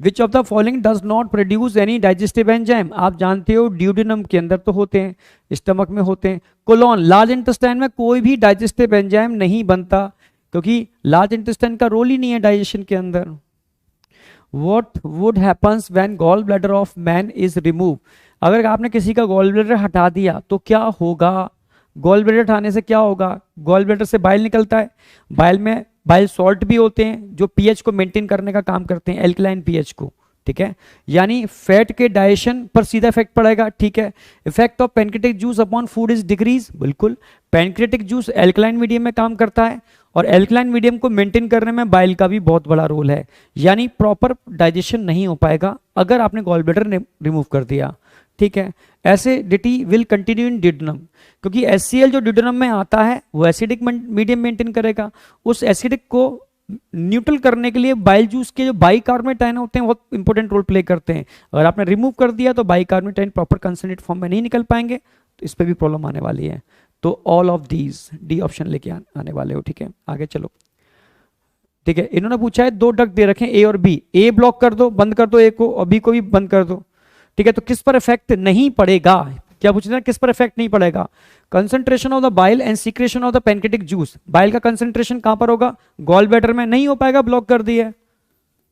which of the following does not produce any digestive enzyme, आप जानते हो ड्यूडेनम के अंदर तो होते हैं, स्टमक में होते हैं। कोलोन, लार्ज इंटेस्टाइन में कोई भी डाइजेस्टिव एंजाइम नहीं बनता, क्योंकि लार्ज इंटेस्टाइन का रोल ही नहीं है डाइजेशन के अंदर। What would happens when gall bladder of man is remove, अगर आपने किसी का गॉल ब्लैडर हटा दिया तो क्या होगा? गॉल ब्लैडर हटाने से क्या होगा? गॉल ब्लैडर से बाइल निकलता है, बाइल में बाइल सॉल्ट भी होते हैं जो पीएच को मेंटेन करने का काम करते हैं, एल्कलाइन पीएच को, ठीक है। यानी फैट के डाइजेशन पर सीधा इफेक्ट पड़ेगा, ठीक है। Effect of pancreatic juice upon food is decrease, बिल्कुल, पेनक्रियाटिक जूस एल्कलाइन मीडियम में काम करता है और एल्कलाइन मीडियम को मेंटेन करने में बाइल का भी बहुत बड़ा रोल है। यानी प्रॉपर डाइजेशन नहीं हो पाएगा अगर आपने गॉल ब्लैडर रिमूव कर दिया, ठीक है। Acidity will continue in duodenum, क्योंकि HCl जो ड्यूडेनम में आता है वो एसिडिक मीडियम मेंटेन करेगा। उस एसिडिक को न्यूट्रल करने के लिए बाइल जूस के जो बाइकार्बोनेटाइन होते हैं बहुत इंपॉर्टेंट रोल प्ले करते हैं। अगर आपने रिमूव कर दिया तो बाइकार्बोनेटाइन प्रॉपर कंसंट्रेट फॉर्म में नहीं निकल पाएंगे, तो इस पर भी प्रॉब्लम आने वाली है। तो all of these, D option लेके आने वाले हो, ठीक है। आगे चलो, ठीक है। इन्होंने पूछा है 2 डक्ट दे रखे हैं A और B, A ब्लॉक कर दो, बंद कर दो A को, और B को भी बंद कर दो, ठीक है। तो किस पर इफेक्ट नहीं पड़ेगा, क्या पूछ रहे हैं, किस पर इफेक्ट नहीं पड़ेगा? Concentration of the bile and secretion of the pancreatic juice. Bile का कंसंट्रेशन कहां पर होगा? गॉल ब्लैडर में, नहीं हो पाएगा, ब्लॉक कर दिया,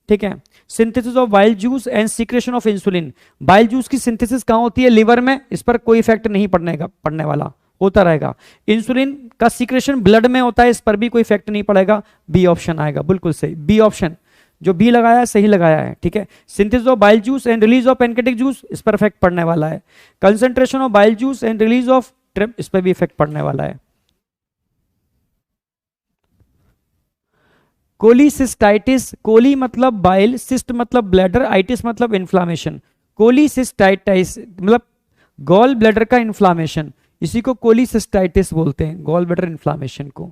ठीक है। Synthesis of bile juice and secretion of insulin, bile juice की सिंथेसिस कहां होती है? लिवर में, इस पर कोई इफेक्ट नहीं पड़ने वाला, होता रहेगा। इंसुलिन का सीक्रेशन ब्लड में होता है, इस पर भी कोई इफेक्ट नहीं पड़ेगा। बी ऑप्शन आएगा, बिल्कुल सही, बी ऑप्शन, जो बी लगाया है सही लगाया है, ठीक है। Synthesis of bile juice and release of pancreatic juice, इस पर इफेक्ट पड़ने वाला है। Concentration of bile juice and release of trip, इस पर भी इफेक्ट पड़ने वाला है। कोलीसिस्टाइटिस, कोली मतलब बाइल, सिस्ट मतलब ब्लैडर, आइटिस मतलब इन्फ्लामेशन। कोलीसिस्टाइटिस मतलब गॉल ब्लैडर का इन्फ्लामेशन, इसी को कोलीसिस्टाइटिस बोलते हैं, गॉल ब्लैडर इन्फ्लामेशन को।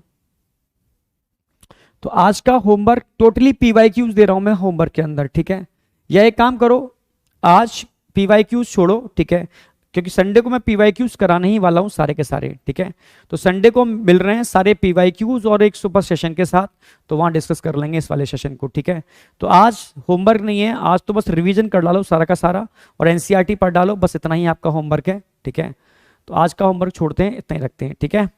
तो आज का होमवर्क टोटली PYQs दे रहा हूं मैं होमवर्क के अंदर, ठीक है। या एक काम करो, आज PYQs छोड़ो, ठीक है, क्योंकि संडे को मैं PYQs कराने ही वाला हूं सारे के सारे, ठीक है। तो संडे को मिल रहे हैं सारे PYQs और एक सुपर सेशन के साथ, तो वहां डिस्कस कर लेंगे इस वाले सेशन को, ठीक है। तो आज होमवर्क नहीं है, आज तो बस रिवीजन कर डालो सारा का सारा और NCERT पढ़ डालो, बस इतना ही आपका होमवर्क है, ठीक है। तो आज का होमवर्क छोड़ते हैं, इतना ही रखते हैं, ठीक है।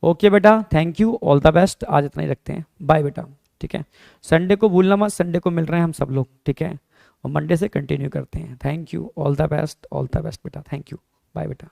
ओके बेटा, thank you, all the best, आज इतना ही रखते हैं, बाय बेटा, ठीक है। संडे को भूलना मत, संडे को मिल रहे हैं हम सब लोग, ठीक है, और मंडे से कंटिन्यू करते हैं। Thank you, all the best, all the best बेटा, थैंक यू, बाय बेटा।